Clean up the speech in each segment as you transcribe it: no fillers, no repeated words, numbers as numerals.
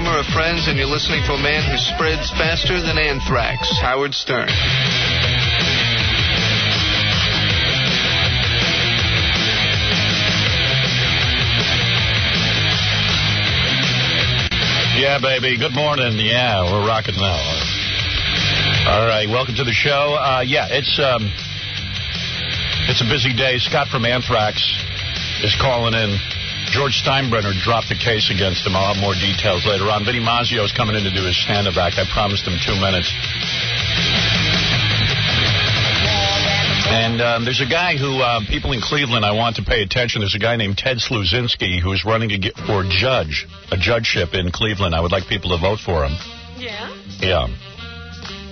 Stormer of Friends, and you're listening to a man who spreads faster than anthrax, Howard Stern. Yeah, baby. Good morning. Yeah, we're rocking now. All right, welcome to the show. It's a busy day. Scott from Anthrax is calling in. George Steinbrenner dropped the case against him. I'll have more details later on. Vinny Mazzio is coming in to do his stand-up act. I promised him 2 minutes. And there's a guy who, people in Cleveland, I want to pay attention. There's a guy named Ted Sluzinski who's running for a judgeship in Cleveland. I would like people to vote for him. Yeah? Yeah.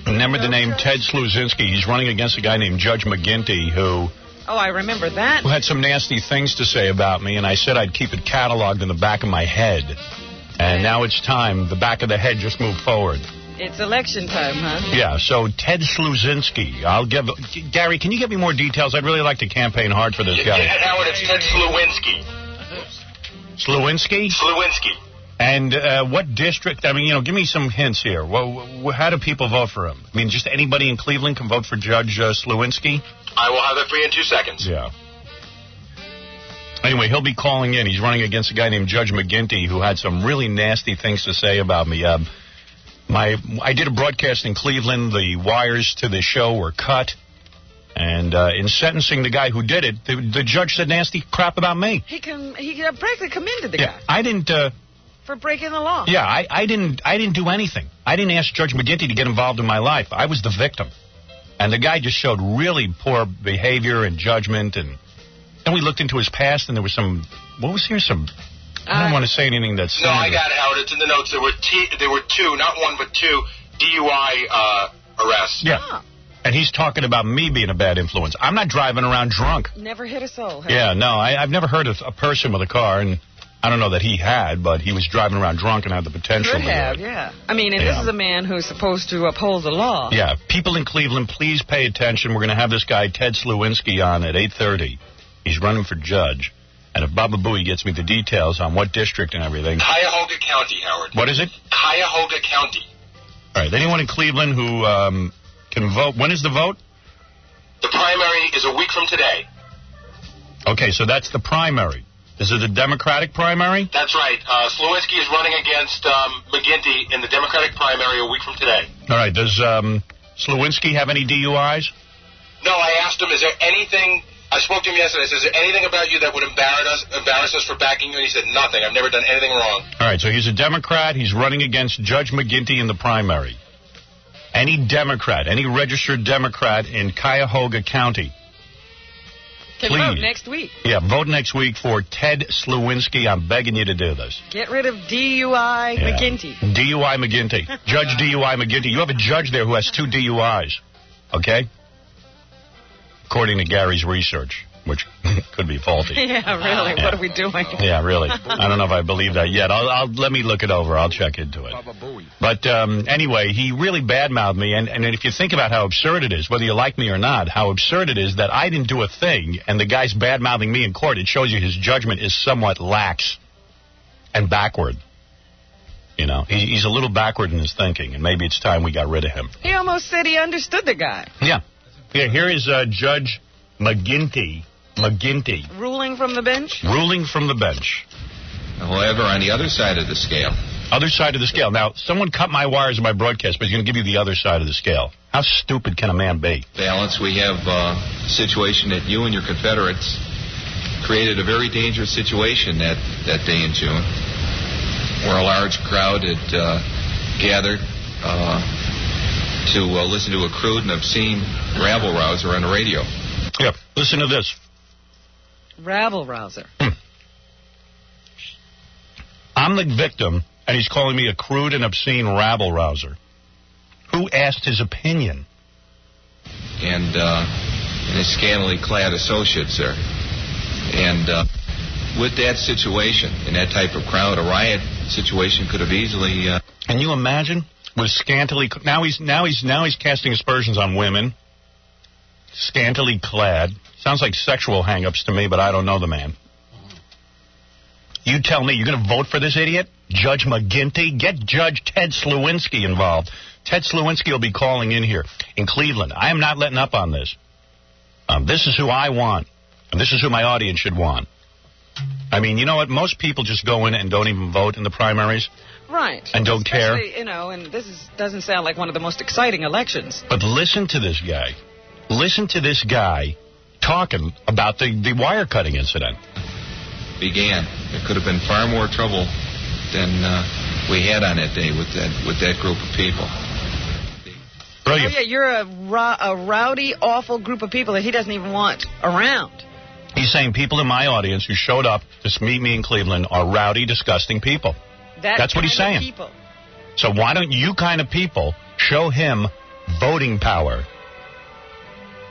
Remember the name Ted Sluzinski? He's running against a guy named Judge McGinty who... Oh, I remember that. Who had some nasty things to say about me, and I said I'd keep it cataloged in the back of my head. And now it's time. The back of the head just moved forward. It's election time, huh? Yeah, so Ted Sluzinski. Gary, can you give me more details? I'd really like to campaign hard for this guy. Yeah, Howard, it's Ted Slewinski. Slewinski? Slewinski. And what district? I mean, give me some hints here. How do people vote for him? I mean, just anybody in Cleveland can vote for Judge Slewinski? I will have that for you in 2 seconds. Yeah. Anyway, he'll be calling in. He's running against a guy named Judge McGinty who had some really nasty things to say about me. I did a broadcast in Cleveland. The wires to the show were cut. And in sentencing the guy who did it, the judge said nasty crap about me. He practically commended the guy. I didn't... for breaking the law. Yeah, I didn't do anything. I didn't ask Judge McGinty to get involved in my life. I was the victim. And the guy just showed really poor behavior and judgment. And then we looked into his past, and there was some... What was here? I don't want to say anything that's... No, I got it, Howard. It's in the notes. There were two, not one, but two DUI arrests. Yeah. Oh. And he's talking about me being a bad influence. I'm not driving around drunk. Never hit a soul. Yeah, no, I've never heard of a person with a car, and I don't know that he had, but he was driving around drunk and had the potential. Could have, yeah. I mean, and this is a man who's supposed to uphold the law. Yeah. People in Cleveland, please pay attention. We're going to have this guy, Ted Slewinski, on at 8:30. He's running for judge. And if Baba Booey gets me the details on what district and everything. Cuyahoga County, Howard. What is it? Cuyahoga County. All right. Anyone in Cleveland who can vote? When is the vote? The primary is a week from today. Okay, so that's the primary. Is it the Democratic primary? That's right. Slewinski is running against McGinty in the Democratic primary a week from today. All right. Does Slewinski have any DUIs? No, I asked him, is there anything... I spoke to him yesterday. I said, is there anything about you that would embarrass us for backing you? And he said, nothing. I've never done anything wrong. All right, so he's a Democrat. He's running against Judge McGinty in the primary. Any Democrat, any registered Democrat in Cuyahoga County, can vote next week. Yeah, vote next week for Ted Slewinski. I'm begging you to do this. Get rid of DUI McGinty. DUI McGinty. Judge DUI McGinty. You have a judge there who has 2 DUIs, okay? According to Gary's research, which could be faulty. Yeah, really. What are we doing? Yeah, really. I don't know if I believe that yet. Let me look it over. I'll check into it. But anyway, he really badmouthed me. And if you think about how absurd it is, whether you like me or not, how absurd it is that I didn't do a thing and the guy's badmouthing me in court, it shows you his judgment is somewhat lax and backward. He's a little backward in his thinking, and maybe it's time we got rid of him. He almost said he understood the guy. Yeah. Yeah, here is Judge McGinty. Ruling from the bench? Ruling from the bench. However, on the other side of the scale. Other side of the scale. Now, someone cut my wires in my broadcast, but he's going to give you the other side of the scale. How stupid can a man be? Balance, we have a situation that you and your Confederates created a very dangerous situation that day in June, where a large crowd had gathered to listen to a crude and obscene rabble-rouser on the radio. Yeah, listen to this. Rabble-rouser. I'm the victim, and he's calling me a crude and obscene rabble-rouser. Who asked his opinion? And his scantily clad associates there. And with that situation, in that type of crowd, a riot situation could have easily... Can you imagine? With scantily... Now he's casting aspersions on women. Scantily clad. Sounds like sexual hang-ups to me, but I don't know the man. You tell me, you're going to vote for this idiot? Judge McGinty. Get Judge Ted Slewinski involved. Ted Slewinski will be calling in here in Cleveland. I am not letting up on this. This is who I want, and this is who my audience should want. I mean, you know what? Most people just go in and don't even vote in the primaries. Right. And don't care. You know, and doesn't sound like one of the most exciting elections. But listen to this guy. Listen to this guy talking about the wire cutting incident. Began. There could have been far more trouble than we had on that day with that group of people. Brilliant. Oh, yeah, you're a rowdy, awful group of people that he doesn't even want around. He's saying people in my audience who showed up to meet me in Cleveland are rowdy, disgusting people. That's what he's saying. People. So why don't you kind of people show him voting power?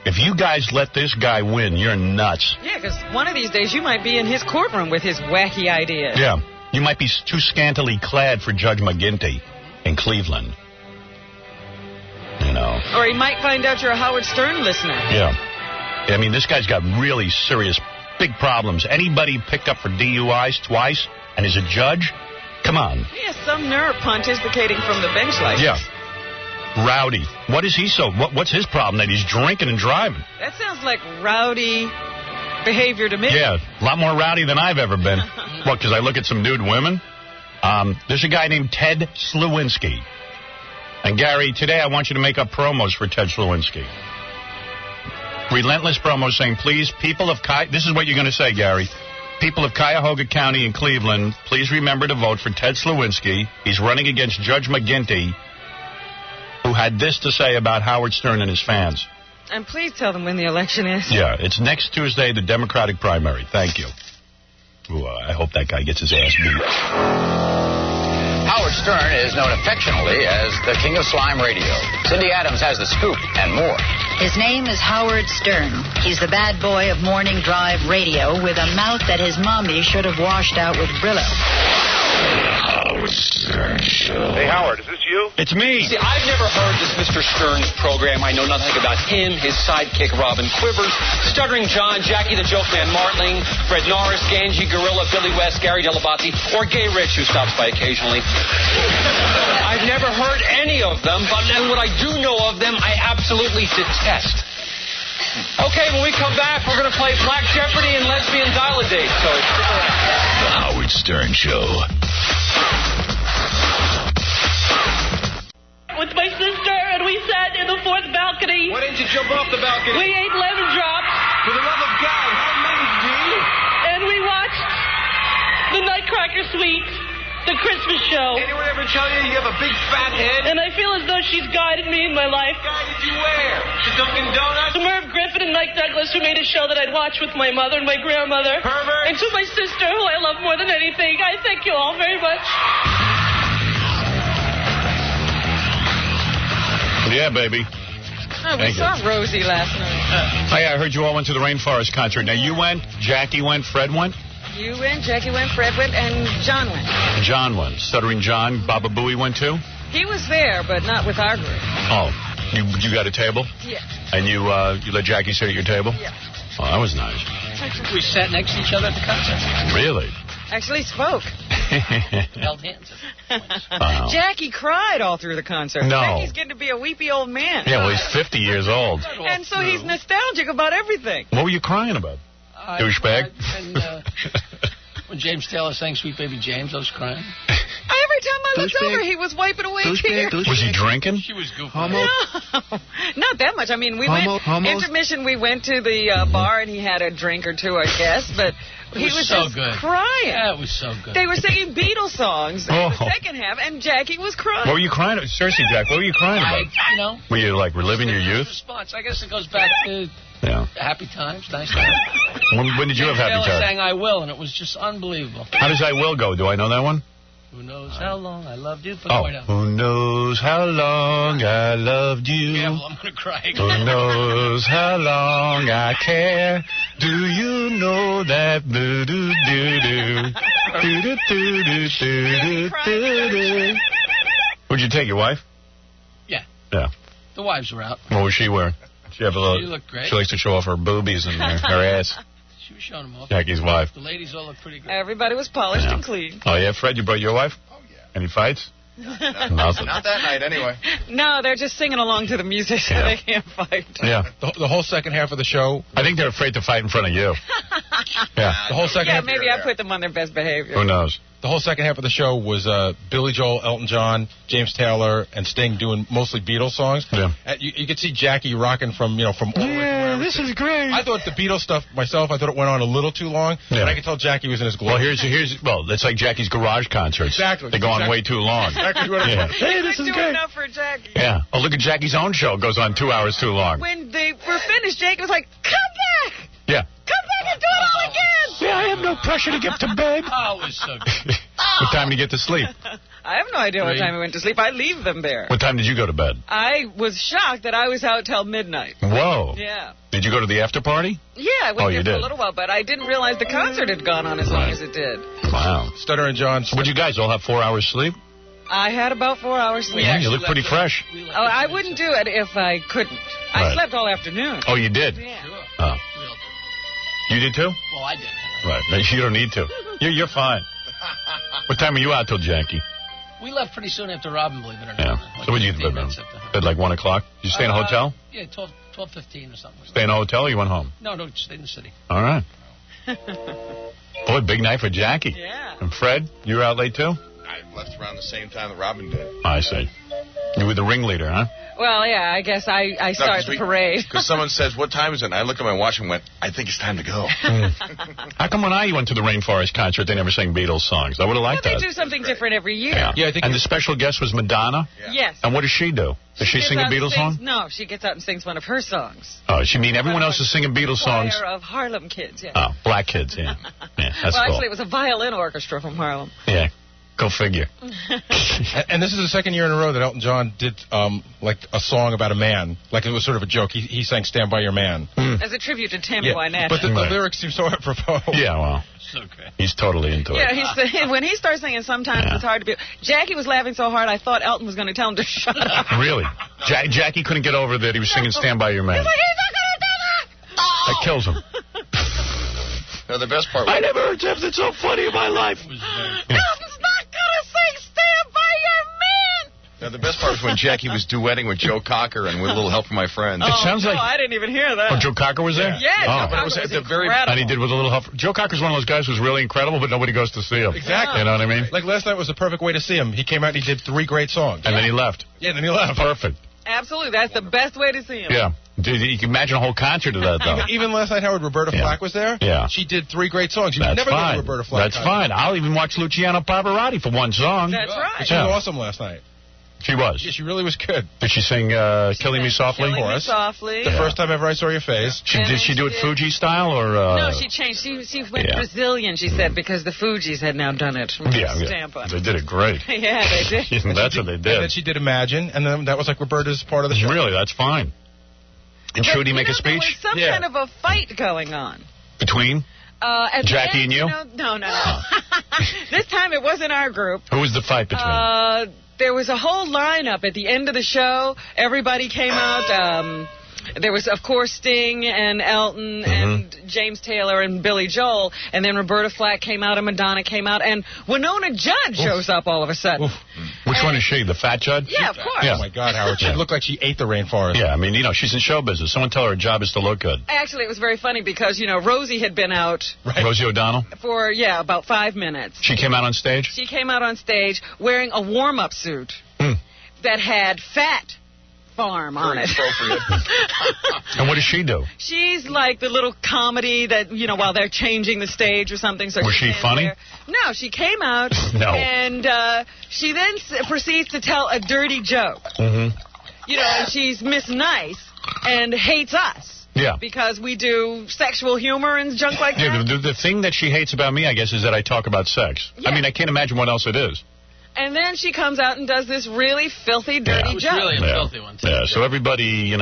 If you guys let this guy win, you're nuts. Yeah, because one of these days you might be in his courtroom with his wacky ideas. Yeah. You might be too scantily clad for Judge McGinty in Cleveland. You know. Or he might find out you're a Howard Stern listener. Yeah. I mean, this guy's got really serious, big problems. Anybody picked up for DUIs twice and is a judge? Come on. He has some nerve pontificating from the bench like Yeah. this. Rowdy. What is he what's his problem? That he's drinking and driving? That sounds like rowdy behavior to me. Yeah, a lot more rowdy than I've ever been. What, because I look at some nude women? There's a guy named Ted Slewinski. And, Gary, today I want you to make up promos for Ted Slewinski. Relentless promos saying, please, people of this is what you're going to say, Gary. People of Cuyahoga County and Cleveland, please remember to vote for Ted Slewinski. He's running against Judge McGinty, who had this to say about Howard Stern and his fans. And please tell them when the election is. Yeah, it's next Tuesday, the Democratic primary. Thank you. Ooh, I hope that guy gets his ass beat. Howard Stern is known affectionately as the King of Slime Radio. Cindy Adams has the scoop and more. His name is Howard Stern. He's the bad boy of morning drive radio with a mouth that his mommy should have washed out with Brillo. Howard Stern Show. Hey, Howard, is this you? It's me. See, I've never heard this Mr. Stern's program. I know nothing about him, his sidekick, Robin Quivers, Stuttering John, Jackie the Joke Man Martling, Fred Norris, Ganji Gorilla, Billy West, Gary Delabate, or Gay Rich, who stops by occasionally. I've never heard any of them, but and what I do know of them, I absolutely detest. Okay, when we come back, we're going to play Black Jeopardy and Lesbian Dial-A-Date, so stick around. The Howard Stern Show. With my sister, and we sat in the fourth balcony. Why didn't you jump off the balcony? We ate lemon drops. For the love of God, how many do you eat? And we watched the Nutcracker Suite, the Christmas show. Anyone ever tell you you have a big fat head? And I feel as though she's guided me in my life. Guided you where? To Dunkin' Donuts? To Merv Griffin and Mike Douglas, who made a show that I'd watch with my mother and my grandmother. Pervert. And to my sister, who I love more than anything. I thank you all very much. Yeah, baby. Oh, we saw Rosie last night. Oh, yeah, I heard you all went to the Rainforest concert. Now, you went, Jackie went, Fred went? You went, Jackie went, Fred went, and John went. John went. Stuttering John, Baba Booey went too? He was there, but not with our group. Oh, you got a table? Yeah. And you let Jackie sit at your table? Yeah. Oh, that was nice. We sat next to each other at the concert. Really? Actually spoke. Held hands. Wow. Jackie cried all through the concert. No. Jackie's getting to be a weepy old man. Yeah, well, he's 50 years old. And so he's nostalgic about everything. What were you crying about? Douchebag? When James Taylor sang Sweet Baby James, I was crying. Every time I looked over, he was wiping away tears. Was he drinking? She was goofy. No, not that much. I mean, we went, intermission, we went to the bar, and he had a drink or two, I guess, but he was so just good. crying. Yeah, it was so good. They were singing Beatles songs in the second half, and Jackie was crying. What were you crying about? Seriously, Jack, what were you crying about? Were you, like, reliving your youth? Response. I guess it goes back to happy times, nice times. When did you have happy Taylor times? sang I Will, and it was just unbelievable. How does I Will go? Do I know that one? Who knows how long I loved you? Who knows how long I loved you? Yeah, well, I'm going to cry again. Who knows how long I care? Do you know that? Would you take your wife? Yeah. Yeah. The wives were out. What was she wearing? She have a little. She looked great. She likes to show off her boobies and her ass. She was showing them off. Jackie's wife. The ladies all look pretty good. Everybody was polished and clean. Oh, yeah, Fred, you brought your wife? Oh, yeah. Any fights? Nothing. Not that night, anyway. No, they're just singing along to the music, so they can't fight. Yeah. The whole second half of the show. I think they're afraid to fight in front of you. Yeah. The whole second half. Maybe I put them on their best behavior. Who knows? The whole second half of the show was Billy Joel, Elton John, James Taylor, and Sting doing mostly Beatles songs. Yeah. You could see Jackie rocking from all the way from wherever. This is great. I thought the Beatles stuff myself, I thought it went on a little too long, but I could tell Jackie was in his glory. Well, that's like Jackie's garage concerts. Exactly. They go on way too long. Exactly what I thought. Hey, this is doing great. enough for Jackie. Yeah. Oh, look at Jackie's own show. It goes on 2 hours too long. When they were finished, Jackie was like, "Come back! Yeah. Come back and do it all again!" Yeah, I have no pressure to get to bed. Oh, it was so good. What time did you get to sleep? I have no idea what time I went to sleep. I leave them there. What time did you go to bed? I was shocked that I was out till midnight. Whoa. Yeah. Did you go to the after party? Yeah, I went there for did. a little while, but I didn't realize the concert had gone on as long as it did. Wow. Stutter and John. Would you guys all have 4 hours sleep? I had about 4 hours sleep. Yeah, you look pretty fresh. Oh, I wouldn't do it if I couldn't. I Right. slept all afternoon. Oh, you did? Yeah. Oh. You did too? Well, I did. Right. No, you don't need to. You're fine. What time were you out till, Jackie? We left pretty soon after Robin, believe it or not. Yeah. Like So what did you 15 do? minutes after. At like 1 o'clock? Did you stay in a hotel? Yeah, 12:15 or something. Stay in a hotel or you went home? No, stayed in the city. All right. Boy, big night for Jackie. Yeah. And Fred, you were out late too? I left around the same time that Robin did. I see. You were the ringleader, huh? Well, yeah, I guess I start the parade. Because someone says, "What time is it?" And I looked at my watch and went, "I think it's time to go." How come when I went to the Rainforest concert, they never sang Beatles songs? I would have liked They that. do something different every year. Yeah, I think. And the special guest was Madonna? Yeah. Yes. And what does she do? Does she gets sing a out and Beatles sings- song? No, she gets out and sings one of her songs. Oh, she mean everyone else is singing Beatles songs? Choir of Harlem Kids, yeah. Oh, black kids, yeah. Yeah, that's well, cool. actually, it was a violin orchestra from Harlem. Yeah, go figure. And this is the second year in a row that Elton John did like a song about a man. Like it was sort of a joke. He sang "Stand By Your Man." As a tribute to Tammy Wynette. But the lyrics seem so apropos. Yeah, well, he's totally into it. Yeah, when he starts singing, sometimes it's hard to be. Jackie was laughing so hard, I thought Elton was going to tell him to shut up. Really? Jackie couldn't get over that he was singing "Stand By Your Man." He's like, he's not going to do that! That kills him. No, the best part was... I never heard something so funny in my life. Elton's not going to sing "Stand By Your Man"! Now, the best part was when Jackie was duetting with Joe Cocker and with a little help from my friends. It sounds like... I didn't even hear that. Oh, Joe Cocker was there? Yeah, Joe but it was Cocker at the very... incredible. And he did with a little help. Joe Cocker's one of those guys who's really incredible, but nobody goes to see him. Exactly. You know what I mean? Like last night was the perfect way to see him. He came out and he did 3 great songs. And then he left. Yeah, then he left. Perfect. Absolutely, that's the best way to see him. Yeah. Dude, you can imagine a whole concert of that, though. Even last night, Howard, Roberta Flack was there. Yeah. She did 3 great songs. You That's never fine. go to Roberta Flack. That's fine. I'll even watch Luciano Pavarotti for one song. That's right. She was awesome last night. She was. Yeah, she really was good. Did she sing "Killing Me Softly" Killing for Me us? Softly. The first time ever I saw your face. Did she do it Fuji style or? No, she changed. She went Brazilian, she said, because the Fugees had now done it. Stamp on it. They did it great. Yeah, they did. That's what they did. And then she did Imagine, and then that was like Roberta's part of the show. Really, that's fine. And should he make a There speech? was some kind of a fight going on. Between at Jackie the end, and you? No. This time it wasn't our group. Who was the fight between? There was a whole lineup at the end of the show. Everybody came out. There was, of course, Sting and Elton and James Taylor and Billy Joel. And then Roberta Flack came out and Madonna came out. And Winona Judd shows up all of a sudden. Which one is she? The fat Judd? Yeah, of course. Yeah. Oh, my God, Howard. She looked like she ate the rainforest. Yeah, I mean, she's in show business. Someone tell her job is to look good. Actually, it was very funny because, Rosie had been out Rosie O'Donnell? for, about 5 minutes. She came out on stage? She came out on stage wearing a warm-up suit that had Fat Farm on it. And what does she do? She's like the little comedy that, while they're changing the stage or something. So Was she funny? There. No, she came out and she then proceeds to tell a dirty joke. And she's Miss Nice and hates us. Yeah. Because we do sexual humor and junk like that. Yeah, the thing that she hates about me, I guess, is that I talk about sex. Yeah. I mean, I can't imagine what else it is. And then she comes out and does this really filthy, dirty joke. Really a filthy one, too. Yeah, so everybody,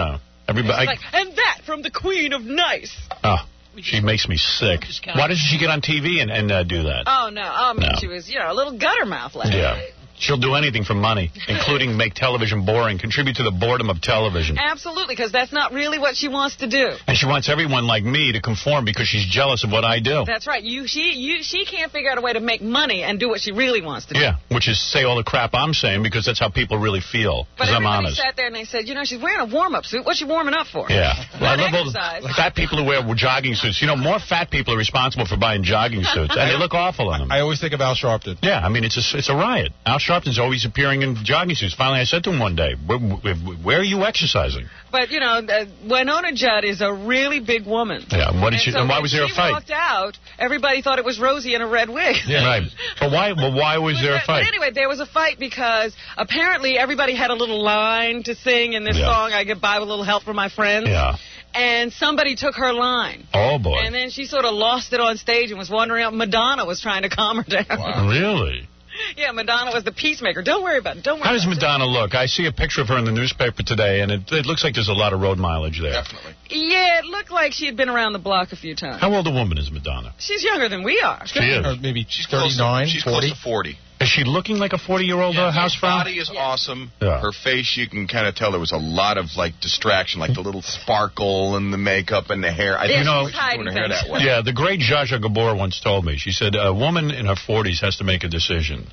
everybody. Like, and that from the Queen of Nice. Oh, she makes me sick. Why doesn't she get on TV and do that? Oh, no. She was, a little gutter mouth last night. She'll do anything for money, including make television boring, contribute to the boredom of television. Absolutely, because that's not really what she wants to do. And she wants everyone like me to conform because she's jealous of what I do. That's right. She can't figure out a way to make money and do what she really wants to do. Yeah, which is say all the crap I'm saying because that's how people really feel. But I'm everybody honest. sat there and they said, she's wearing a warm-up suit. What's she warming up for? Yeah. Well, I love all exercise. the fat people who wear jogging suits. More fat people are responsible for buying jogging suits, and they look awful on them. I always think of Al Sharpton. Yeah, I mean, it's a riot. Al Sharpton's always appearing in jogging suits. Finally, I said to him one day, where are you exercising? But, Winona Judd is a really big woman. Yeah, and why was there a fight? When she walked out, everybody thought it was Rosie in a red wig. Yeah. Right. But why was there a fight? But anyway, there was a fight because apparently everybody had a little line to sing in this song, I Get By With a Little Help From My Friends. Yeah. And somebody took her line. Oh, boy. And then she sort of lost it on stage and was wandering out. Madonna was trying to calm her down. Wow. Really? Yeah, Madonna was the peacemaker. Don't worry about it. How does Madonna look? I see a picture of her in the newspaper today, and it looks like there's a lot of road mileage there. Definitely. Yeah, it looked like she had been around the block a few times. How old a woman is Madonna? She's younger than we are. She is. Maybe she's 39, She's 40. close to 40. Is she looking like a 40-year-old house Her frau? body is awesome. Yeah. Her face, you can kind of tell there was a lot of distraction, like the little sparkle and the makeup and the hair. I think she's doing her hair that way. Yeah, the great Zsa Zsa Gabor once told me. She said a woman in her 40s has to make a decision.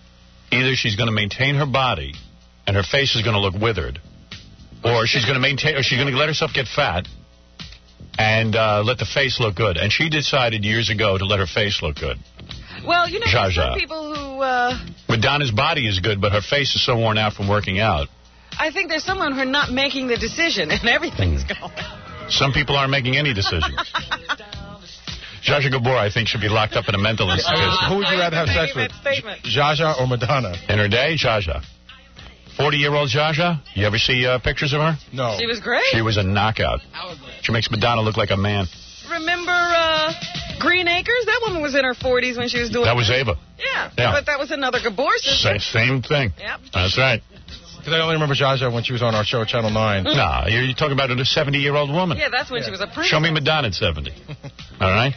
Either she's going to maintain her body, and her face is going to look withered, or she's going to let herself get fat and let the face look good. And she decided years ago to let her face look good. Well, Zsa there's some Zsa. people who... Madonna's body is good, but her face is so worn out from working out. I think there's someone who are not making the decision, and everything's going. Some people aren't making any decisions. Zsa Zsa Gabor, I think, should be locked up in a mental institution. Who would you rather have sex with, Zsa Zsa or Madonna? In her day, Zsa Zsa. 40-year-old Zsa Zsa? You ever see pictures of her? No. She was great. She was a knockout. She makes Madonna look like a man. Remember Green Acres? That woman was in her 40s when she was doing that. Was Ava. Yeah. Yeah. But that was another Gabor sister. Same thing. Yep. That's right. Because I only remember Zsa Zsa when she was on our show at Channel 9. Nah, you're talking about a 70-year-old woman. Yeah, that's when she was a princess. Show me Madonna at 70. All right?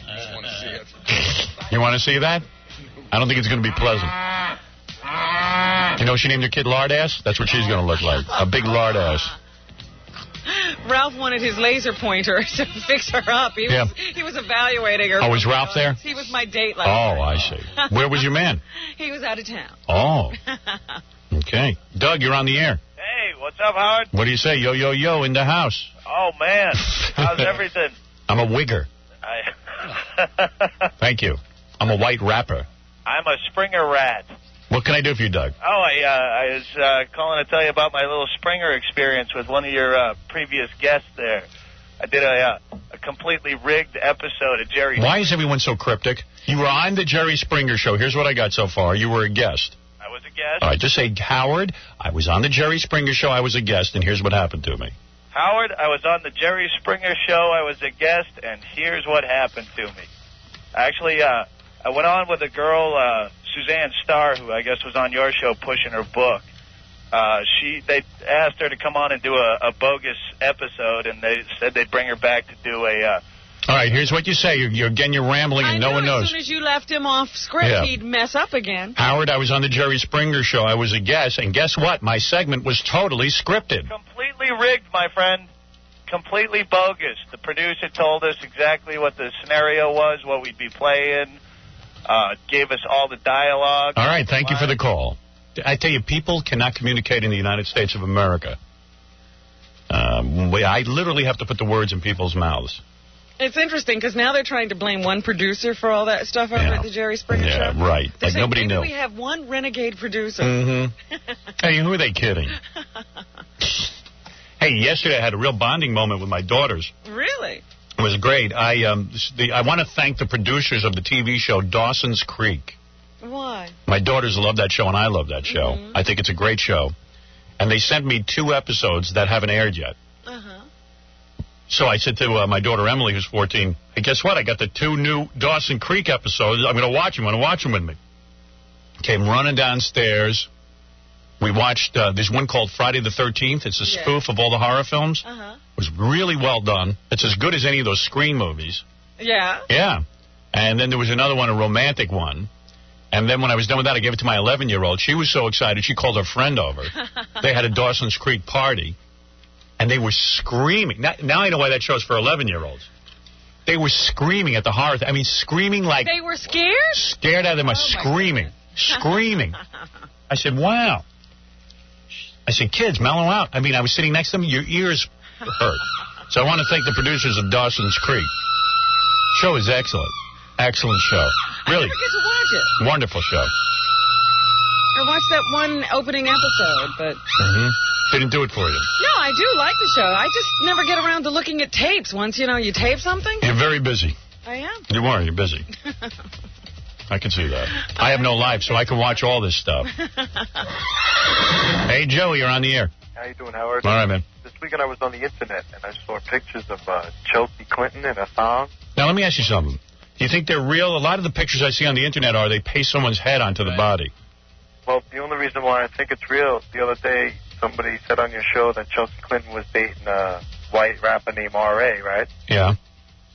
You want to see that? I don't think it's going to be pleasant. She named her kid Lard Ass? That's what she's going to look like. A big lard ass. Ralph wanted his laser pointer to fix her up. He was evaluating her. Oh, was Ralph there? He was my date last night. I see. Where was your man? He was out of town. Oh. Okay. Doug, you're on the air. Hey, what's up, Howard? What do you say? Yo, yo, yo, in the house. Oh, man. How's everything? I'm a wigger. Thank you. I'm a white rapper. I'm a Springer rat. What can I do for you, Doug? Oh, I was calling to tell you about my little Springer experience with one of your previous guests there. I did a completely rigged episode of Jerry. Why is everyone so cryptic? You were on the Jerry Springer show. Here's what I got so far. You were a guest. I was a guest. All right, just say, Howard, I was on the Jerry Springer show. I was a guest, and here's what happened to me. Howard, I was on the Jerry Springer show. I was a guest, and here's what happened to me. Actually, I went on with a girl, Suzanne Starr, who I guess was on your show pushing her book. They asked her to come on and do a bogus episode, and they said they'd bring her back to do a... All right, here's what you say. You're rambling, and no one knows. As soon as you left him off script, he'd mess up again. Howard, I was on the Jerry Springer show. I was a guest, and guess what? My segment was totally scripted. Completely rigged, my friend. Completely bogus. The producer told us exactly what the scenario was, what we'd be playing, gave us all the dialogue. All right, thank you for the call. I tell you, people cannot communicate in the United States of America. I literally have to put the words in people's mouths. It's interesting because now they're trying to blame one producer for all that stuff over at the Jerry Springer show. Yeah, right. They're saying, nobody knew. We have one renegade producer. Mm-hmm. Hey, who are they kidding? Hey, yesterday I had a real bonding moment with my daughters. Really? It was great. I want to thank the producers of the TV show Dawson's Creek. Why? My daughters love that show, and I love that show. Mm-hmm. I think it's a great show. And they sent me 2 episodes that haven't aired yet. Uh-huh. So I said to my daughter Emily, who's 14, hey, guess what? I got the 2 new Dawson Creek episodes. I'm going to watch them. Want to watch them with me? Came running downstairs. We watched, there's one called Friday the 13th. It's a spoof of all the horror films. Uh-huh. It was really well done. It's as good as any of those Scream movies. Yeah? Yeah. And then there was another one, a romantic one. And then when I was done with that, I gave it to my 11-year-old. She was so excited, she called her friend over. They had a Dawson's Creek party, and they were screaming. Now I know why that show's for 11-year-olds. They were screaming at the horror. I mean, screaming like... They were scared? Scared out of them, screaming. Screaming. I said, wow. I said, kids, mellow out. I mean, I was sitting next to them. Your ears hurt. So I want to thank the producers of Dawson's Creek. Show is excellent. Excellent show. Really. I never get to watch it. Wonderful show. I watched that one opening episode, but... Didn't do it for you. No, I do like the show. I just never get around to looking at tapes. Once, you tape something. You're very busy. I am. You are. You're busy. I can see that. I have no life, so I can watch all this stuff. Hey, Joey, you're on the air. How you doing, Howard? All right, man. This weekend I was on the internet, and I saw pictures of Chelsea Clinton in a thong. Now, let me ask you something. Do you think they're real? A lot of the pictures I see on the internet are they paste someone's head onto the body. Well, the only reason why I think it's real, the other day somebody said on your show that Chelsea Clinton was dating a white rapper named R.A., right? Yeah.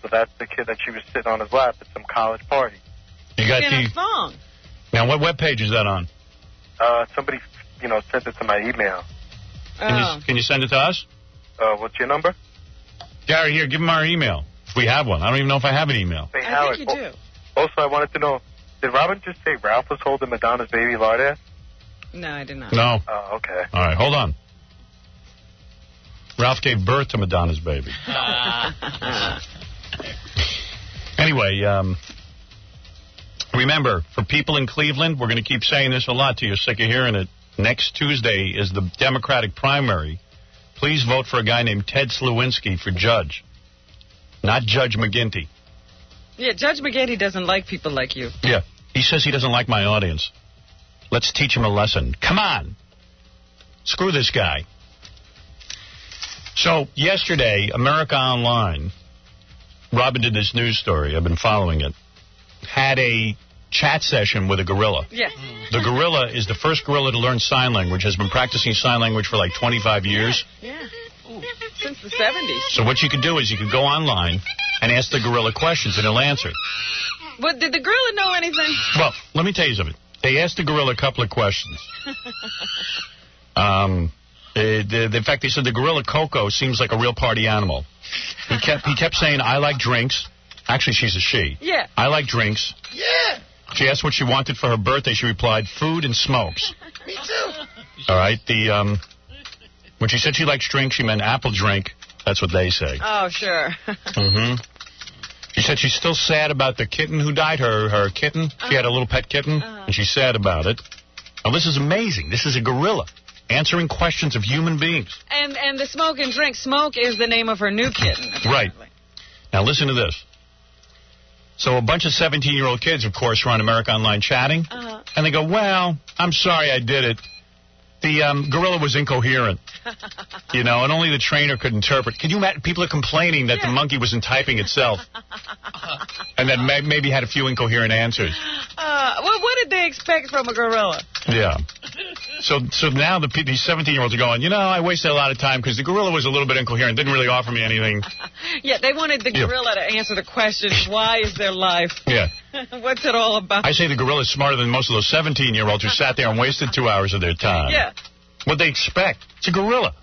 So that's the kid that she was sitting on his lap at some college party. You got in a thong. Now, what web page is that on? Somebody, sent it to my email. Can you send it to us? What's your number? Gary, here, give him our email. If we have one. I don't even know if I have an email. Hey, Howard, think you do. Also, I wanted to know, did Robin just say Ralph was holding Madonna's baby lard ass? No, I did not. No. Oh, okay. All right, hold on. Ralph gave birth to Madonna's baby. Anyway, remember, for people in Cleveland, we're going to keep saying this a lot till you're sick of hearing it. Next Tuesday is the Democratic primary. Please vote for a guy named Ted Slewinski for judge, not Judge McGinty. Yeah, Judge McGinty doesn't like people like you. Yeah, he says he doesn't like my audience. Let's teach him a lesson. Come on. Screw this guy. So, yesterday, America Online, Robin did this news story, I've been following it, had a chat session with a gorilla. Yeah. The gorilla is the first gorilla to learn sign language, has been practicing sign language for like 25 years. Yeah. Since the 70s. So what you can do is you can go online and ask the gorilla questions and he'll answer. But did the gorilla know anything? Well, let me tell you something. They asked the gorilla a couple of questions. In fact, they said the gorilla Coco seems like a real party animal. He kept saying, I like drinks. Actually, she's a she. Yeah. I like drinks. Yeah. She asked what she wanted for her birthday. She replied, food and smokes. Me too. All right. When she said she likes drinks, she meant apple drink. That's what they say. Oh, sure. She said she's still sad about the kitten who died, her kitten. She had a little pet kitten, and she's sad about it. Now, this is amazing. This is a gorilla answering questions of human beings. And the smoke and drink. Smoke is the name of her new kitten. Right. Now, listen to this. So a bunch of 17-year-old kids, of course, are on America Online chatting, and they go, well, I'm sorry I did it. The gorilla was incoherent, and only the trainer could interpret. Can you imagine? People are complaining that the monkey wasn't typing itself, and that maybe had a few incoherent answers. Well, what did they expect from a gorilla? Yeah. So now these 17-year-olds are going, I wasted a lot of time because the gorilla was a little bit incoherent, didn't really offer me anything. Yeah, they wanted the gorilla to answer the question, why is their life? Yeah. What's it all about? I say the gorilla's smarter than most of those 17-year-olds who sat there and wasted 2 hours of their time. Yeah. What'd they expect? It's a gorilla.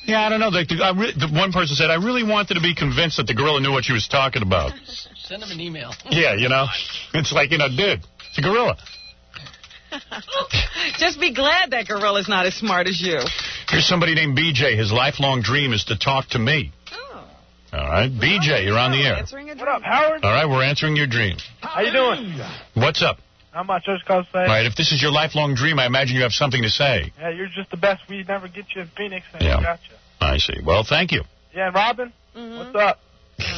Yeah, I don't know. The one person said, I really wanted to be convinced that the gorilla knew what she was talking about. Send him an email. Yeah, It's like, dude, it's a gorilla. Just be glad that gorilla's not as smart as you. Here's somebody named BJ. His lifelong dream is to talk to me. Oh. All right, BJ, you're on the air. What up, Howard? All right, we're answering your dream. How you doing? What's up? Not much. I was going to say. All right, if this is your lifelong dream, I imagine you have something to say. Yeah, you're just the best. We never get you in Phoenix, and Yeah. we got you. I see. Well, thank you. Yeah, and Robin, what's up?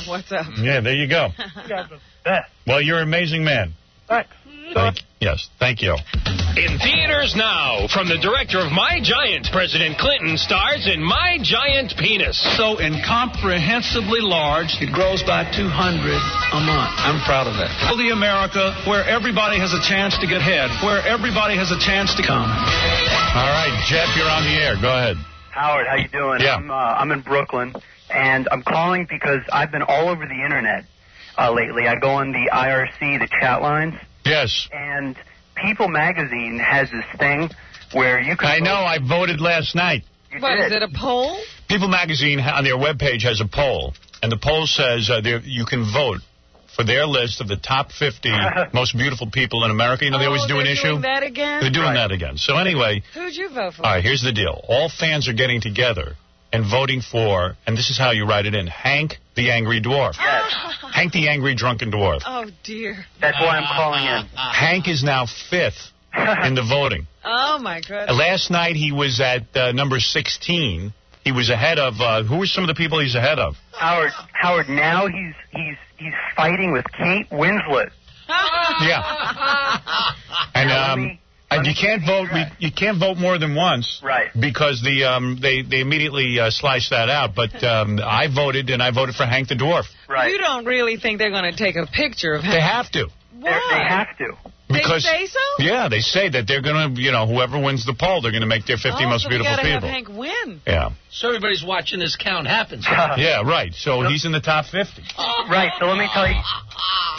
What's up? Yeah, there you go. You guys are the best. Well, you're an amazing man. Thanks. Yes, thank you. In theaters now, from the director of My Giant, President Clinton stars in My Giant Penis. So incomprehensibly large, it grows by 200 a month. I'm proud of that. The America where everybody has a chance to get ahead, where everybody has a chance to come. All right, Jeff, you're on the air. Go ahead. Howard, how you doing? Yeah. I'm in Brooklyn, and I'm calling because I've been all over the internet lately. I go on the IRC, the chat lines, Yes. And People Magazine has this thing where you can... I know. I voted last night. What, is it a poll? People Magazine on their webpage has a poll, and the poll says you can vote for their list of the top 50 most beautiful people in America. You know, they always do an issue. They're doing that again? They're doing that again. So anyway... Who'd you vote for? All right, here's the deal. All fans are getting together and voting for, and this is how you write it in, Hank the Angry Dwarf. Yes. Hank the Angry Drunken Dwarf. Oh, dear. That's why I'm calling in. Hank is now 5th in the voting. Oh, my goodness. Last night he was at number 16. He was ahead of, who are some of the people he's ahead of? Howard, now he's fighting with Kate Winslet. Yeah. And you can't vote. You can't vote more than once, right? Because they immediately sliced that out. But I voted, and I voted for Hank the Dwarf. Right. You don't really think they're going to take a picture of Hank? They have to. Why? They have to. Because, they say so? Yeah, they say that they're going to, whoever wins the poll, they're going to make their 50 most beautiful people. Have Hank win. Yeah. So everybody's watching this count happen. Yeah, right. So he's in the top 50. Right. So let me tell you.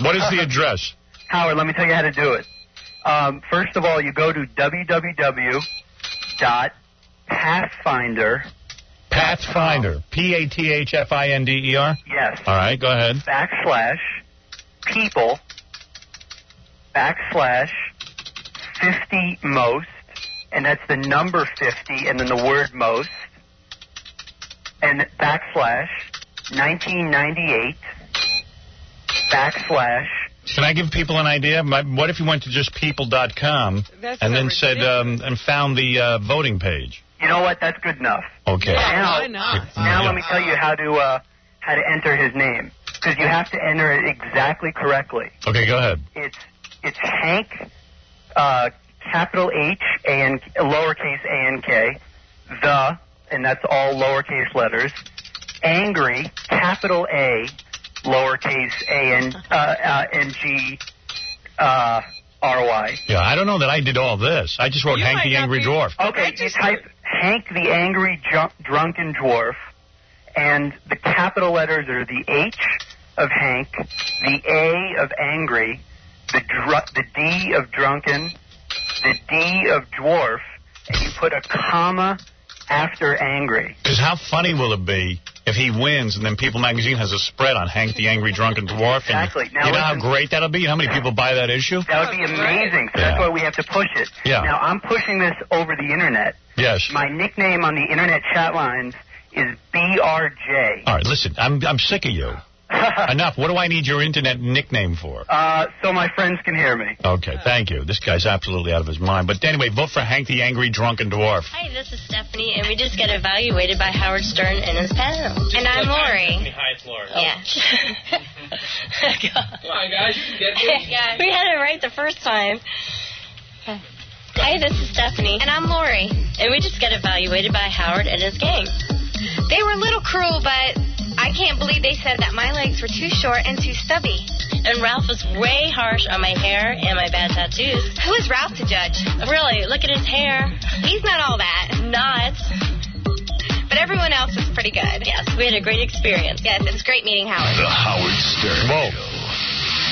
What is the address? Howard, let me tell you how to do it. First of all, you go to www.pathfinder. Pathfinder. Pathfinder. Yes. All right, go ahead. /people /50 most, and that's the number 50 and then the word most, and /1998 Can I give people an idea? What if you went to just people.com and then said and found the voting page? You know what? That's good enough. Okay. Now let me tell you how to enter his name, because you have to enter it exactly correctly. Okay, go ahead. It's Hank, capital H and lowercase a n k, and that's all lowercase letters. Angry, capital A, lowercase a n g r y. Yeah, I don't know that I did all this. I just wrote Hank the Angry Dwarf. Okay, you type Hank the Angry Drunken Dwarf, and the capital letters are the H of Hank, the A of Angry, the D of Drunken, the D of Dwarf, and you put a comma after Angry. Because how funny will it be if he wins and then People Magazine has a spread on Hank the Angry Drunken Dwarf? Exactly. And you know how great that'll be? How many people buy that issue? That would be amazing. So that's why we have to push it. Yeah. Now, I'm pushing this over the Internet. Yes. My nickname on the Internet chat lines is BRJ. All right, listen, I'm sick of you. Enough. What do I need your Internet nickname for? So my friends can hear me. Okay, thank you. This guy's absolutely out of his mind. But anyway, vote for Hank the Angry Drunken Dwarf. Hi, this is Stephanie, and we just got evaluated by Howard Stern and his panel. And I'm Lori. Hi, it's Lori. Yeah. Come on, guys. Get it. We had it right the first time. Hi, this is Stephanie. And I'm Lori. And we just got evaluated by Howard and his gang. They were a little cruel, but I can't believe they said that my legs were too short and too stubby. And Ralph was way harsh on my hair and my bad tattoos. Who is Ralph to judge? Really, look at his hair. He's not all that. Not. But everyone else was pretty good. Yes, we had a great experience. Yes, it was great meeting Howard. The Howard Stern Show.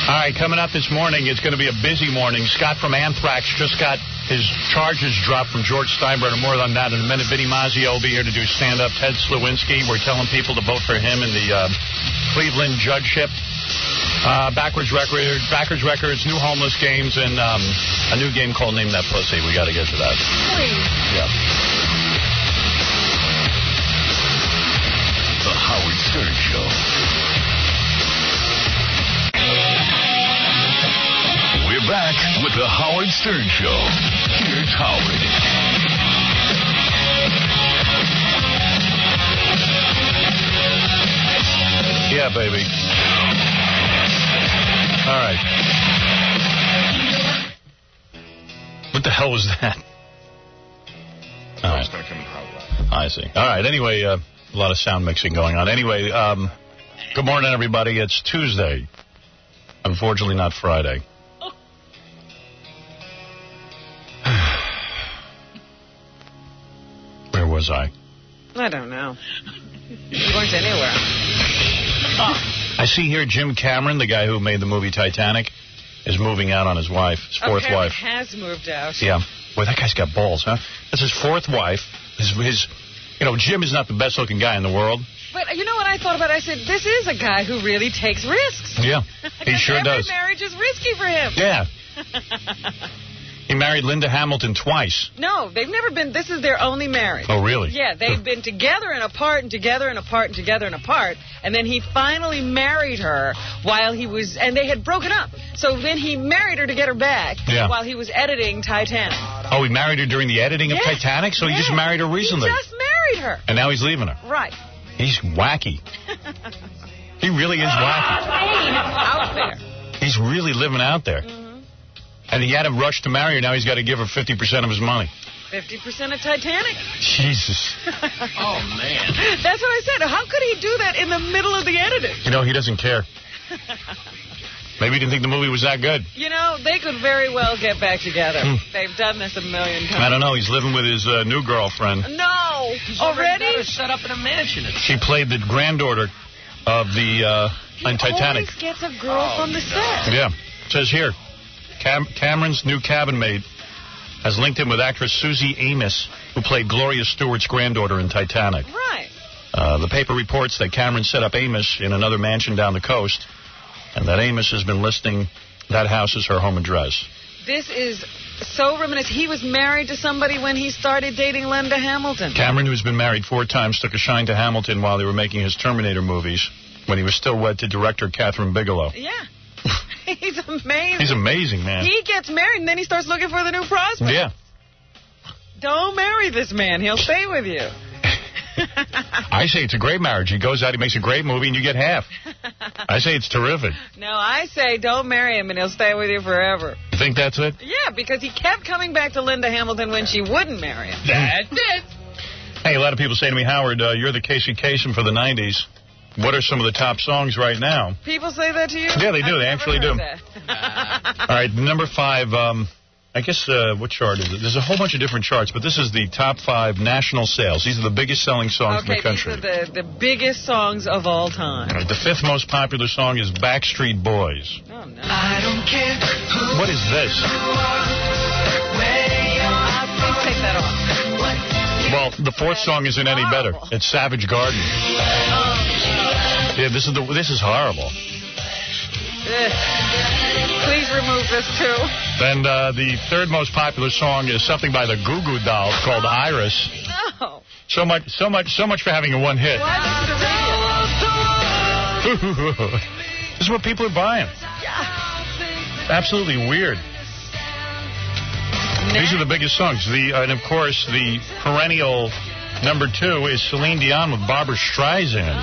All right, coming up this morning, it's going to be a busy morning. Scott from Anthrax just got his charges dropped from George Steinbrenner. More on that in a minute. Vinny Mazzio will be here to do stand-up. Ted Slewinski, we're telling people to vote for him in the Cleveland judgeship. Backwards Records, new homeless games, and a new game called Name That Pussy. We got to get to that. Please. Yeah. The Howard Stern Show. We're back with the Howard Stern Show. Here's Howard. Yeah, baby. All right. What the hell was that? All right. I see. All right. Anyway, a lot of sound mixing going on. Anyway, good morning, everybody. It's Tuesday. Unfortunately, not Friday. Where was I? I don't know. You weren't anywhere. I see here Jim Cameron, the guy who made the movie Titanic. is moving out on his wife, his fourth wife. Has moved out. Yeah. Boy, that guy's got balls, huh? That's his fourth wife. Jim is not the best-looking guy in the world. But you know what I thought about it? I said, this is a guy who really takes risks. Yeah, he sure does. Every marriage is risky for him. Yeah. He married Linda Hamilton twice. No, they've never been. This is their only marriage. Oh, really? Yeah, they've been together and apart and together and apart and together and apart. And then he finally married her while he was, and they had broken up. So then he married her to get her back while he was editing Titanic. Oh, he married her during the editing of Titanic? So he just married her recently? He just married her. And now he's leaving her. Right. He's wacky. He really is wacky. Out there. He's really living out there. And he had him rush to marry her. Now he's got to give her 50% of his money. 50% of Titanic. Jesus. Oh, man. That's what I said. How could he do that in the middle of the editing? He doesn't care. Maybe he didn't think the movie was that good. They could very well get back together. They've done this a million times. I don't know. He's living with his new girlfriend. No. He's already got her set up in a mansion. She played the granddaughter of the on Titanic. He always gets a girl from the set. Yeah. It says here, Cameron's new cabin maid has linked him with actress Susie Amos, who played Gloria Stewart's granddaughter in Titanic. Right. The paper reports that Cameron set up Amos in another mansion down the coast, and that Amos has been listing that house as her home address. This is so reminiscent. He was married to somebody when he started dating Linda Hamilton. Cameron, who's been married 4 times, took a shine to Hamilton while they were making his Terminator movies, when he was still wed to director Catherine Bigelow. Yeah. He's amazing. He's amazing, man. He gets married, and then he starts looking for the new prospect. Yeah. Don't marry this man. He'll stay with you. I say it's a great marriage. He goes out, he makes a great movie, and you get half. I say it's terrific. No, I say don't marry him, and he'll stay with you forever. You think that's it? Yeah, because he kept coming back to Linda Hamilton when she wouldn't marry him. That's it. Hey, a lot of people say to me, Howard, you're the Casey Kasem for the 90s. What are some of the top songs right now? People say that to you? Yeah, they do. They actually do. All right, number 5, I guess, what chart is it? There's a whole bunch of different charts, but this is the top 5 national sales. These are the biggest selling songs in the country. Okay, these are the biggest songs of all time. All right, the 5th most popular song is Backstreet Boys. Oh, no. I don't care. What is this? Please take that off. Well, the 4th song isn't any better. It's Savage Garden. Yeah, this is horrible. Please remove this, too. Then the 3rd most popular song is something by the Goo Goo Dolls called Iris. No. So much for having a one hit. This is what people are buying. Yeah. Absolutely weird. These are the biggest songs. And of course, the perennial number 2 is Celine Dion with Barbra Streisand.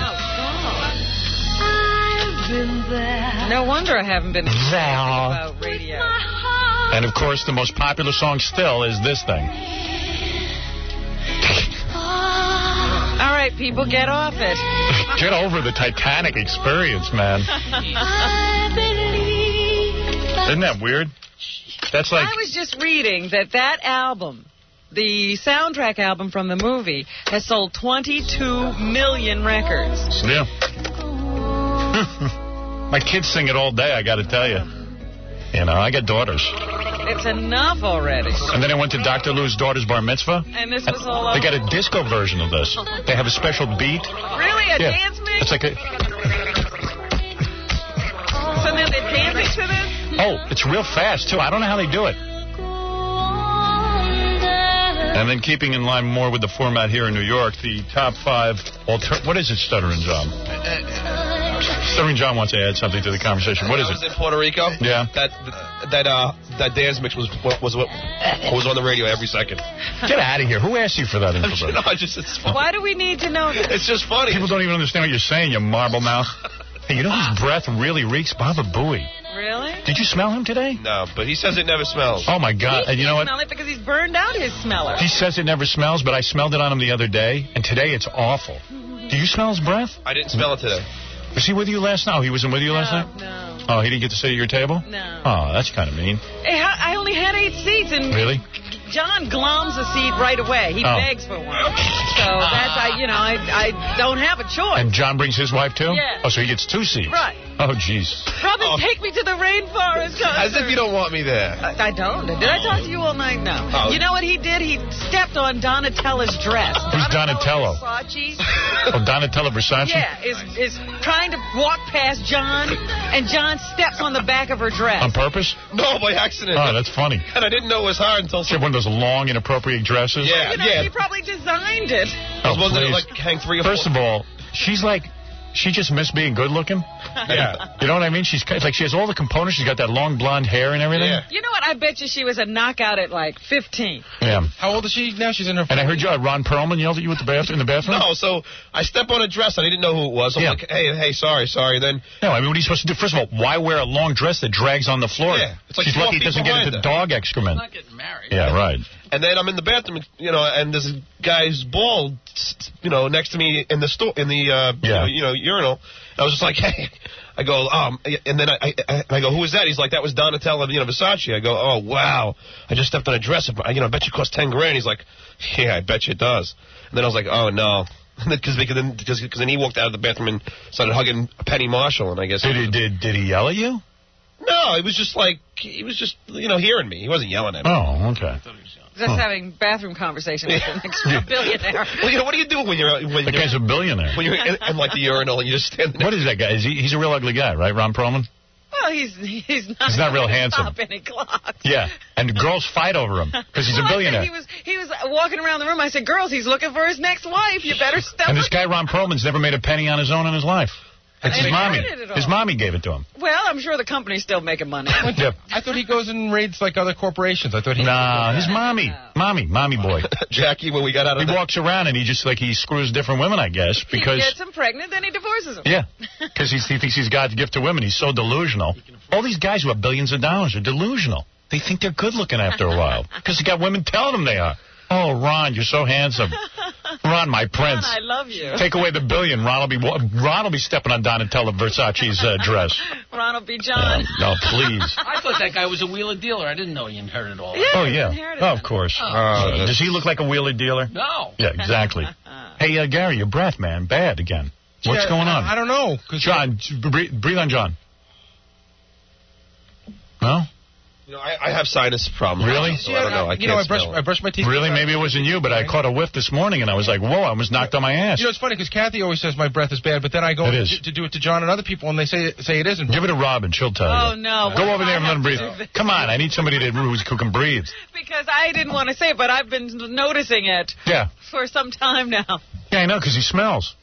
No wonder I haven't been about radio. And of course, the most popular song still is this thing. All right, people, get off it. Get over the Titanic experience, man. Isn't that weird? That's like... I was just reading that album, the soundtrack album from the movie, has sold 22 million records. Yeah. My kids sing it all day, I got to tell you. I got daughters. It's enough already. And then I went to Dr. Lou's daughter's bar mitzvah. And this was all over. They got a disco version of this. They have a special beat. Really? A dance mix? It's like a... So now they're dancing to this? Oh, it's real fast, too. I don't know how they do it. And then keeping in line more with the format here in New York, the top 5... What is it, Stuttering John? Stuttering John wants to add something to the conversation. What is it? I was in Puerto Rico. Yeah. That dance mix was on the radio every second. Get out of here. Who asked you for that info? It's funny. Why do we need to know this? It's just funny. People don't even understand what you're saying, you marble mouth. Hey, you know whose breath really reeks? Baba Booey. Really? Did you smell him today? No, but he says it never smells. Oh, my God. And you know what? He smell it because he's burned out his smeller. He says it never smells, but I smelled it on him the other day, and today it's awful. Do you smell his breath? I didn't smell it today. Was he with you last night? Oh, he wasn't with you last night? No. Oh, he didn't get to sit at your table? No. Oh, that's kind of mean. Hey, I only had 8 seats, and really? John gloms a seat right away. He begs for one. So that's, I don't have a choice. And John brings his wife, too? Yeah. Oh, so he gets 2 seats. Right. Oh, jeez. Robin, take me to the rainforest concert. As if you don't want me there. I don't. Did I talk to you all night? No. Oh. You know what he did? He stepped on Donatella's dress. Who's Donatello? Versace. Oh, Donatella Versace? Yeah, is trying to walk past John, and John steps on the back of her dress. On purpose? No, by accident. Oh, that's funny. And I didn't know it was her until... She had one of those long, inappropriate dresses? Yeah, He probably designed it. Oh, wasn't it please. like hang 3 or 4? First of all, she's like... She just missed being good looking. Yeah. You know what I mean? She's like, she has all the components. She's got that long blonde hair and everything. Yeah. You know what? I bet you she was a knockout at like 15. Yeah. How old is she now? She's in her 40s. And I heard you, Ron Perlman yelled at you in the bathroom? No, so I step on a dress and I didn't know who it was. I'm like, hey, sorry. Then No, I mean, what are you supposed to do? First of all, why wear a long dress that drags on the floor? Yeah, it's like She's 4 lucky it feet doesn't get behind into her. dog excrement. Not getting married. Yeah, right. And then I'm in the bathroom, and there's a guy's ball, next to me in the store, in the urinal. I was just like, hey. I go, and then I go, who is that? He's like, that was Donatella, Versace. I go, oh wow, I just stepped on a dress. I bet you it cost $10,000. He's like, yeah, I bet you it does. And then I was like, oh no. Because then he walked out of the bathroom and started hugging Penny Marshall, and I guess did he yell at you? No, it was just like he was just hearing me. He wasn't yelling at me. Oh, okay. Just having bathroom conversation with an extra billionaire. Well, what do you do when you're That guy's a billionaire. when you're in like the urinal and you just stand there? What is that guy? He's a real ugly guy, right, Ron Perlman? Well, he's not real handsome. Stop any clocks. Yeah, and girls fight over him because he's a billionaire. He was walking around the room. I said, girls, he's looking for his next wife. You better step And this guy, Ron Perlman's never made a penny on his own in his life. It's his mommy. His mommy gave it to him. Well, I'm sure the company's still making money. Yeah. I thought he goes and raids like other corporations. I thought he... Nah, his mommy. Mommy boy. Jackie, when we got out of He walks around and he screws different women, I guess, because... He gets them pregnant, then he divorces them. Yeah, because he thinks he's God's gift to women. He's so delusional. All these guys who have billions of dollars are delusional. They think they're good looking after a while because they got women telling them they are. Oh, Ron, you're so handsome. Ron, my prince. Ron, I love you. Take away the billion. Ron will be stepping on Donatella Versace's dress. Ron will be John. No, please. I thought that guy was a wheeler dealer. I didn't know he inherited all that. Yeah, Oh, yeah. Oh, of course. Does he look like a wheeler dealer? No. Yeah, exactly. Hey, Gary, your breath, man. Bad again. What's going on? I don't know. John, breathe on John. No? I have sinus problems. Really? So I don't know. I brushed my teeth. Really? Maybe it wasn't you, but I caught a whiff this morning, and I was like, whoa, I almost knocked on my ass. It's funny because Kathy always says my breath is bad, but then I go to do it to John and other people, and they say it isn't. Give it to Robin. She'll tell you. Oh, no. Go over there and let him breathe. Come on. I need somebody who can breathe. Because I didn't want to say it, but I've been noticing it Yeah. for some time now. Yeah, I know, because he smells.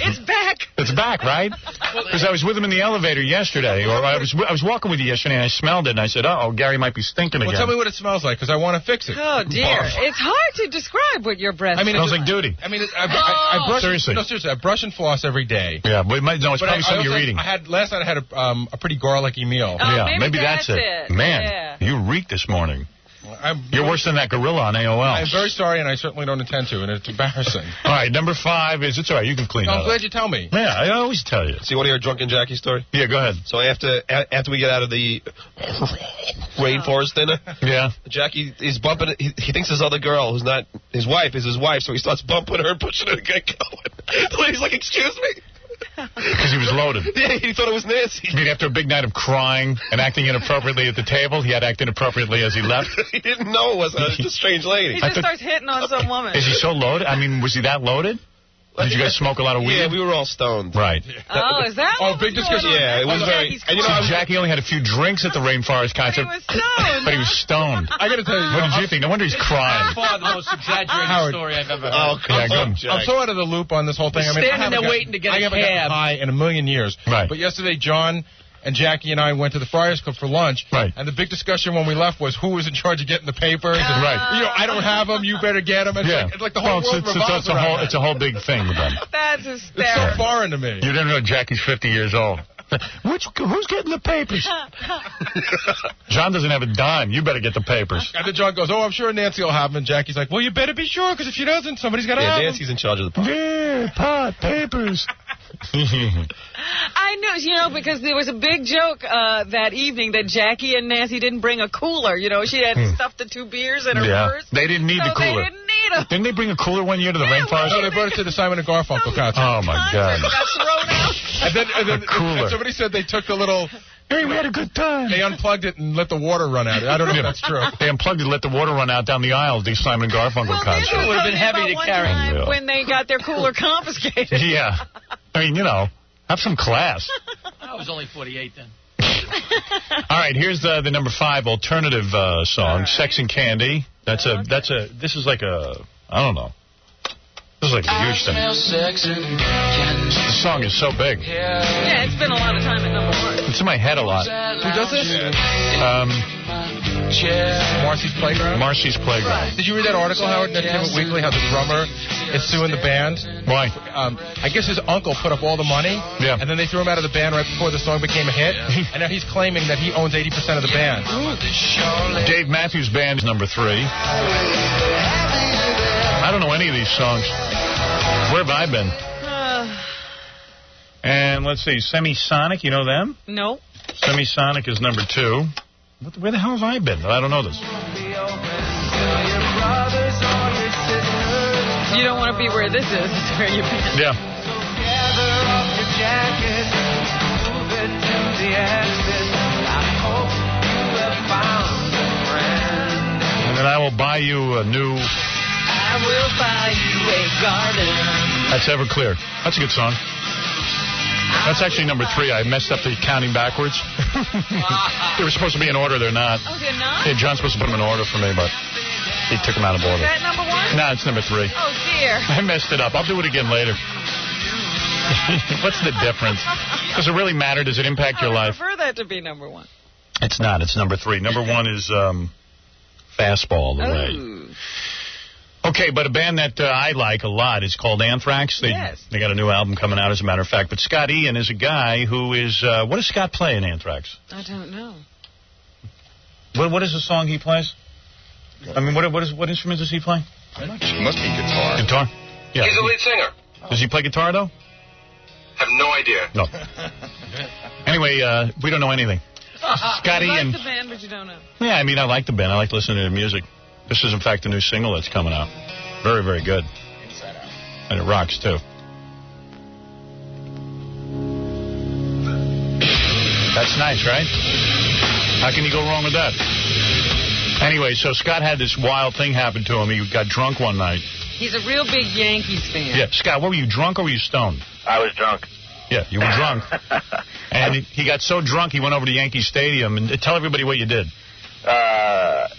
It's back. It's back, right? Because I was with him in the elevator yesterday, or I was walking with you yesterday, and I smelled it, and I said, uh-oh, Gary might be stinking again. Well, tell me what it smells like, because I want to fix it. Oh, dear. It's hard to describe what your breath smells like duty. I mean, I brush... Seriously. No, seriously, I brush and floss every day. Yeah, but it's probably something you're eating. Last night I had a pretty garlicky meal. Oh, yeah, maybe that's it. Man, you reeked this morning. You're worse than that gorilla on AOL. I'm very sorry, and I certainly don't intend to, and it's embarrassing. All right, number 5 is... It's all right, you can clean that I'm up. glad you tell me. Yeah, I always tell you. So you want to hear a Drunken Jackie story? Yeah, go ahead. So after we get out of the rainforest dinner, yeah, Jackie is bumping. He thinks his other girl, who's not his wife, is his wife. So he starts bumping her and pushing her to get going. The lady's like, "Excuse me." Because he was loaded. Yeah, he thought it was Nancy. I mean, after a big night of crying and acting inappropriately at the table, he had to act inappropriately as he left. He didn't know it was a strange lady. He just starts hitting on some woman. Is he so loaded? I mean, was he that loaded? Did you guys smoke a lot of weed? Yeah, we were all stoned. Right. Oh, is that what big discussion? Yeah, it was very... And Jackie only had a few drinks at the Rainforest concert. But he was stoned. I got to tell you... What did you think? No wonder he's crying. By far the most exaggerated story I've ever heard. Oh, come on, I'm so out of the loop on this whole thing. I mean, Standing there waiting to get a cab. I haven't gotten high in a million years. Right. But yesterday, John and Jackie and I went to the Friars Club for lunch. Right. And the big discussion when we left was who was in charge of getting the papers. And, right. I don't have them. You better get them. It's like the whole world revolves around it's a whole big thing with them. That's hysterical. It's so foreign to me. You didn't know Jackie's 50 years old. Who's getting the papers? John doesn't have a dime. You better get the papers. And then John goes, I'm sure Nancy will have them. And Jackie's like, well, you better be sure, because if she doesn't, somebody's got to have them. Nancy's in charge of the pot. Yeah, pot, papers. I knew, because there was a big joke that evening that Jackie and Nancy didn't bring a cooler. She had stuffed the 2 beers in her purse. They didn't need the cooler. They didn't need them. Didn't they bring a cooler one year to the Rainforest? No, they brought it to the Simon and Garfunkel concert. Oh, my God. It got thrown out. And then somebody said they took the little... Hey, we had a good time. They unplugged it and let the water run out. I don't know if that's true. They unplugged it and let the water run out down the aisle at the Simon and Garfunkel concert. It would have been heavy to carry. When they got their cooler confiscated. Yeah. I mean, have some class. I was only 48 then. All right, here's the number 5 alternative song, right. Sex and Candy. This is like a, I don't know. This is like a huge thing. The song is so big. Yeah, it's been a lot of time at number 1. It's in my head a lot. Who does this? Marcy's Playground? Marcy's Playground. Did you read that article, Howard, in Entertainment Weekly, how the drummer is suing the band? Why? I guess his uncle put up all the money, and then they threw him out of the band right before the song became a hit, and now he's claiming that he owns 80% of the band. Dave Matthews Band is number 3. I don't know any of these songs. Where have I been? And let's see, Semisonic, you know them? No. Semisonic is number 2. Where the hell have I been? I don't know this. You don't want to be where this is. It's where you've been. Yeah. And then I will buy you a new... I will buy you a garden. That's Everclear. That's a good song. That's actually number 3. I messed up the counting backwards. They were supposed to be in order. They're not. Oh, they're not? Yeah, John's supposed to put them in order for me, but he took them out of order. Is that number 1? No, it's number 3. Oh, dear. I messed it up. I'll do it again later. What's the difference? Does it really matter? Does it impact your life? I prefer that to be number 1. It's not. It's number 3. Number 1 is Fastball, The Way. Okay, but a band that I like a lot is called Anthrax. They got a new album coming out, as a matter of fact. But Scott Ian is a guy who is... what does Scott play in Anthrax? I don't know. What is the song he plays? I mean, what instrument does he play? It must be guitar. Guitar? Yeah. He's the lead singer. Does he play guitar, though? Have no idea. No. Anyway, we don't know anything. Scott Ian... You like the band, but you don't know. Yeah, I mean, I like the band. I like listening to the music. This is, in fact, the new single that's coming out. Very, very good. Inside Out. And it rocks, too. That's nice, right? How can you go wrong with that? Anyway, so Scott had this wild thing happen to him. He got drunk one night. He's a real big Yankees fan. Yeah, Scott, what were you, drunk or were you stoned? I was drunk. Yeah, you were drunk. And he got so drunk he went over to Yankee Stadium. And tell everybody what you did.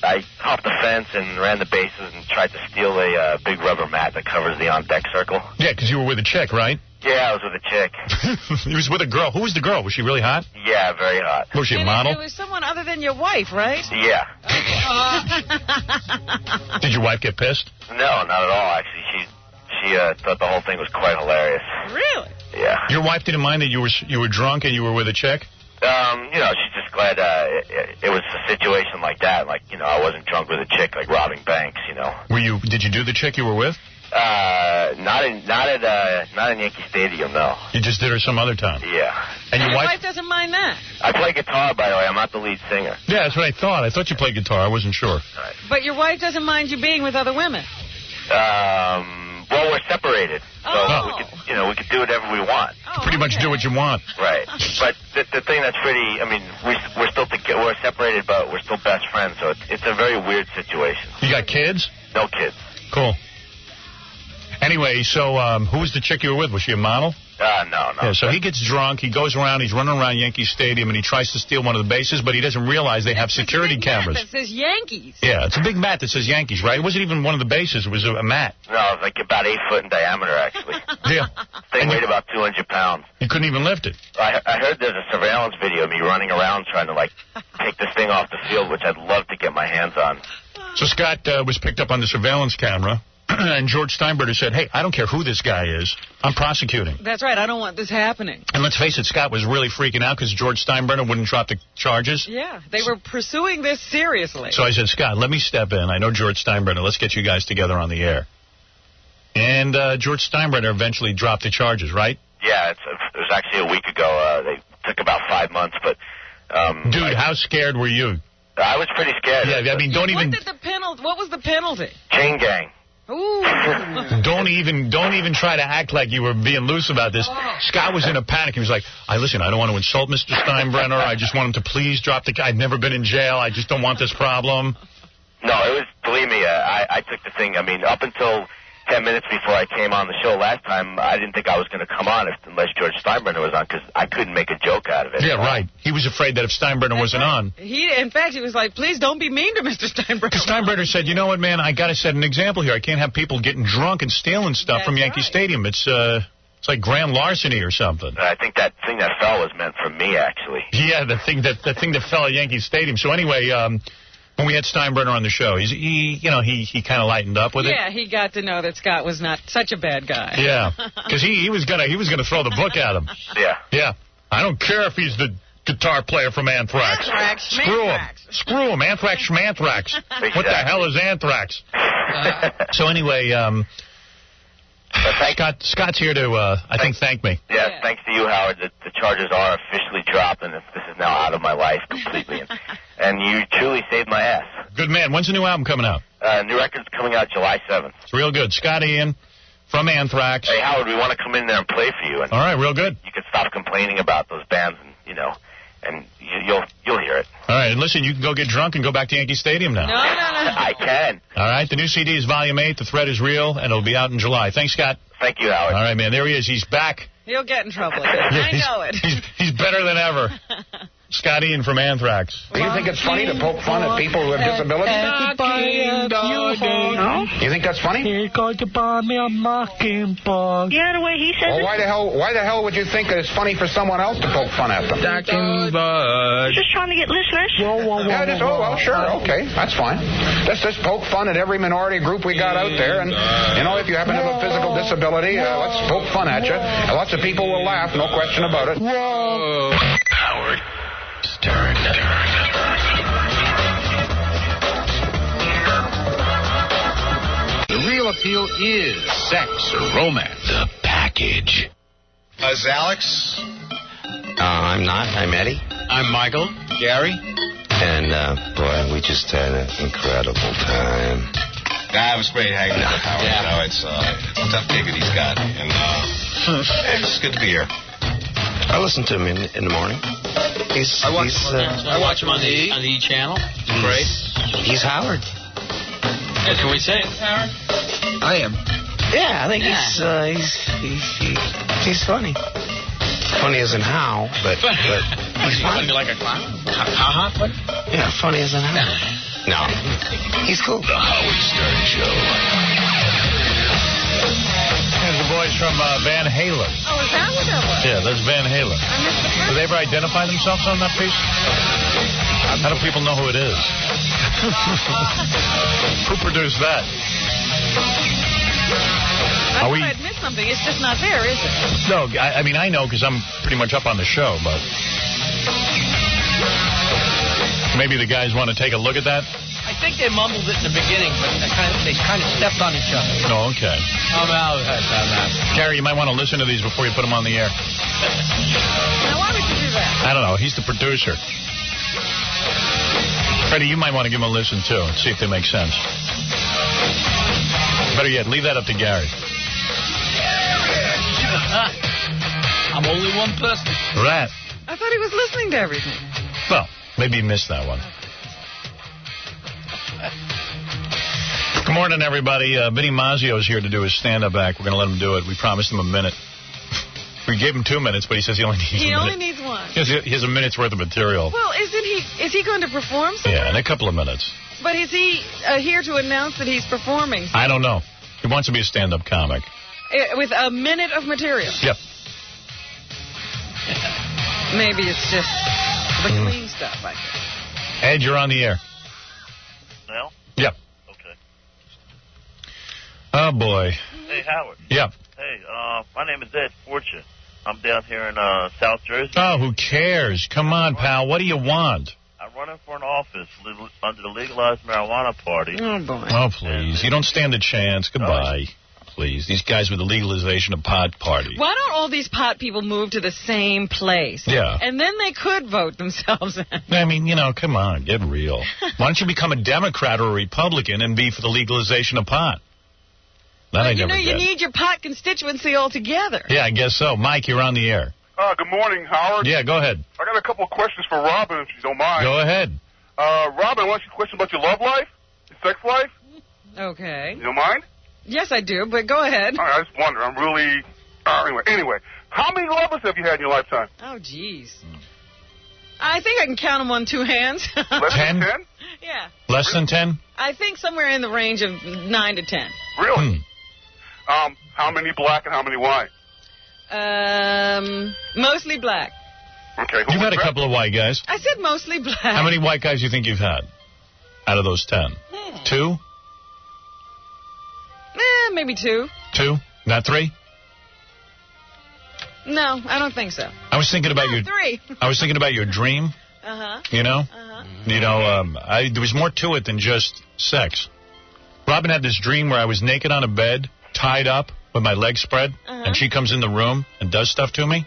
I hopped the fence and ran the bases and tried to steal a big rubber mat that covers the on-deck circle. Yeah, because you were with a chick, right? Yeah, I was with a chick. He was with a girl. Who was the girl? Was she really hot? Yeah, very hot. Was she a model? It was someone other than your wife, right? Yeah. Did your wife get pissed? No, not at all, actually. She thought the whole thing was quite hilarious. Really? Yeah. Your wife didn't mind that you were drunk and you were with a chick? She's just glad it was a situation like that. Like, I wasn't drunk with a chick like robbing banks, Did you do the chick you were with? Not in Yankee Stadium, no. You just did her some other time? Yeah. And your wife doesn't mind that? I play guitar, by the way. I'm not the lead singer. Yeah, that's what I thought. I thought you played guitar. I wasn't sure. Right. But your wife doesn't mind you being with other women? Well, we're separated, so we could do whatever we want. Pretty much do what you want. Right. But the thing that's pretty, we're still we're separated, but we're still best friends, so it's a very weird situation. You got kids? No kids. Cool. Anyway, so who was the chick you were with? Was she a model? No. Yeah, so he gets drunk, he goes around, he's running around Yankee Stadium, and he tries to steal one of the bases, but he doesn't realize they have security cameras. That says Yankees. Yeah, it's a big mat that says Yankees, right? It wasn't even one of the bases, it was a mat. No, it was like about 8 foot in diameter, actually. Yeah. Thing weighed about 200 pounds. You couldn't even lift it. I heard there's a surveillance video of me running around trying to, take this thing off the field, which I'd love to get my hands on. So Scott was picked up on the surveillance camera. And George Steinbrenner said, hey, I don't care who this guy is. I'm prosecuting. That's right. I don't want this happening. And let's face it, Scott was really freaking out because George Steinbrenner wouldn't drop the charges. Yeah, they were pursuing this seriously. So I said, Scott, let me step in. I know George Steinbrenner. Let's get you guys together on the air. And George Steinbrenner eventually dropped the charges, right? Yeah, it was actually a week ago. They took about 5 months, but... Dude, how scared were you? I was pretty scared. Yeah, I mean, don't even... What was the penalty? Chain gang. Ooh. Don't even try to act like you were being loose about this. Scott was in a panic. He was like, listen, I don't want to insult Mr. Steinbrenner. I just want him to please drop the... I've never been in jail. I just don't want this problem. No, it was, believe me, I took the thing, I mean, up until 10 minutes before I came on the show last time, I didn't think I was going to come on unless George Steinbrenner was on, because I couldn't make a joke out of it. Yeah, right. He was afraid that if Steinbrenner wasn't on... In fact, he was like, please don't be mean to Mr. Steinbrenner. Because Steinbrenner said, you know what, man, I got to set an example here. I can't have people getting drunk and stealing stuff from Yankee Stadium. It's like grand larceny or something. I think that thing that fell was meant for me, actually. Yeah, the thing that fell at Yankee Stadium. So anyway... when we had Steinbrenner on the show, he kind of lightened up with it. Yeah, he got to know that Scott was not such a bad guy. Yeah, because he was gonna throw the book at him. Yeah. I don't care if he's the guitar player from Anthrax. Screw him. Anthrax schmanthrax. What the hell is Anthrax? So anyway, Scott's here to, thank me. Yeah, thanks to you, Howard. The charges are officially dropped, and this is now out of my life completely. And you truly saved my ass. Good man. When's the new album coming out? New record's coming out July 7th. It's real good. Scott Ian from Anthrax. Hey, Howard, we want to come in there and play for you. And all right, real good. You can stop complaining about those bands, and you'll hear it. All right, and listen, you can go get drunk and go back to Yankee Stadium now. No. I can. All right, the new CD is Volume 8, The Threat is Real, and it'll be out in July. Thanks, Scott. Thank you, Howard. All right, man, there he is. He's back. He'll get in trouble again. I know it. He's better than ever. Scott Ian from Anthrax. Do you think it's funny to poke fun at people who have disabilities? No? You think that's funny? He's going to buy me a mockingbird. Yeah, the way he says it. Why the hell would you think that it's funny for someone else to poke fun at them? Just trying to get listeners. Sure, okay, that's fine. Let's just poke fun at every minority group we got out there, and if you happen to have a physical disability, let's poke fun at you. Lots of people will laugh, no question about it. Howard Stern. The real appeal is sex or romance. The package. Is Alex? I'm not. I'm Eddie. I'm Michael. Gary. And, boy, we just had an incredible time. It was great hanging out with Howard. Yeah. It's a tough gig that he's got. And it's good to be here. I listen to him in the morning. I watch him on the E channel. Great. He's Howard. Can we say it, Howard? I am. Yeah, I think he's funny. Funny as in how, but he's funny. Like a clown? Funny? Yeah, funny as in how. No, he's cool. The Howard Stern Show. There's the boys from Van Halen. Oh, is that what that was? Yeah, that's Van Halen. Do they ever identify themselves on that piece? How do people know who it is? Who produced that? I thought I'd missed something. It's just not there, is it? No, I mean, I know because I'm pretty much up on the show, but maybe the guys want to take a look at that? I think they mumbled it in the beginning, but they kind of stepped on each other. Oh, okay. Gary, you might want to listen to these before you put them on the air. Now, why would you do that? I don't know. He's the producer. Freddie, you might want to give them a listen, too, and see if they make sense. Better yet, leave that up to Gary. I'm only one person. Right. I thought he was listening to everything. Well, maybe you missed that one. Good morning, everybody. Vinny Mazzio is here to do his stand-up act. We're going to let him do it. We promised him a minute. We gave him 2 minutes, but he says he only needs a minute. He only needs one. He has a minute's worth of material. Well, is he going to perform somewhere? Yeah, in a couple of minutes. But is he here to announce that he's performing? I don't know. He wants to be a stand-up comic. With a minute of material? Yep. Maybe it's just the clean stuff, I guess. Ed, you're on the air. Now? Yep. Okay. Oh, boy. Hey, Howard. Yep. Hey, my name is Ed Fortune. I'm down here in South Jersey. Oh, who cares? Come on, pal. What do you want? I'm running for an office under the legalized marijuana party. Oh, boy. Oh, please. You don't stand a chance. Goodbye. please. These guys with the legalization of pot party. Why don't all these pot people move to the same place? Yeah. And then they could vote themselves in. I mean, come on, get real. Why don't you become a Democrat or a Republican and be for the legalization of pot? That I never you need your pot constituency altogether. Yeah, I guess so. Mike, you're on the air. Good morning, Howard. Yeah, go ahead. I got a couple of questions for Robin, if you don't mind. Go ahead. Robin, I want to ask you a question about your love life, your sex life. Okay. You don't mind? Yes, I do, but go ahead. All right, I just wonder. I'm really... Anyway, how many lovers have you had in your lifetime? Oh, jeez. I think I can count them on two hands. Less than 10? Yeah. Less than 10? I think somewhere in the range of 9 to 10. Really? How many black and how many white? Mostly black. Okay. You've had a couple of white guys. I said mostly black. How many white guys do you think you've had out of those 10? 2? Maybe 2. 2? Not 3? No, I don't think so. I was thinking about 3. I was thinking about your dream. Uh-huh. There was more to it than just sex. Robin had this dream where I was naked on a bed, tied up, with my legs spread, and she comes in the room and does stuff to me.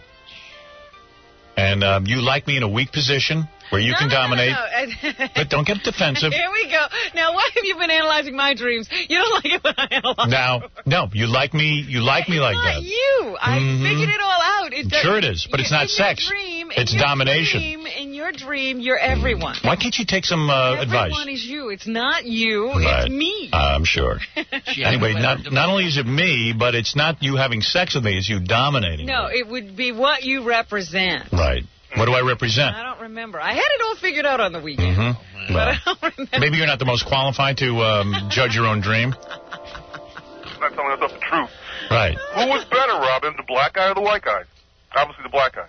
And you like me in a weak position where you can dominate. No. But don't get defensive. Here we go. Now, why have you been analyzing my dreams? You don't like it when I analyze. No, you like me like that. Not you. I figured it all out. Sure it is, but it's not sex. It's domination. In your dream, you're everyone. Why can't you take some advice? Everyone is you. It's not you. Right. It's me. I'm sure. Anyway, not only is it me, but it's not you having sex with me. It's you dominating me. No, it would be what you represent. Right. What do I represent? I don't remember. I had it all figured out on the weekend. But I don't remember. Maybe you're not the most qualified to judge your own dream. I'm not telling us the truth. Right. Who was better, Robin, the black guy or the white guy? Obviously the black guy.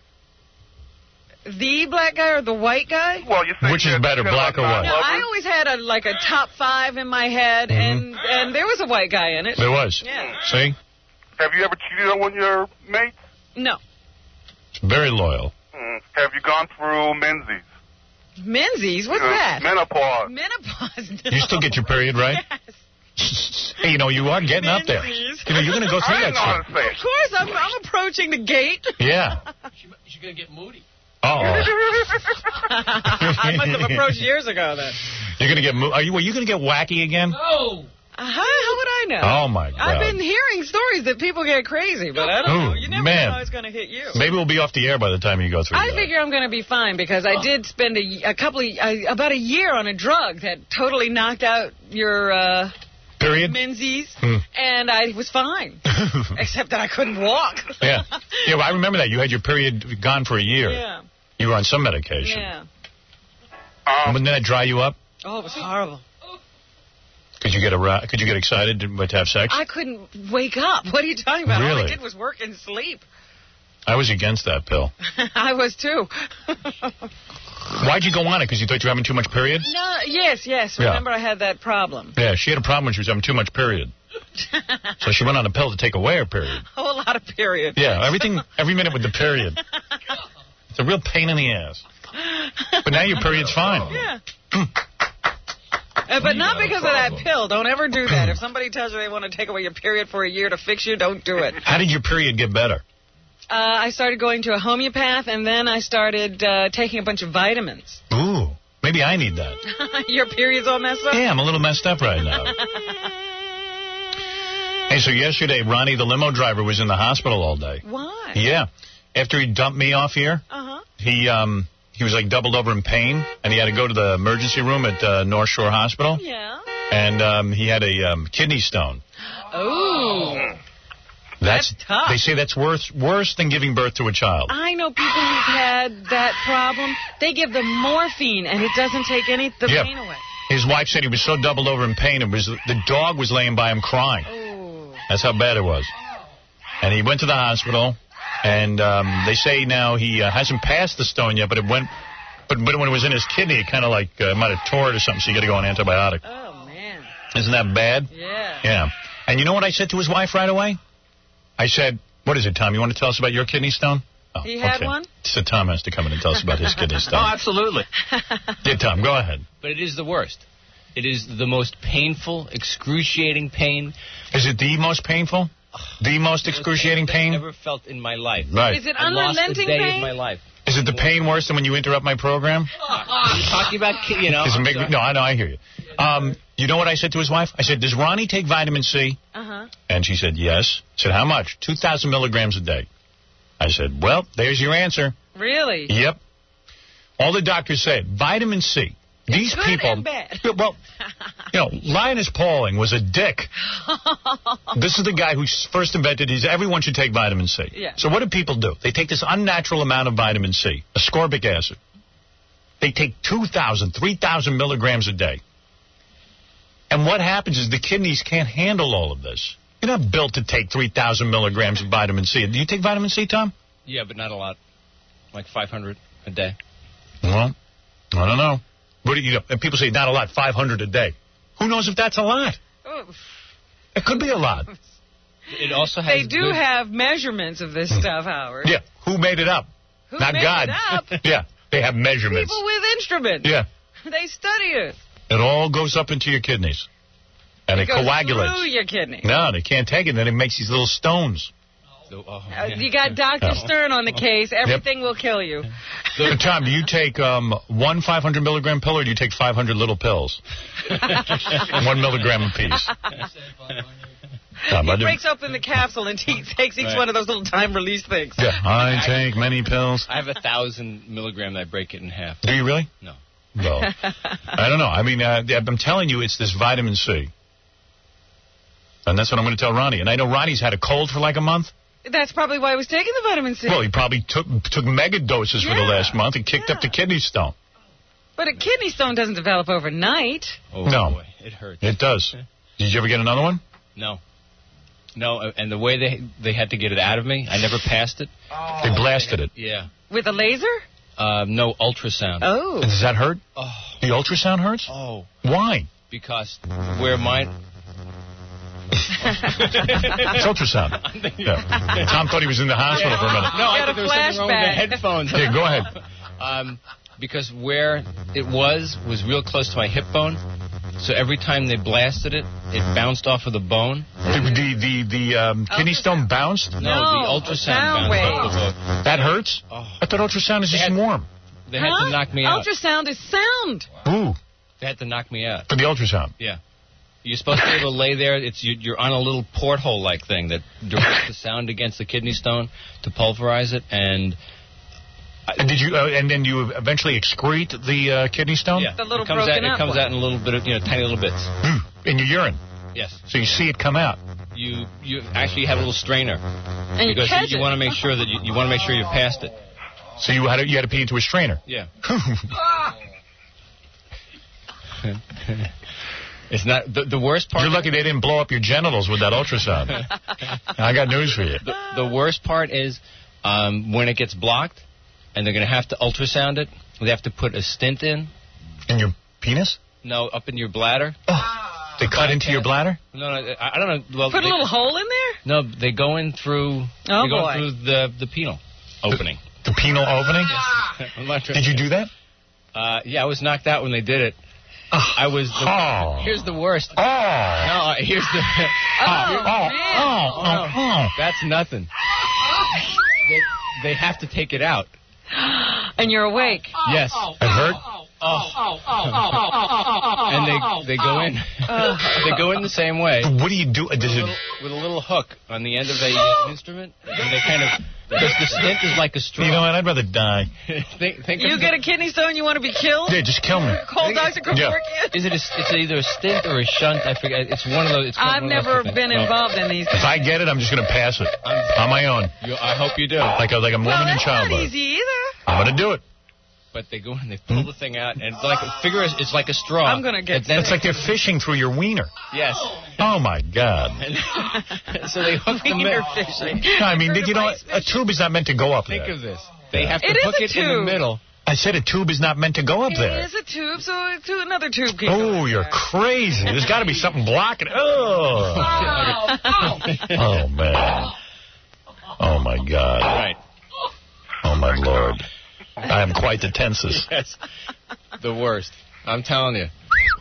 The black guy or the white guy? Well, you think which is better, black or white? No, I always had a top 5 in my head, and there was a white guy in it. There was? Yeah. See? Have you ever cheated on one of your mates? No. Very loyal. Have you gone through Menzies? Menzies? What's that? Menopause. Menopause. No. You still get your period, right? Yes. Hey, you are getting up there. You're going to go through that stuff. Of course, I'm approaching the gate. Yeah. She's going to get moody. I must have approached years ago then. You're going to get are you going to get wacky again? No. How would I know? Oh, my God. I've been hearing stories that people get crazy, but I don't know. You never know how it's going to hit you. Maybe we'll be off the air by the time you go through I figure I'm going to be fine because I did spend about a year on a drug that totally knocked out your... period? Menzies, and I was fine, except that I couldn't walk. Yeah, well, I remember that. You had your period gone for a year. Yeah. You were on some medication. Yeah. Wouldn't that dry you up? Oh, it was horrible. Could you get excited to have sex? I couldn't wake up. What are you talking about? Really? All I did was work and sleep. I was against that pill. I was too. Why'd you go on it? Because you thought you were having too much period? No, yes. Yeah. Remember, I had that problem. Yeah, she had a problem when she was having too much period. So she went on a pill to take away her period. A whole lot of period. Yeah, every minute with the period. It's a real pain in the ass. But now your period's fine. Yeah. But not because of that pill. Don't ever do that. If somebody tells you they want to take away your period for a year to fix you, don't do it. How did your period get better? I started going to a homeopath, and then I started taking a bunch of vitamins. Ooh, maybe I need that. Your period's all messed up? Yeah, I'm a little messed up right now. Hey, so yesterday, Ronnie, the limo driver, was in the hospital all day. Why? Yeah. After he dumped me off here, he was like doubled over in pain, and he had to go to the emergency room at North Shore Hospital. Yeah. And he had a kidney stone. Oh. That's tough. They say that's worse than giving birth to a child. I know people who've had that problem. They give them morphine, and it doesn't take the pain away. His wife said he was so doubled over in pain, the dog was laying by him crying. Oh. That's how bad it was. And he went to the hospital, and they say now he hasn't passed the stone yet, but when it was in his kidney, it kind of like might have tore it or something, so you got to go on antibiotic. Oh, man. Isn't that bad? Yeah. Yeah. And you know what I said to his wife right away? I said, what is it, Tom? You want to tell us about your kidney stone? Oh, he had one? So Tom has to come in and tell us about his kidney stone. Oh, absolutely. Yeah, Tom, go ahead. But it is the worst. It is the most painful, excruciating pain. Is it the most painful? The most excruciating pain? I've ever felt in my life. Right. Is it I lost a unrelenting day pain? of my life. Is it the pain worse than when you interrupt my program? Are you talking about, No, I hear you. You know what I said to his wife? I said, does Ronnie take vitamin C? Uh-huh. And she said, yes. I said, how much? 2,000 milligrams a day. I said, well, there's your answer. Really? Yep. All the doctors say, vitamin C. These good people, and bad. Well, Linus Pauling was a dick. This is the guy who first invented everyone should take vitamin C. Yeah. So what do people do? They take this unnatural amount of vitamin C, ascorbic acid. They take 2,000, 3,000 milligrams a day. And what happens is the kidneys can't handle all of this. You're not built to take 3,000 milligrams of vitamin C. Do you take vitamin C, Tom? Yeah, but not a lot. Like 500 a day. Well, I don't know. What do you know? And people say not a lot, 500 a day. Who knows if that's a lot? It could be a lot. It also has. They do have measurements of this stuff, Howard. Yeah. Who made it up? Who not made God. it up? Yeah. They have measurements. People with instruments. Yeah. They study it. It all goes up into your kidneys. And it goes coagulates. through your kidney. No, they can't take it. Then it makes these little stones. You got Dr. Stern on the case. Everything will kill you. So, Tom, do you take one 500 milligram pill or do you take 500 little pills? 1 milligram apiece. He breaks open the capsule and he takes each one of those little time-release things. Yeah, I take many pills. I have 1,000 milligram. I break it in half. Do you really? No. Well, I don't know. I mean, I'm telling you, it's this vitamin C. And that's what I'm going to tell Ronnie. And I know Ronnie's had a cold for like a month. That's probably why he was taking the vitamin C. Well, he probably took mega doses for the last month and kicked up the kidney stone. But a kidney stone doesn't develop overnight. Oh, no. Boy, it hurts. It does. Did you ever get another one? No. No, and the way they had to get it out of me, I never passed it. They blasted it. Yeah. With a laser? No, ultrasound. Oh. And does that hurt? Oh. The ultrasound hurts? Oh. Why? Because where mine... It's ultrasound. Yeah. Tom thought he was in the hospital for a minute. No, I thought there was something wrong with the headphones. Yeah, go ahead. Because where it was real close to my hip bone. So every time they blasted it, it bounced off of the bone. The kidney stone bounced? No, the ultrasound bounced off the bone. That hurts? Oh. I thought ultrasound is just warm. They had to knock me out. Ultrasound is sound. Ooh. They had to knock me out. For the ultrasound? Yeah. You're supposed to be able to lay there. You're on a little porthole-like thing that directs the sound against the kidney stone to pulverize it. And did you? And then you eventually excrete the kidney stone? Yeah, the little it comes broken out. up It comes out in a little bit of tiny little bits. In your urine. Yes. So you see it come out. You actually have a little strainer and because you want to make sure that you want to make sure you've passed it. So you had to pee into a strainer. Yeah. It's not the worst part. You're lucky they didn't blow up your genitals with that ultrasound. I got news for you. The worst part is when it gets blocked, and they're going to have to ultrasound it. They have to put a stent in. In your penis? No, up in your bladder. Oh, they cut into your bladder? No, I don't know. Well, put a little hole in there? No, they go in through. Oh, they go through the penile opening. The penile opening? Yes. Did you do that? Yeah, I was knocked out when they did it. I was. Here's the worst. Oh. No, here's the. Oh. That's nothing. They have to take it out. And you're awake. Yes. It hurt? And they go in. They go in the same way. What do you do? With a little hook on the end of the instrument, and they kind of. Because the stent is like a straw. You know what? I'd rather die. You get a kidney stone, you want to be killed? Yeah, just kill me. Cold doctor could work you. Is it? It's either a stent or a shunt. I forget. It's one of those. I've never been involved in these. If I get it, I'm just going to pass it on my own. I hope you do. Like a woman in childbirth. Well, that's not easy either. I'm going to do it. But they go and they pull the thing out, and it's like it's like a straw. I'm gonna get. It's like they're fishing through your wiener. Yes. Oh my God. So they hook the wiener fishing. I mean, you know, a tube is not meant to go up there. Think of this. They have to hook it in the middle. I said a tube is not meant to go up there. It is a tube, so another tube can go you're crazy. There's got to be something blocking it. Oh, man. Oh, my God. Right. Oh, my Lord. I am quite the tensest. Yes. The worst. I'm telling you.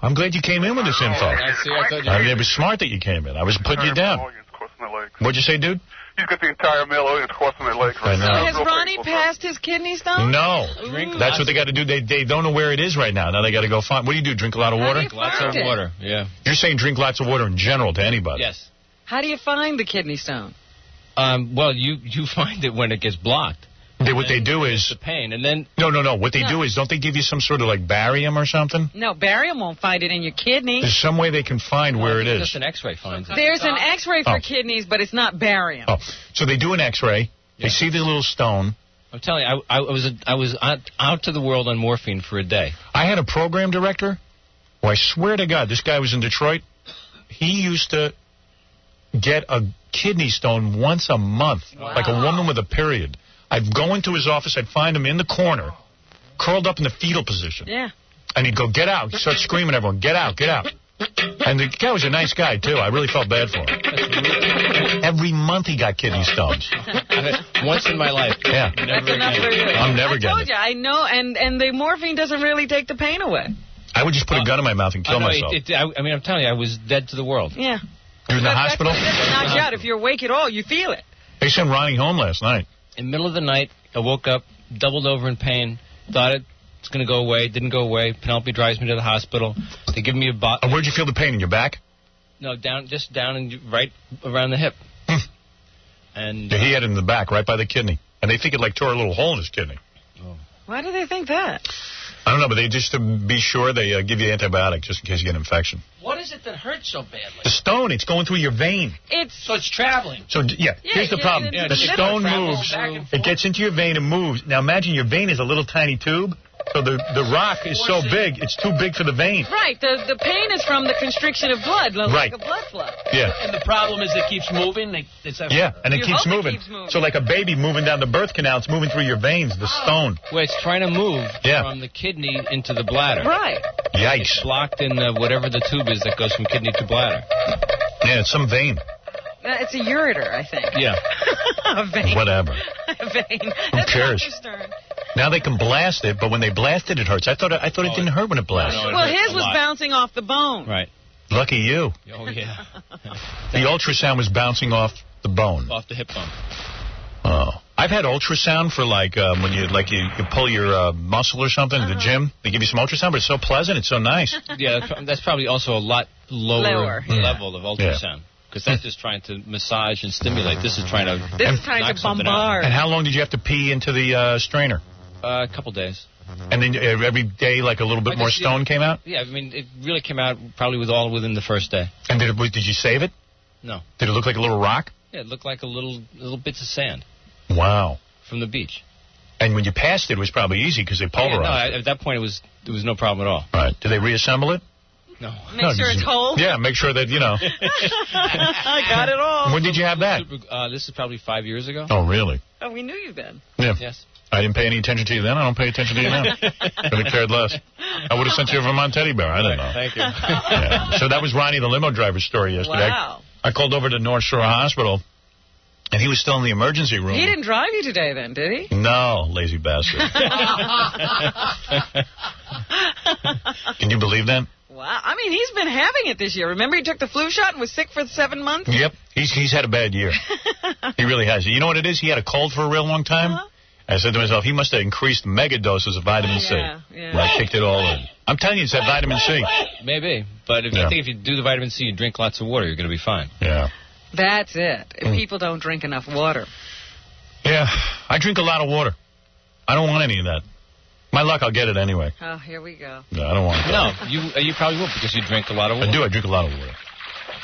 I'm glad you came in with this info. I thought you It was smart that you came in. I was putting you down. What'd you say, dude? He's got the entire male audience crossing their legs. I know. So has Ronnie passed his kidney stone? No. That's what they got to do. They don't know where it is right now. Now they got to go find. What do you do? Drink a lot of water? Lots of water, yeah. You're saying drink lots of water in general to anybody? Yes. How do you find the kidney stone? Well, you find it when it gets blocked. What they do is the pain, and then no. What they do is, don't they give you some sort of like barium or something? No, barium won't find it in your kidney. There's some way they can find where it is. Just an X-ray finds it. There's an X-ray for kidneys, but it's not barium. Oh, so they do an X-ray. Yeah. They see the little stone. I'm telling you, I was out to the world on morphine for a day. I had a program director. Oh, I swear to God, this guy was in Detroit. He used to get a kidney stone once a month, like a woman with a period. I'd go into his office, I'd find him in the corner, curled up in the fetal position. Yeah. And he'd go, get out. He'd start screaming at everyone, get out, get out. And the guy was a nice guy, too. I really felt bad for him. Every month he got kidney stones. Once in my life. Yeah. That's enough for you. I'm never getting it. I told you, I know, and the morphine doesn't really take the pain away. I would just put a gun in my mouth and kill myself. I mean, I'm telling you, I was dead to the world. Yeah. You're in the hospital? It doesn't knock you out. If you're awake at all, you feel it. They sent Ronnie home last night. In the middle of the night, I woke up, doubled over in pain, thought it's going to go away, didn't go away. Penelope drives me to the hospital. They give me a bottle. Where'd you feel the pain? In your back? No, just down and right around the hip. And he had it in the back, right by the kidney. And they think it like tore a little hole in his kidney. Oh. Why do they think that? I don't know, but they just to be sure, they give you antibiotics just in case you get an infection. What is it that hurts so badly? The stone, it's going through your vein. So it's traveling. So, here's the problem. The stone moves, it gets into your vein and moves. Now, imagine your vein is a little tiny tube. So the rock is so big, it's too big for the vein. Right. The pain is from the constriction of blood, like a blood flow. Yeah. And the problem is it keeps moving. And it keeps moving. So like a baby moving down the birth canal, it's moving through your veins, the stone. Well, it's trying to move from the kidney into the bladder. Right. Yikes. It's blocked in whatever the tube is that goes from kidney to bladder. Yeah, it's some vein. It's a ureter, I think. Yeah. A vein. Whatever. A vein. Who cares? Now they can blast it, but when they blast it, it hurts. I thought it didn't hurt when it blasted. Well, his was bouncing off the bone. Right. Lucky you. Oh, yeah. The ultrasound was bouncing off the bone. Off the hip bone. Oh. I've had ultrasound for when you pull your muscle or something at the gym. They give you some ultrasound, but it's so pleasant. It's so nice. Yeah, that's probably also a lot lower level of ultrasound. Because that's just trying to massage and stimulate. This is trying to bombard. And how long did you have to pee into the strainer? A couple days. And then every day, like a little bit more stone came out? Yeah, I mean, it really came out probably within the first day. And did you save it? No. Did it look like a little rock? Yeah, it looked like a little bits of sand. Wow. From the beach. And when you passed it was probably easy because they pulverized it. At that point, it was no problem at all. All right. Did they reassemble it? No. Make sure it's whole? Yeah, make sure that, I got it all. When did you have that? This is probably 5 years ago. Oh, really? Oh, we knew you then. Yeah. Yes. I didn't pay any attention to you then. I don't pay attention to you now. Could have cared less. I would have sent you a Vermont teddy bear. I don't know. Thank you. Yeah. So that was Ronnie, the limo driver's story yesterday. Wow. I called over to North Shore Hospital, and he was still in the emergency room. He didn't drive you today then, did he? No, lazy bastard. Can you believe that? Wow. I mean, he's been having it this year. Remember he took the flu shot and was sick for 7 months? Yep. He's had a bad year. He really has. You know what it is? He had a cold for a real long time. I said to myself, he must have increased mega doses of vitamin C. Yeah. I kicked it all in. I'm telling you, it's that vitamin C. Maybe. But I think if you do the vitamin C and drink lots of water, you're going to be fine. Yeah. That's it. If people don't drink enough water. Yeah. I drink a lot of water. I don't want any of that. My luck, I'll get it anyway. Oh, here we go. No, I don't want it. No, you probably will because you drink a lot of water. I do. I drink a lot of water.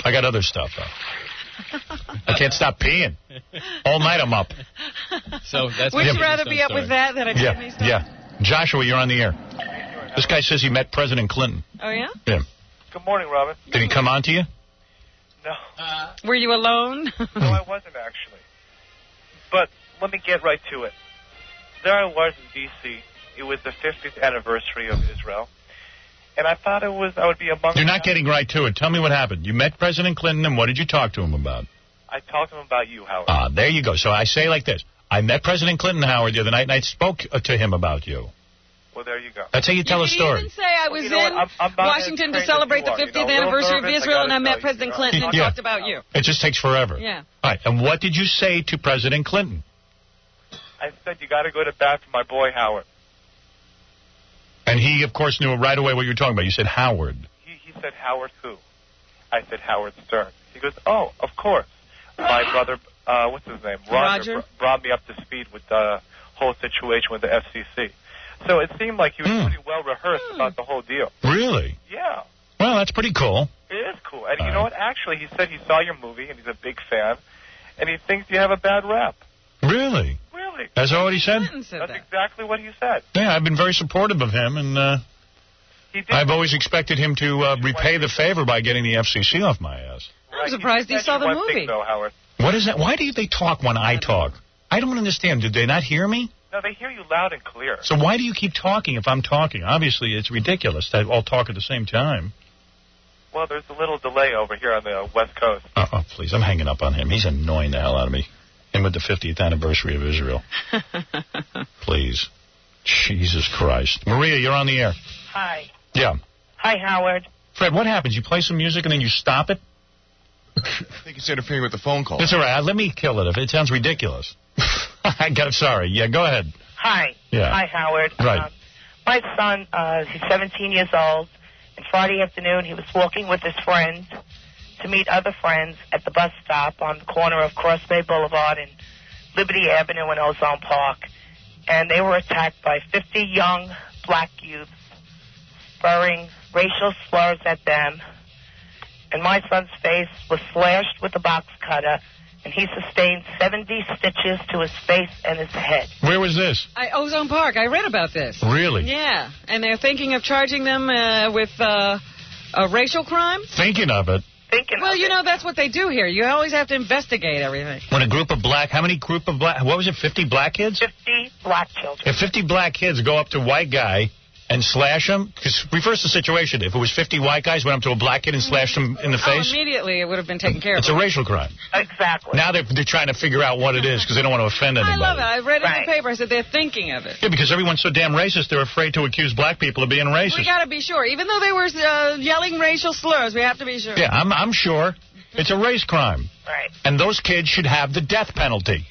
I got other stuff, though. I can't stop peeing. All night I'm up. So that's Would you rather be up with that than a kidney stone? Yeah. Joshua, you're on the air. This guy says he met President Clinton. Oh, yeah? Yeah. Good morning, Robin. Did he come on to you? No. Were you alone? No, I wasn't, actually. But let me get right to it. There I was in D.C. It was the 50th anniversary of Israel. And I thought I would be among... You're not getting right to it. Tell me what happened. You met President Clinton, and what did you talk to him about? I talked to him about you, Howard. There you go. So I say like this. I met President Clinton, Howard, the other night, and I spoke to him about you. Well, there you go. That's how you tell a story. You didn't say I was in Washington to celebrate the 50th anniversary of Israel, and I met President Clinton and talked about you. It just takes forever. Yeah. All right, and what did you say to President Clinton? I said, you got to go to bat for my boy Howard. And he, of course, knew right away what you were talking about. You said Howard. He said, Howard who? I said, Howard Stern. He goes, oh, of course. My brother, what's his name? Roger. Brought me up to speed with the whole situation with the FCC. So it seemed like he was pretty well rehearsed about the whole deal. Really? Yeah. Well, that's pretty cool. It is cool. And you know what? Actually, he said he saw your movie, and he's a big fan, and he thinks you have a bad rap. Really? Really. That's what he said? That's exactly what he said. Yeah, I've been very supportive of him, and I've always expected him to repay the favor by getting the FCC off my ass. I'm surprised he saw the movie. Though, Howard. What is that? Why do they talk when I talk? I don't understand. Did they not hear me? No, they hear you loud and clear. So why do you keep talking if I'm talking? Obviously, it's ridiculous to all talk at the same time. Well, there's a little delay over here on the West Coast. Oh, please, I'm hanging up on him. He's annoying the hell out of me. And with the 50th anniversary of Israel. Please. Jesus Christ. Maria, you're on the air. Hi. Yeah. Hi, Howard. Fred, what happens? You play some music and then you stop it? I think he's interfering with the phone call. That's all right. Let me kill it if it sounds ridiculous. Sorry. Yeah, go ahead. Hi. Yeah. Hi, Howard. Right. My son, he's 17 years old, and Friday afternoon he was walking with his friends to meet other friends at the bus stop on the corner of Cross Bay Boulevard and Liberty Avenue in Ozone Park, and they were attacked by 50 young black youths, spurring racial slurs at them, and my son's face was slashed with a box cutter, and he sustained 70 stitches to his face and his head. Where was this? Ozone Park. I read about this. Really? Yeah, and they're thinking of charging them with a racial crime? Thinking of it. Well, you know, that's what they do here. You always have to investigate everything. When a group of black, what was it, 50 black kids? 50 black children. If 50 black kids go up to a white guy and slash him, because reverse the situation. If it was 50 white guys went up to a black kid and slashed him in the face. Immediately it would have been taken care of. It's a racial crime. Exactly. Now they're trying to figure out what it is because they don't want to offend anybody. I love it. I read it in the paper. I said they're thinking of it. Yeah, because everyone's so damn racist, they're afraid to accuse black people of being racist. We got to be sure. Even though they were yelling racial slurs, we have to be sure. Yeah, I'm sure. It's a race crime. Right. And those kids should have the death penalty.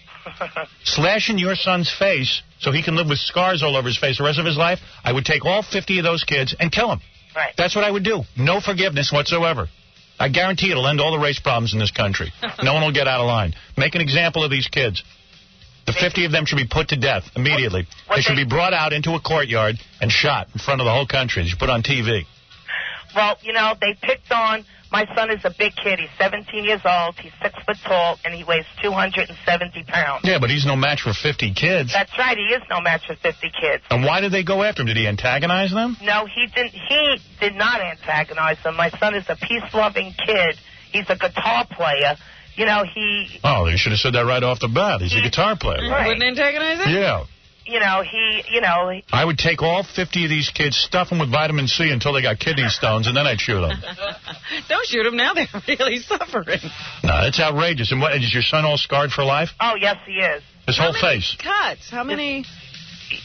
Slashing your son's face so he can live with scars all over his face the rest of his life, I would take all 50 of those kids and kill them. Right. That's what I would do. No forgiveness whatsoever. I guarantee it'll end all the race problems in this country. No one will get out of line. Make an example of these kids. The 50 of them should be put to death immediately. They should be brought out into a courtyard and shot in front of the whole country. They should put on TV. Well, you know, they picked on, my son is a big kid. He's 17 years old. He's 6 foot tall, and he weighs 270 pounds. Yeah, but he's no match for 50 kids. That's right. He is no match for 50 kids. And why did they go after him? Did he antagonize them? No, he didn't. He did not antagonize them. My son is a peace-loving kid. He's a guitar player. You know, he... Oh, you should have said that right off the bat. He's a guitar player. Right. Wouldn't antagonize him? Yeah. You know, I would take all 50 of these kids, stuff them with vitamin C until they got kidney stones, and then I'd shoot them. Don't shoot them now. They're really suffering. No, that's outrageous. And what, is your son all scarred for life? Oh, yes, he is. His whole face? Cuts? How many?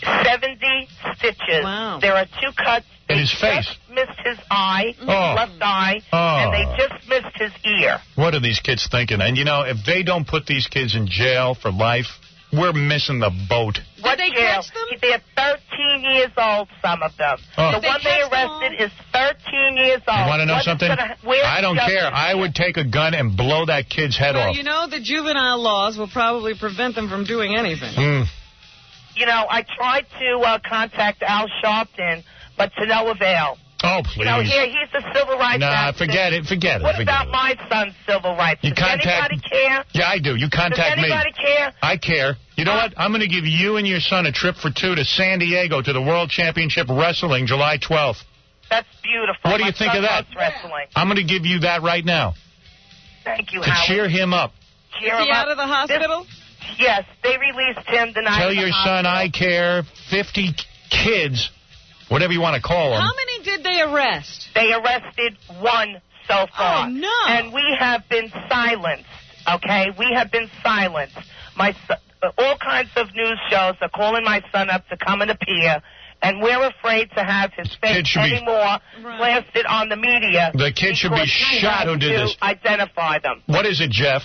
70 stitches. Wow. There are 2 cuts. In his face? Just missed his eye, his Oh. left eye, Oh. and they just missed his ear. What are these kids thinking? And, you know, if they don't put these kids in jail for life, we're missing the boat. What Did they jail? catch them? They're 13 years old, some of them. Oh. The Did one they they catch them arrested is 13 years old. You want to know What's something? where's I don't justice? care. I would take a gun and blow that kid's head Well, off. you know, the juvenile laws will probably prevent them from doing anything. You know, I tried to contact Al Sharpton, but to no avail. Oh, please. You know, he's a civil rights Nah, activist. forget it. What about my son's civil rights? You Does anybody care? Yeah, I do. You contact me. Does anybody care? I care. You know what? I'm going to give you and your son a trip for 2 to San Diego to the World Championship Wrestling July 12th. That's beautiful. What do you My think son of that? loves wrestling. I'm going to give you that right now Thank you, to Howard. cheer him up. Cheer Is he him out up. of the hospital? Yes, they released him the night Tell of the your son hospital. I care. 50 kids, whatever you want to call them. How many did they arrest? They arrested 1 so far. Oh, no. And we have been silenced, okay? We have been silenced. All kinds of news shows are calling my son up to come and appear, And we're afraid to have his face anymore blasted on the media. The kid should be shot who did this. Identify them. What is it, Jeff?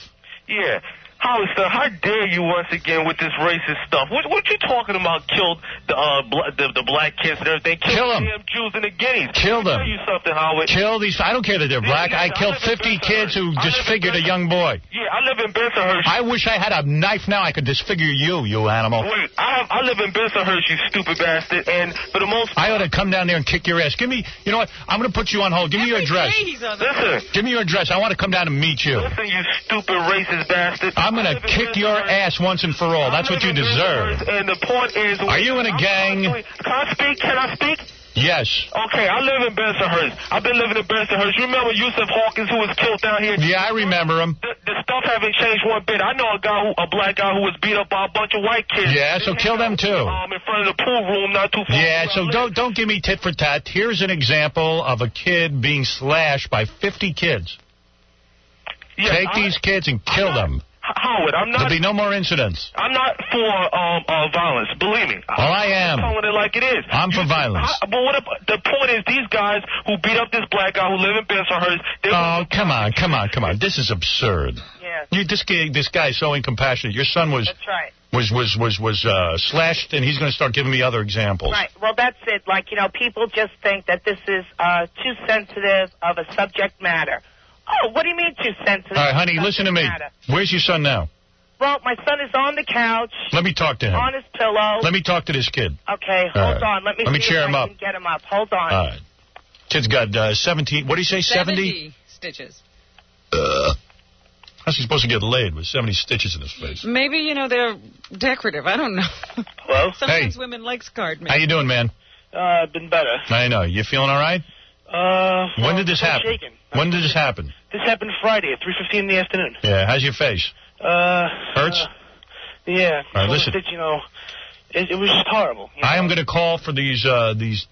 Yeah. Howard, sir, how dare you once again with this racist stuff? What you talking about? Killed the black kids and everything. Kill them. Damn Jews and the gays. Kill them. Tell you something, Howard. Kill these. I don't care that they're black. I killed 50 kids who disfigured a young boy. Yeah, I live in Bensonhurst. I wish I had a knife now. I could disfigure you, you animal. Wait, I live in Bensonhurst, you stupid bastard. And for the most part, I ought to come down there and kick your ass. Give me, you know what? I'm going to put you on hold. Give me your address. Listen. Give me your address. I want to come down and meet you. Listen, you stupid racist bastard. I'm going to kick your ass once and for all. That's what you deserve. And the point is... Are you in a gang? Can I speak? Can I speak? Yes. Okay, I live in Bensonhurst. I've been living in Bensonhurst. You remember Yusuf Hawkins who was killed down here? Yeah, I remember him. The stuff haven't changed one bit. I know a black guy who was beat up by a bunch of white kids. Yeah, so kill them too. In front of the pool room, not too far. Yeah, so don't give me tit for tat. Here's an example of a kid being slashed by 50 kids. Yeah, Take these kids and kill them. Howard, I'm not... There'll be no more incidents. I'm not for violence. Believe me. Well, I am. I'm telling it like it is. I'm for violence. But the point is, these guys who beat up this black guy who live in Bensonhurst... Oh, come on. This is absurd. Yeah. This guy is so incompassionate. Your son was... That's right. Was slashed, and he's going to start giving me other examples. Right. Well, that's it. Like, people just think that this is too sensitive of a subject matter. Oh, what do you mean too sensitive? All right, honey, listen to me. Where's your son now? Well, my son is on the couch. Let me talk to him. On his pillow. Let me talk to this kid. Okay, hold on. Let me cheer him up. Get him up. Hold on. All right. Kid's got 17. What do you say? 70 stitches. How's he supposed to get laid with 70 stitches in his face? Maybe, they're decorative. I don't know. Hello? Sometimes women like scarred men. How you doing, man? Been better. I know. You feeling all right? When did this happen? Shaking. When did this happen? This happened Friday at 3:15 in the afternoon. Yeah. How's your face? Hurts? Yeah. All right, listen. It was just horrible. I am going to call for these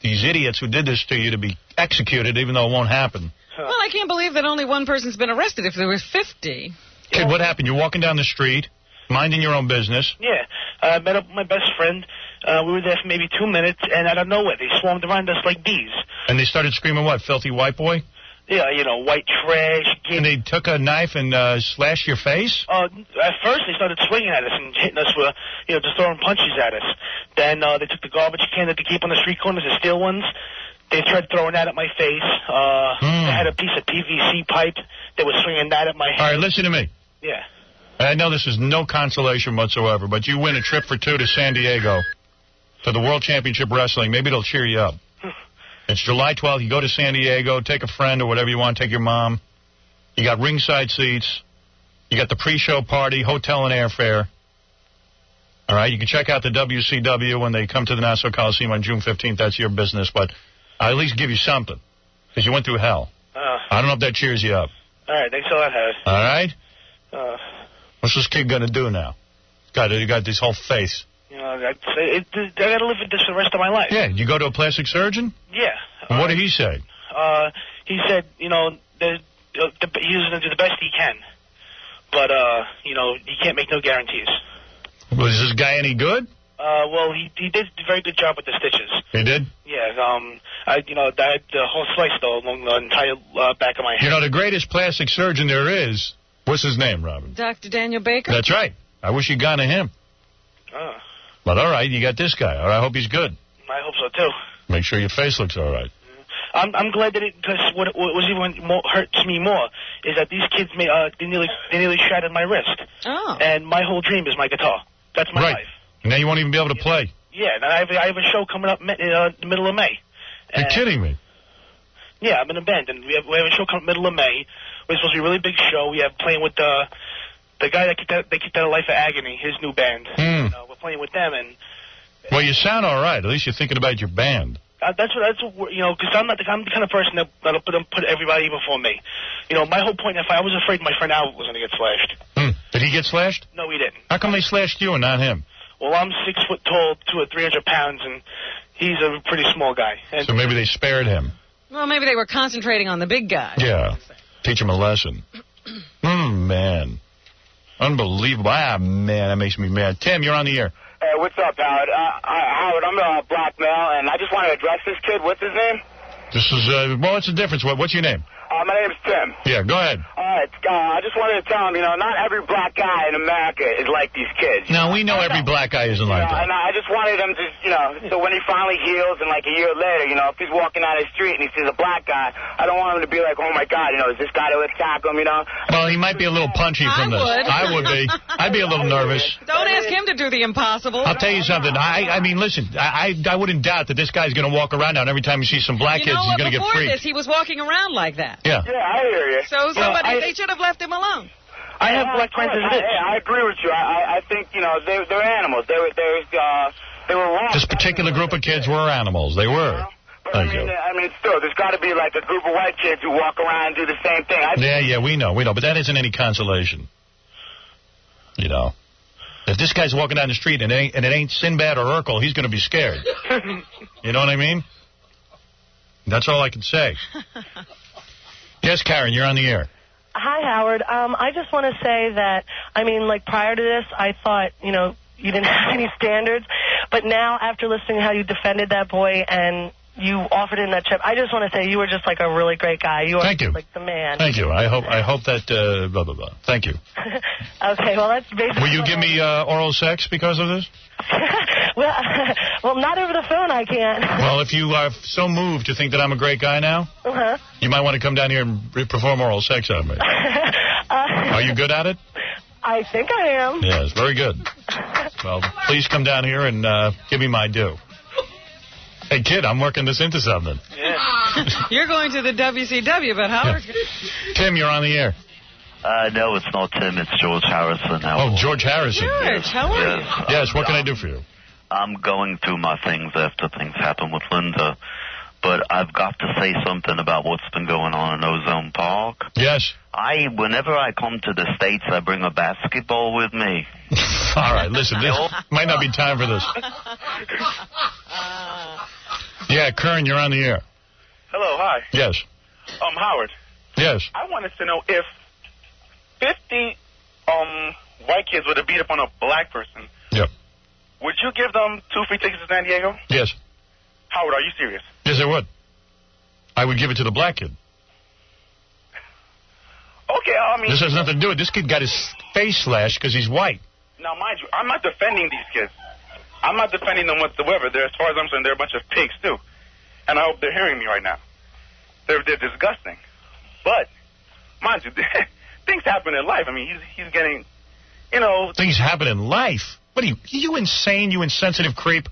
idiots who did this to you to be executed, even though it won't happen. Well, I can't believe that only one person's been arrested if there were 50. Kid, what happened? You're walking down the street, minding your own business. Yeah. I met up with my best friend. We were there for maybe 2 minutes, and out of nowhere, they swarmed around us like bees. And they started screaming, what, filthy white boy? Yeah, white trash. And they took a knife and slashed your face? At first, they started swinging at us and hitting us with, just throwing punches at us. Then they took the garbage can that they keep on the street corners, the steel ones. They tried throwing that at my face. They had a piece of PVC pipe. They were swinging that at my head. All right, listen to me. Yeah. I know this is no consolation whatsoever, but you win a trip for 2 to San Diego for the World Championship Wrestling. Maybe it'll cheer you up. It's July 12th. You go to San Diego, take a friend or whatever you want, take your mom. You got ringside seats. You got the pre-show party, hotel and airfare. All right, you can check out the WCW when they come to the Nassau Coliseum on June 15th. That's your business, but I'll at least give you something because you went through hell. I don't know if that cheers you up. All right, thanks a lot, Harry. All right? What's this kid going to do now? You got this whole face. I got to live with this for the rest of my life. Yeah, you go to a plastic surgeon? Yeah. And what did he say? He said, he's going to do the best he can. But, he can't make no guarantees. Was this guy any good? Well, he did a very good job with the stitches. He did? Yeah, I had the whole slice, though, along the entire back of my head. The greatest plastic surgeon there is, what's his name, Robin? Dr. Daniel Baker? That's right. I wish you'd gone to him. But all right, you got this guy. All right, I hope he's good. I hope so, too. Make sure your face looks all right. I'm glad that because what was even hurts me more is that these kids they nearly shattered my wrist. Oh. And my whole dream is my guitar. That's my life. And now you won't even be able to play. Yeah, and I have a show coming up in the middle of May. You're kidding me. Yeah, I'm in a band, and we have a show coming middle of May. It's supposed to be a really big show. We have playing with the guy that kicked out of Life of Agony, his new band. We're playing with them, and well, you sound all right. At least you're thinking about your band. That's what because I'm the kind of person that'll put everybody before me. My whole point, if I was afraid my friend Albert was going to get slashed. Did he get slashed? No, he didn't. How come they slashed you and not him? Well, I'm 6 foot tall, 300 pounds, and he's a pretty small guy. And so maybe they spared him. Well, maybe they were concentrating on the big guy. Yeah. Teach him a lesson. Man. Unbelievable. Man, that makes me mad. Tim, you're on the air. Hey, what's up, Howard? Howard, I'm a black male, and I just want to address this kid. What's his name? This is, well, what's the difference? What's your name? My name's Tim. Yeah, go ahead. All right, I just wanted to tell him, not every black guy in America is like these kids. No, we know every black guy isn't like that. And I just wanted him to, so when he finally heals and like a year later, if he's walking down the street and he sees a black guy, I don't want him to be like, oh my God, is this guy to attack him, Well, he might be a little punchy from this. I would be. I'd be a little nervous. Don't ask him to do the impossible. I'll tell you something. I mean, listen, I wouldn't doubt that this guy's going to walk around now and every time he sees some black kids, he's going to get freaked. He was walking around like that. Yeah. Yeah, I hear you. So they should have left him alone. I have black friends as it is. I agree with you. I think, they're animals. They were wrong. This particular group of kids were animals. They were. But I mean, still, there's got to be like a group of white kids who walk around and do the same thing. Yeah, we know. But that isn't any consolation. If this guy's walking down the street and it ain't Sinbad or Urkel, he's going to be scared. You know what I mean? That's all I can say. Yes, Karen, you're on the air. Hi, Howard. I just want to say that, prior to this, I thought, you didn't have any standards. But now, after listening to how you defended that boy and you offered him that chip, I just want to say you were just, a really great guy. You are, like, the man. Thank you. I hope that, blah, blah, blah. Thank you. Okay, well, that's basically... Will you give me oral sex because of this? Well, not over the phone, I can't. Well, if you are so moved to think that I'm a great guy now, you might want to come down here and perform oral sex on me. Are you good at it? I think I am. Yes, very good. Well, please come down here and give me my due. Hey, kid, I'm working this into something. Yeah. You're going to the WCW, but Howard's... Tim, you're on the air. No, it's not Tim. It's George Harrison. George Harrison. George, how are you? Yes, what can I do for you? I'm going through my things after things happen with Linda, but I've got to say something about what's been going on in Ozone Park. Yes. Whenever I come to the States, I bring a basketball with me. All right, listen, this might not be time for this. Yeah, Kern, you're on the air. Hello, hi. Yes. Howard. Yes. I wanted to know if 50 white kids would have beat up on a black person. Yep. Would you give them 2 free tickets to San Diego? Yes. Howard, are you serious? Yes, I would. I would give it to the black kid. Okay, This has nothing to do with it. This kid got his face slashed because he's white. Now, mind you, I'm not defending these kids. I'm not defending them whatsoever. As far as I'm concerned, they're a bunch of pigs, too. And I hope they're hearing me right now. They're disgusting. But, mind you, things happen in life. I mean, he's getting, Things happen in life? What are you insane, you insensitive creep?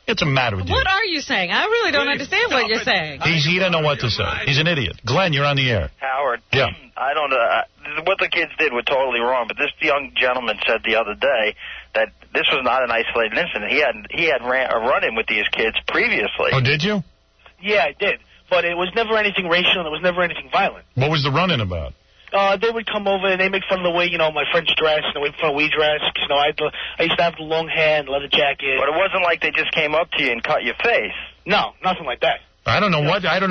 What's the matter with you? What are you saying? I really don't understand what you're saying. He doesn't know what to say. He's an idiot. Glenn, you're on the air. Howard. Yeah. I don't know. What the kids did was totally wrong, but this young gentleman said the other day that this was not an isolated incident. He had a run-in with these kids previously. Oh, did you? Yeah, I did. But it was never anything racial and it was never anything violent. What was the run-in about? They would come over and they make fun of the way, my friends dress and the way we dress. Because, I used to have the long hair and leather jacket. But it wasn't like they just came up to you and cut your face. No, nothing like that. I don't know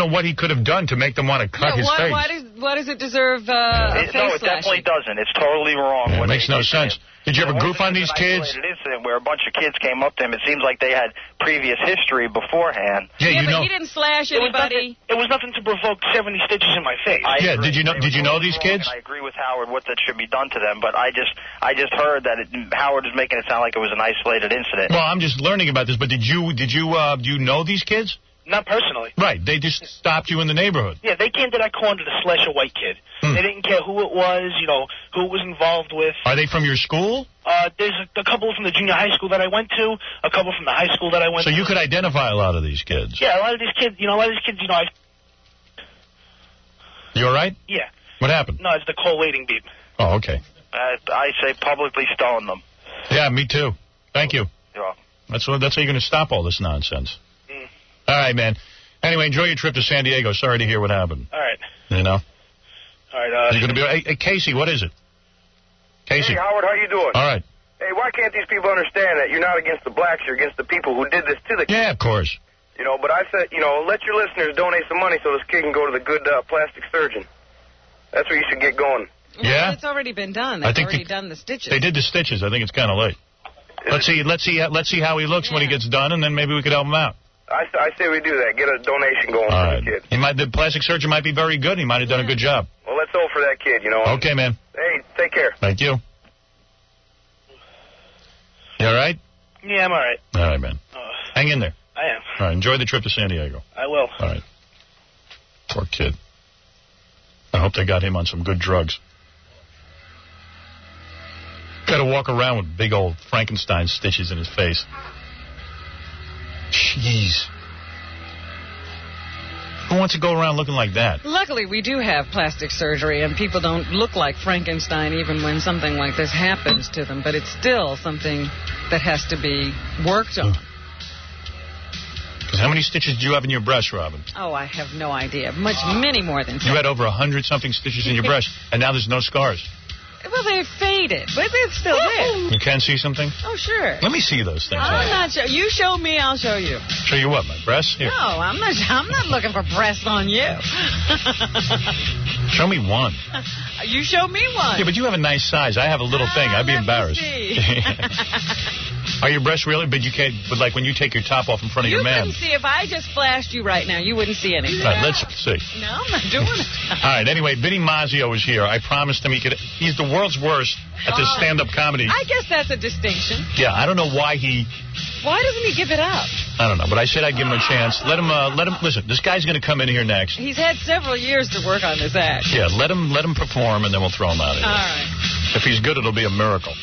what he could have done to make them want to cut his face. Why does it deserve a face No, it definitely doesn't. It's totally wrong. Yeah, it makes no sense. Did you ever goof on these kids? It was an incident where a bunch of kids came up to him. It seems like they had previous history beforehand. Yeah, but he didn't slash anybody. It was nothing to provoke 70 stitches in my face. Did you know these kids? I agree with Howard what that should be done to them, but I just heard that Howard is making it sound like it was an isolated incident. Well, I'm just learning about this, but do you know these kids? Not personally. Right. They just stopped you in the neighborhood. Yeah, they came to that corner to slash a white kid. They didn't care who it was, who it was involved with. Are they from your school? There's a couple from the junior high school that I went to, a couple from the high school that I went to. So you could identify a lot of these kids? Yeah, a lot of these kids, You all right? Yeah. What happened? No, it's the call waiting beep. Oh, okay. I say publicly stone them. Yeah, me too. Thank you. You're welcome. That's how you're going to stop all this nonsense. All right, man. Anyway, enjoy your trip to San Diego. Sorry to hear what happened. All right. All right. You're going to be... Hey, Casey, what is it? Casey. Hey, Howard, how you doing? All right. Hey, why can't these people understand that you're not against the blacks, you're against the people who did this to the kids? Yeah, of course. But I said, let your listeners donate some money so this kid can go to the good plastic surgeon. That's where you should get going. Yeah? Well, it's already been done. They've already done the stitches. They did the stitches. I think it's kind of late. Let's see how he looks when he gets done, and then maybe we could help him out. I say we do that. Get a donation going for the kid. The plastic surgeon might be very good. He might have done a good job. Well, let's hope for that kid, you know. Okay, man. Hey, take care. Thank you. You all right? Yeah, I'm all right. All right, man. Hang in there. I am. All right, enjoy the trip to San Diego. I will. All right. Poor kid. I hope they got him on some good drugs. Got to walk around with big old Frankenstein stitches in his face. Jeez. Who wants to go around looking like that? Luckily, we do have plastic surgery, and people don't look like Frankenstein even when something like this happens to them. But it's still something that has to be worked on. How many stitches do you have in your breast, Robin? Oh, I have no idea. Many more than 10. You had over 100-something stitches in your breast, and now there's no scars. Well, they faded, but it's still there. You can see something? Oh, sure. Let me see those things. I'm not sure. You show me, I'll show you. Show you what, my breasts? Here. No, I'm not looking for breasts on you. Show me one. You show me one. Yeah, but you have a nice size. I have a little thing. I'd be embarrassed. Are your breasts really big? You can't, but like when you take your top off in front of your man. You wouldn't see if I just flashed you right now. You wouldn't see anything. All right, let's see. No, I'm not doing it. All right, anyway, Vinny Mazzio is here. I promised him he's the world's worst at this stand-up comedy. I guess that's a distinction. Yeah, I don't know why doesn't he give it up? I don't know, but I said I'd give him a chance. Let him, listen, this guy's going to come in here next. He's had several years to work on this act. Yeah, let him perform, and then we'll throw him out of here. All right. If he's good, it'll be a miracle.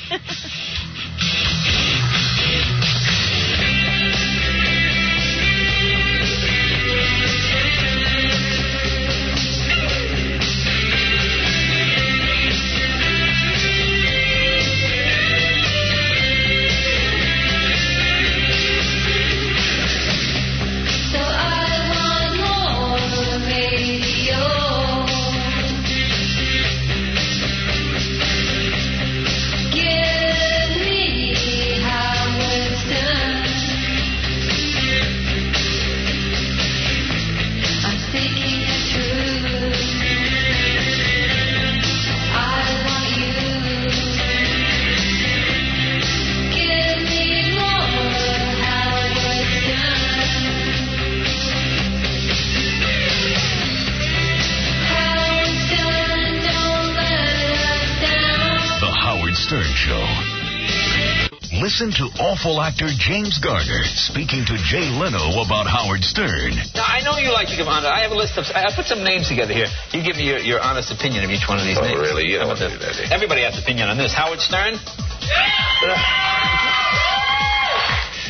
Listen to awful actor James Garner speaking to Jay Leno about Howard Stern. Now, I know you like to give honor. I have a list of... I put some names together here. You give me your honest opinion of each one of these names. Oh, really? You don't want to do that, eh? Everybody has an opinion on this. Howard Stern?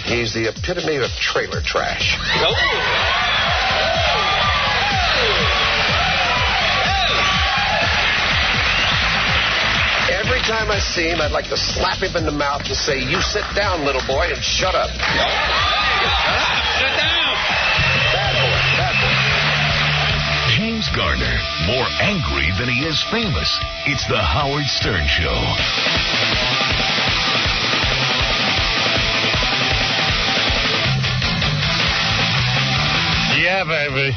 He's the epitome of trailer trash. Oh. Every time I see him, I'd like to slap him in the mouth and say, "You sit down, little boy, and shut up." Sit down. Bad boy. James Garner, more angry than he is famous. It's the Howard Stern Show. Yeah, baby.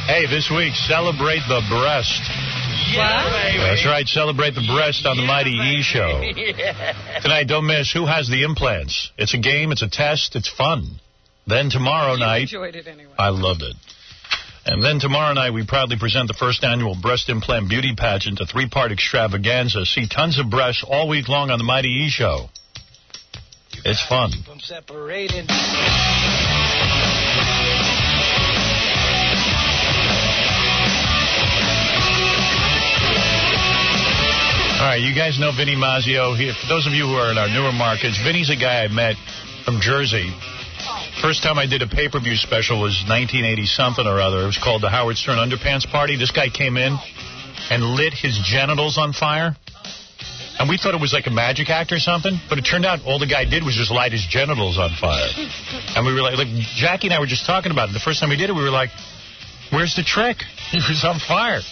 Hey, this week, celebrate the breast. Yeah, baby. That's right. Celebrate the breast on the Mighty E Show. Tonight, don't miss Who Has the Implants. It's a game. It's a test. It's fun. Then tomorrow night... enjoyed it anyway. I loved it. And then tomorrow night, we proudly present the first annual Breast Implant Beauty Pageant, a 3-part extravaganza. See tons of breasts all week long on the Mighty E Show. It's fun. I'm separated. All right, you guys know Vinny Mazzio. For those of you who are in our newer markets, Vinny's a guy I met from Jersey. First time I did a pay-per-view special was 1980-something or other. It was called the Howard Stern Underpants Party. This guy came in and lit his genitals on fire. And we thought it was like a magic act or something, but it turned out all the guy did was just light his genitals on fire. And we were like Jackie and I were just talking about it. The first time we did it, we were like, where's the trick? He was on fire.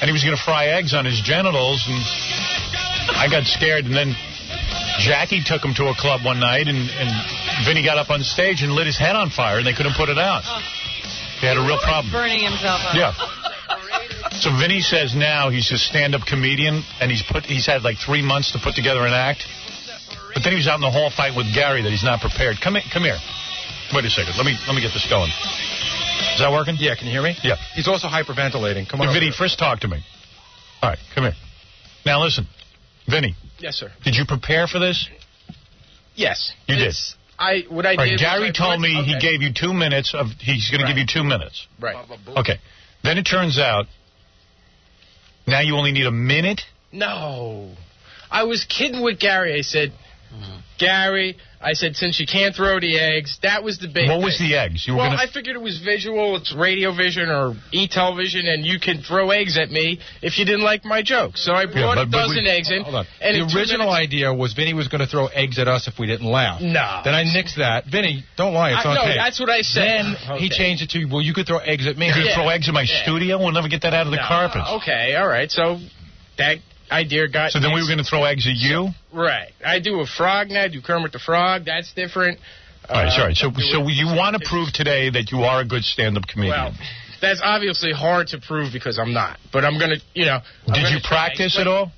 And he was going to fry eggs on his genitals, and I got scared. And then Jackie took him to a club one night, and Vinny got up on stage and lit his head on fire, and they couldn't put it out. He had a real problem. Burning himself up. Yeah. So Vinny says now he's a stand-up comedian, and he's had like 3 months to put together an act. But then he was out in the hall fighting with Gary that he's not prepared. Come here. Wait a second. Let me get this going. Is that working? Yeah, can you hear me? Yeah. He's also hyperventilating. Come on. Vinny, first talk to me. All right, come here. Now listen, Vinny. Yes, sir. Did you prepare for this? Yes. You did. What I did. Gary told me he gave you 2 minutes of. He's going to give you 2 minutes. Right. Okay. Then it turns out. Now you only need a minute. No. I was kidding with Gary. I said, Gary, since you can't throw the eggs, that was the big What was the eggs? I figured it was visual. It's radio vision or e-television, and you can throw eggs at me if you didn't like my joke. So I brought a dozen eggs in. Hold on. And the original idea was Vinny was going to throw eggs at us if we didn't laugh. No. Then I nixed that. Vinny, don't lie. It's on tape. No, that's what I said. Then he changed it to, well, you could throw eggs at me. You could throw eggs in my studio? We'll never get that out of the carpets. Okay, all right. So that idea got... So then we were going to throw eggs at you? Right. I do a frog now. I do Kermit the Frog. That's different. All right, sorry. So you want to prove today that you are a good stand-up comedian? Well, that's obviously hard to prove because I'm not. But I'm going to, Did you practice at all?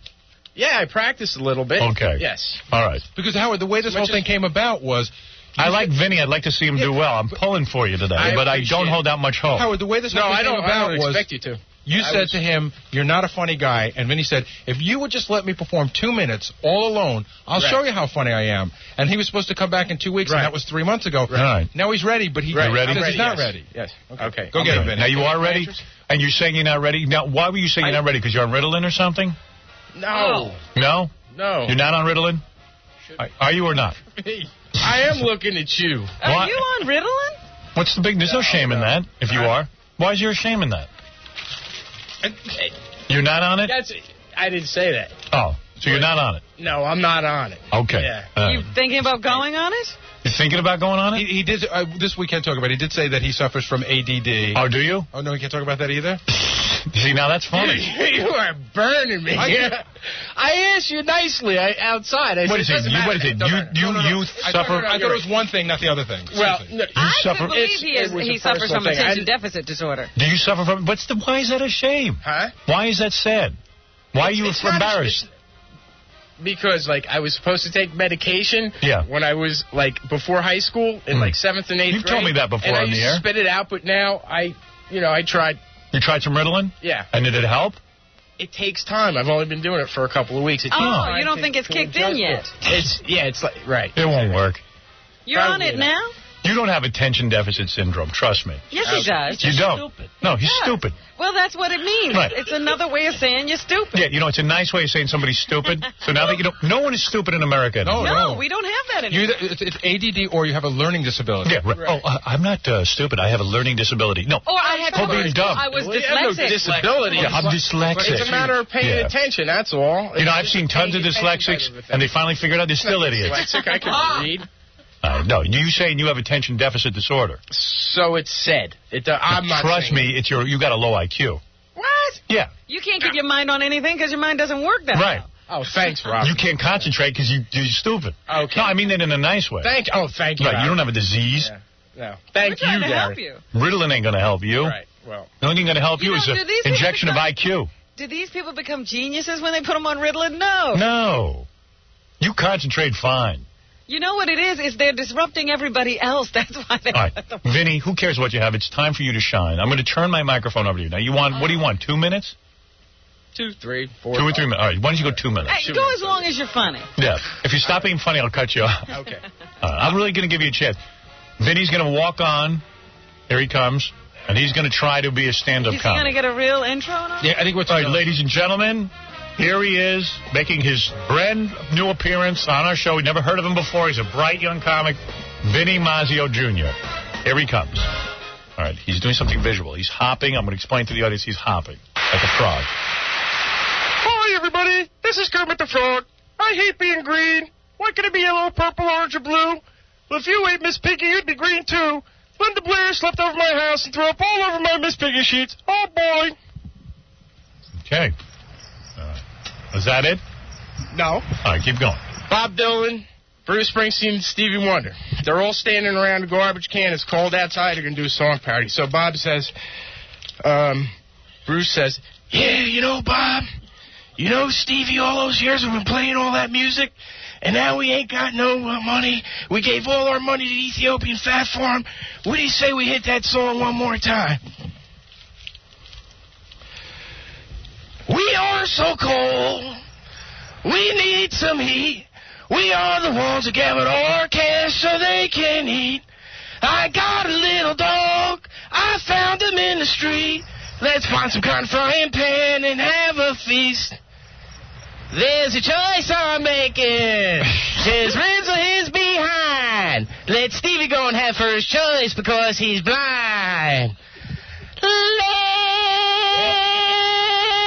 Yeah, I practiced a little bit. Okay. Yes. All right. Because, Howard, the way this whole thing came about was... I like Vinny. I'd like to see him do well. I'm pulling for you today, but I don't hold out much hope. Howard, the way this whole thing came about was... I don't expect you to. You said to him, you're not a funny guy. And Vinny said, if you would just let me perform 2 minutes all alone, I'll show you how funny I am. And he was supposed to come back in 2 weeks, and that was 3 months ago. Right. Now he's ready, but he's not ready. Yes. Okay. Go get him, Vinny. Now you are ready? And you're saying you're not ready? Now, why were you saying you're not ready? Because you're on Ritalin or something? No. No? No. You're not on Ritalin? Are you or not? I am looking at you. Are you on Ritalin? What's the big... There's no shame in that, if you are. Why is there a shame in that? You're not on it? I didn't say that. Oh, so you're not on it? No, I'm not on it. Okay. Yeah. You thinking about going on it? You thinking about going on it? He did. This we can't talk about. He did say that he suffers from ADD. Oh, do you? Oh, no, we can't talk about that either? See, now that's funny. You are burning me. I asked you nicely outside. What is it? You suffer? I thought it was one thing, not the other thing. Well, I could believe he suffers from attention deficit disorder. Do you suffer from... Why is that a shame? Huh? Why is that sad? Why are you embarrassed? Because, I was supposed to take medication when I was, before high school in, 7th and 8th grade. You've told me that before on the air. And I spit it out, but now I tried... You tried some Ritalin? Yeah. And did it help? It takes time. I've only been doing it for a couple of weeks. You don't think it's kicked in yet? Right. It won't work. You're on it now? You don't have attention deficit syndrome, trust me. Yes, he does. You don't. Stupid. No, he's stupid. Well, that's what it means. Right. It's another way of saying you're stupid. Yeah, it's a nice way of saying somebody's stupid. So now that no one is stupid in America anymore. No, we don't have that anymore. It's ADD or you have a learning disability. Yeah, right. Oh, I'm not stupid. I have a learning disability. No. Or I had being dumb. I was dyslexic. No disability. Yeah, I'm dyslexic. It's a matter of paying attention, that's all. I've seen tons of dyslexics, and they finally figured out they're still idiots. Dyslexic, I can read. No, you saying you have attention deficit disorder. So it's said. I'm not. Trust me, you got a low IQ. What? Yeah. You can't keep your mind on anything because your mind doesn't work that right. well. Oh, thanks, Rob. You can't concentrate because you're stupid. Okay. No, I mean that in a nice way. Thank you. Right, you don't have a disease. Yeah. No. Thank you, Gary. Ritalin ain't going to help you. Right. Well. The only thing going to help you is an injection of IQ. Do these people become geniuses when they put them on Ritalin? No. No. You concentrate fine. You know what it is they're disrupting everybody else. That's why they... All right. Vinny, who cares what you have? It's time for you to shine. I'm going to turn my microphone over to you. Now, what do you want, 2 minutes? 2, 3, 4. 2 or 3 minutes. All right, why don't you go 2 minutes? Hey, go as long as you're funny. Yeah. If you stop being funny, I'll cut you off. Okay. I'm really going to give you a chance. Vinny's going to walk on. Here he comes. And he's going to try to be a stand-up comic. Is he going to get a real intro now? Yeah, I think what's... All right, ladies and gentlemen... Here he is, making his brand new appearance on our show. We never heard of him before. He's a bright young comic, Vinny Mazzio Jr. Here he comes. All right, he's doing something visual. He's hopping. I'm going to explain to the audience he's hopping like a frog. Hi, everybody. This is Kermit the Frog. I hate being green. Why can't it be yellow, purple, orange, or blue? Well, if you ate Miss Piggy, you'd be green, too. Linda Blair slept over my house and threw up all over my Miss Piggy sheets. Oh, boy. Okay. Is that it? No. All right, keep going. Bob Dylan, Bruce Springsteen, Stevie Wonder. They're all standing around a garbage can. It's cold outside. They're going to do a song parody. So Bob says, Bruce says, yeah, Bob, Stevie, all those years we've been playing all that music, and now we ain't got no money. We gave all our money to the Ethiopian Fat Farm. What do you say we hit that song one more time? We are so cold. We need some heat. We are the ones that gather our cash so they can eat. I got a little dog. I found him in the street. Let's find some kind of frying pan and have a feast. There's a choice I'm making. His ribs or his behind. Let Stevie go and have first choice because he's blind.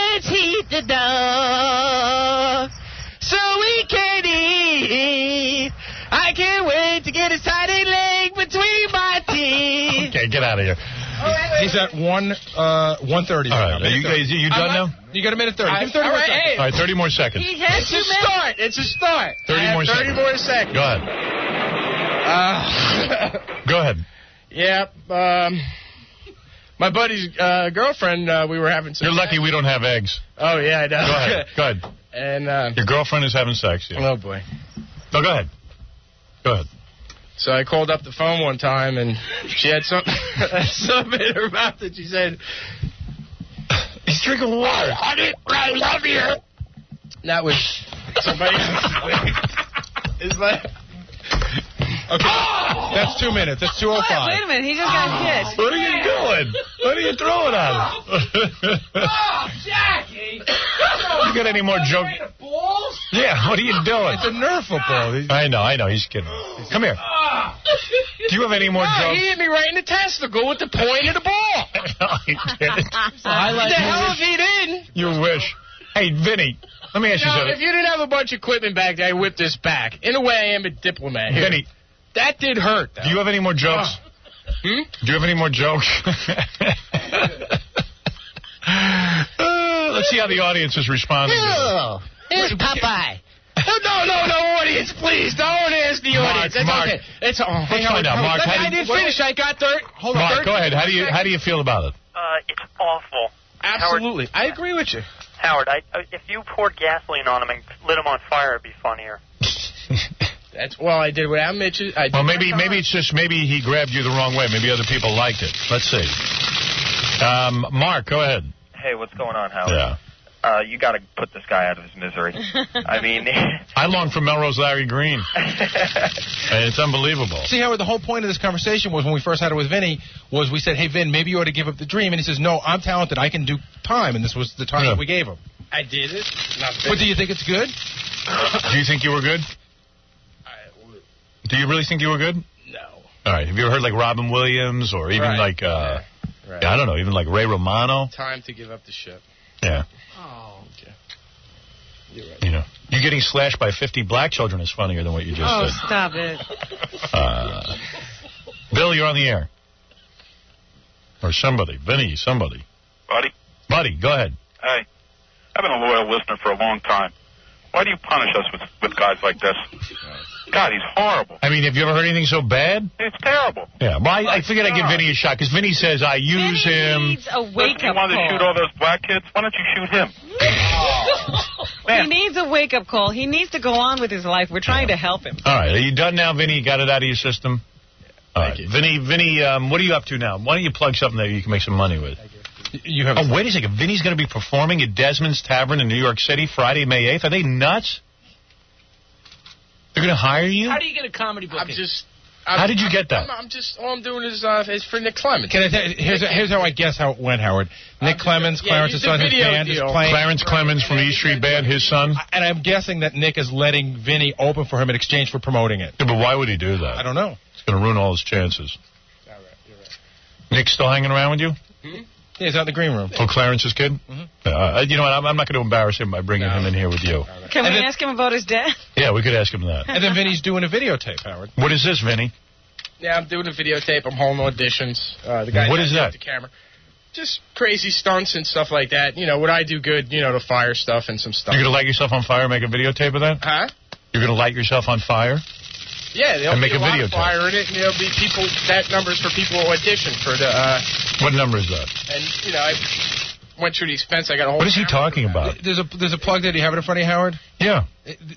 Let's heat the dog so we can eat. I can't wait to get his tiny leg between my teeth. Okay, get out of here. He's at 1:30. All right, you done now? You got a minute 30. Give him 30 more seconds. All right, 30 more seconds. He has It's a start. It's a start. 30 more 30 seconds. more seconds. Go ahead. Go ahead. Yeah. My buddy's girlfriend, we were having some... You're lucky we don't have eggs. Oh, yeah, I know. Go ahead. Go ahead. And, your girlfriend is having sex. Yeah. Oh, boy. No, go ahead. Go ahead. So I called up the phone one time, and she had something in her mouth that she said... He's drinking water. Honey, I love you. That was somebody... It's like... Okay, that's 2 minutes. That's 2:05. Wait a minute, he just got hit. What are you doing? What are you throwing at him? Oh, Jackie! You got any more jokes? Balls? Yeah, what are you doing? It's a Nerf football. I know. He's kidding. Come here. Do you have any more jokes? He hit me right in the testicle with the point of the ball. No, he didn't. The hell if he didn't. You wish. Hey, Vinny, let me ask you something. If you didn't have a bunch of equipment back there, I whipped this back. In a way, I am a diplomat. Here. Vinny. That did hurt, though. Do you have any more jokes? Do you have any more jokes? Let's see how the audience is responding. Oh, here's Popeye. No, audience, please. Don't ask the audience. That's Mark. okay. Let's find out. Mark, I didn't finish. I got dirt. Hold on. Mark, go ahead. How do you feel about it? It's awful. Absolutely. I agree with you. Howard, if you poured gasoline on him and lit him on fire, it'd be funnier. I did without Mitch. Well, maybe it's just he grabbed you the wrong way. Maybe other people liked it. Let's see. Mark, go ahead. Hey, what's going on, Howard? Yeah. You got to put this guy out of his misery. I mean... I long for Melrose Larry Green. It's unbelievable. See, Howard, the whole point of this conversation was when we first had it with Vinny, was we said, hey, Vin, maybe you ought to give up the dream. And he says, no, I'm talented. I can do time. And this was the time that we gave him. I did it. But do you think it's good? Do you think you were good? Do you really think you were good? No. All right. Have you ever heard like Robin Williams or even like, I don't know, even like Ray Romano? Time to give up the ship. Yeah. Oh. Okay. You're right. You know, you getting slashed by 50 black children is funnier than what you just did. Oh, stop it. Bill, you're on the air. Or somebody. Vinny, somebody. Buddy, go ahead. Hey, I've been a loyal listener for a long time. Why do you punish us with guys like this? God, he's horrible. I mean, have you ever heard anything so bad? It's terrible. Yeah, well, I figured I'd give Vinny a shot, because Vinny says I use him. He needs a wake-up You wanted call. to shoot all those black kids? Why don't you shoot him? He needs a wake-up call. He needs to go on with his life. We're trying to help him. All right, are you done now, Vinny? You got it out of your system? All right. Vinny, what are you up to now? Why don't you plug something that you can make some money with? You have wait a second. Vinny's going to be performing at Desmond's Tavern in New York City Friday, May 8th. Are they nuts? They're going to hire you? How do you get a comedy booking? How did you get that? All I'm doing is for Nick Clemens. Can I tell you, here's how I guess how it went, Howard. Nick Clemens, Clarence's son, his band is playing. Clarence Clemens from East Street Band, his son. And I'm guessing that Nick is letting Vinny open for him in exchange for promoting it. Yeah, but why would he do that? I don't know. It's going to ruin all his chances. All right, you're right. Nick's still hanging around with you? Yeah, he's out in the green room. Oh, Clarence's kid? Mm-hmm. You know what? I'm not going to embarrass him by bringing him in here with you. Can we ask him about his dad? Yeah, we could ask him that. And then Vinny's doing a videotape, Howard. What is this, Vinny? Yeah, I'm doing a videotape. I'm holding auditions. The guy what is that? The camera. Just crazy stunts and stuff like that. You know, what I do good, the fire stuff and some stuff. You're going to light yourself on fire and make a videotape of that? Huh? You're going to light yourself on fire? Yeah, there'll and be make a lot videotape. of fire in it, and there'll be that number's for people who audition for the... what number is that? And, went through the expense. I got a whole. What is he talking about? There's a plug there. Do you have it in front of you, Howard? Yeah.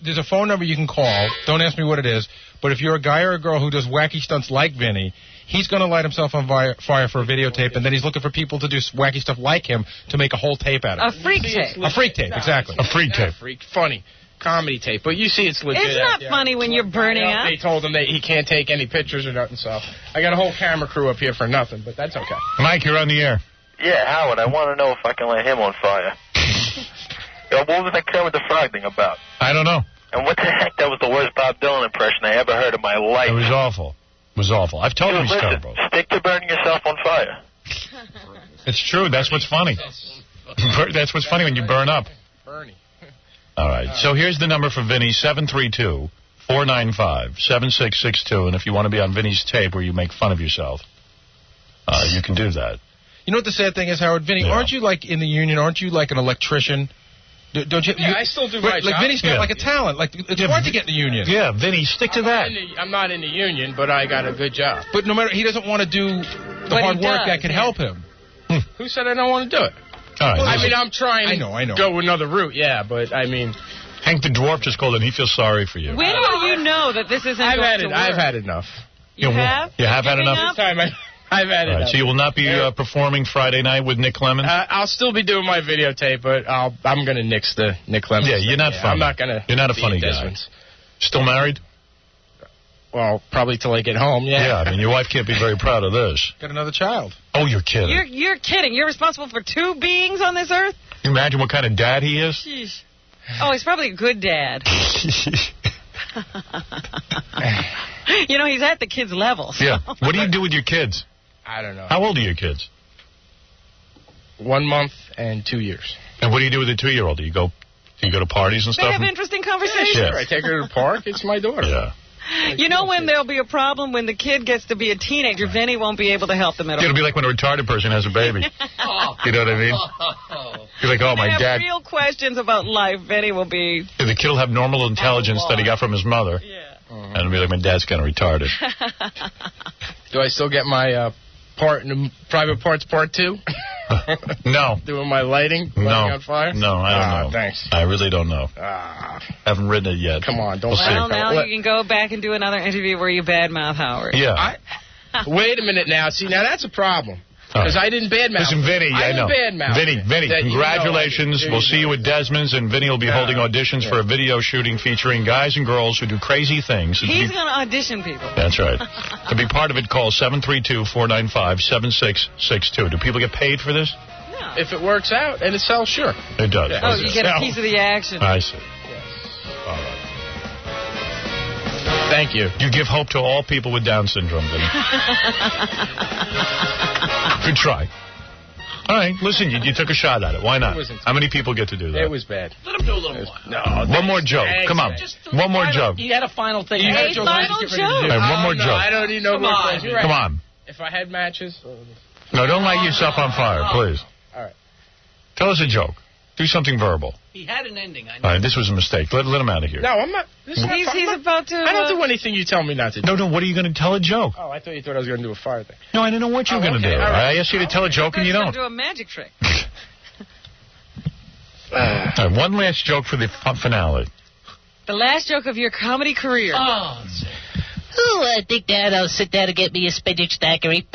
There's a phone number you can call. Don't ask me what it is. But if you're a guy or a girl who does wacky stunts like Vinny, he's going to light himself on fire for a videotape, and then he's looking for people to do wacky stuff like him to make a whole tape out of it. A freak tape. A freak tape, exactly. A freak tape. Funny. Comedy tape. But you see it's legit. It's not funny when you're burning up. They told him that he can't take any pictures or nothing, so I got a whole camera crew up here for nothing, but that's okay. Mike, you're on the air. Yeah, Howard, I want to know if I can light him on fire. What was that Kermit the Frog thing about? I don't know. And what the heck? That was the worst Bob Dylan impression I ever heard in my life. It was awful. It was awful. I've told him he's terrible. Stick to burning yourself on fire. It's true. That's what's funny. That's what's funny when you burn up. Bernie. All right. So here's the number for Vinny, 732-495-7662. And if you want to be on Vinny's tape where you make fun of yourself, you can do that. You know what the sad thing is, Howard? Vinny, aren't you like in the union? Aren't you like an electrician? Don't you? Yeah, I still do my job. Like Vinny's got like a talent. Like it's hard to get in the union. Yeah, Vinny, stick to that. I'm not in the union, but I got a good job. But no matter, he doesn't want to do the hard work that could help him. Who said I don't want to do it? All right, I mean, I'm trying to go another route, yeah, but I mean... Hank the Dwarf just called and he feels sorry for you. When will you know that this isn't going to work? I've had enough. You have? You have had enough? This time I've had enough. So you will not be performing Friday night with Nick Clemens? I'll still be doing my videotape, but I'm going to nix the Nick Clemens. Yeah, you're not funny. I'm not going to. You're not a funny guy. Still married? Well, probably till I get home, yeah. Yeah, I mean, your wife can't be very proud of this. Got another child. Oh, you're kidding. You're kidding. You're responsible for 2 beings on this earth? Can you imagine what kind of dad he is? Sheesh. Oh, he's probably a good dad. You know, he's at the kids' level. So. Yeah. What do you do with your kids? I don't know. How old are your kids? 1 month and 2 years. And what do you do with a 2-year-old? Do you go to parties and stuff? They have interesting conversations. Yeah, sure. I take her to the park. It's my daughter. Yeah. You know when there'll be a problem? When the kid gets to be a teenager, Vinny won't be able to help them at all. It'll be like when a retarded person has a baby. You know what I mean? You're like, oh, my dad. Real questions about life, Vinny will be... The kid will have normal intelligence that he got from his mother. Yeah. And it'll be like, my dad's kind of retarded. Do I still get my part in the Private Parts Part 2? No. Doing my lighting on fire? No, I don't know. Thanks. I really don't know. Haven't written it yet. Come on, don't we'll say Well, now you can go back and do another interview where you badmouth Howard. Yeah. Wait a minute now. See, now that's a problem. Because I didn't badmouth. Listen, Vinny, I know. Vinny, congratulations. We'll see you at Desmond's, and Vinny will be holding auditions for a video shooting featuring guys and girls who do crazy things. He's going to audition people. That's right. To be part of it, call 732-495-7662. Do people get paid for this? No. If it works out and it sells, sure. It does. Yeah. Oh, you get a piece of the action. I see. Yes. All right. Thank you. You give hope to all people with Down syndrome, Vinny. Good try. All right, listen, you took a shot at it. Why not? How many people get to do that? It was bad. Let him do a little more. No. One more joke. Come on. One more joke. You had a final thing. You had a final joke. Right, one more joke. I don't need no more questions. Come on. If I had matches. No, don't light yourself on fire, please. All right. Tell us a joke. Do something verbal. He had an ending. I know. All right, this was a mistake. Let him out of here. No, I'm not. He's about to... I don't do anything you tell me not to do. No, what are you going to tell a joke? Oh, I thought you thought I was going to do a fire thing. No, I didn't know what you were going to do. Right. I asked you to tell a joke and you don't. do a magic trick. All right, one last joke for the finale. The last joke of your comedy career. Oh, Dick Dad, I'll sit down and get me a spinach daiquiri.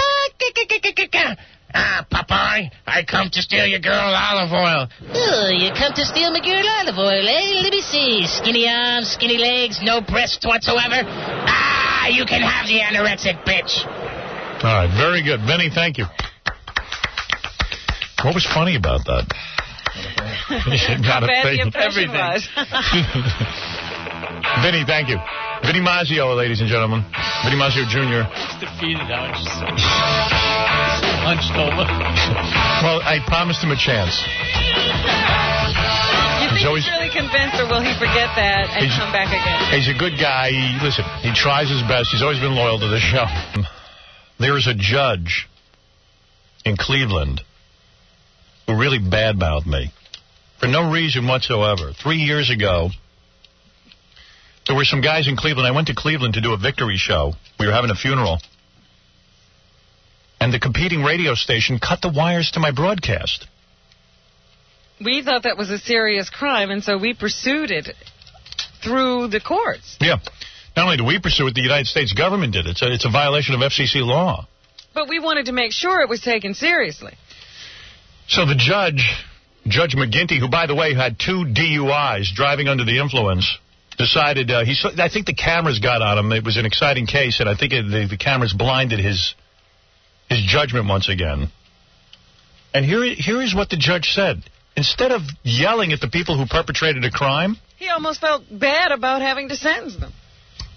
Popeye, I come to steal your girl olive oil. Oh, you come to steal my girl olive oil, eh? Let me see. Skinny arms, skinny legs, no breasts whatsoever. You can have the anorexic bitch. All right, very good. Vinny, thank you. What was funny about that? How bad the impression was. Vinny, thank you. Vinny Maggio, ladies and gentlemen. Vinny Maggio Jr. He's defeated now. He's just hunched over. Well, I promised him a chance. You think he's really convinced, or will he forget that and come back again? He's a good guy. He tries his best. He's always been loyal to the show. There is a judge in Cleveland who really badmouthed me for no reason whatsoever. 3 years ago, there were some guys in Cleveland. I went to Cleveland to do a victory show. We were having a funeral. And the competing radio station cut the wires to my broadcast. We thought that was a serious crime, and so we pursued it through the courts. Yeah. Not only do we pursue it, the United States government did it. It's a violation of FCC law. But we wanted to make sure it was taken seriously. So the Judge McGinty, who, by the way, had 2 DUIs, driving under the influence, decided, I think the cameras got on him. It was an exciting case, and I think the cameras blinded his judgment once again. And here is what the judge said. Instead of yelling at the people who perpetrated a crime, he almost felt bad about having to sentence them.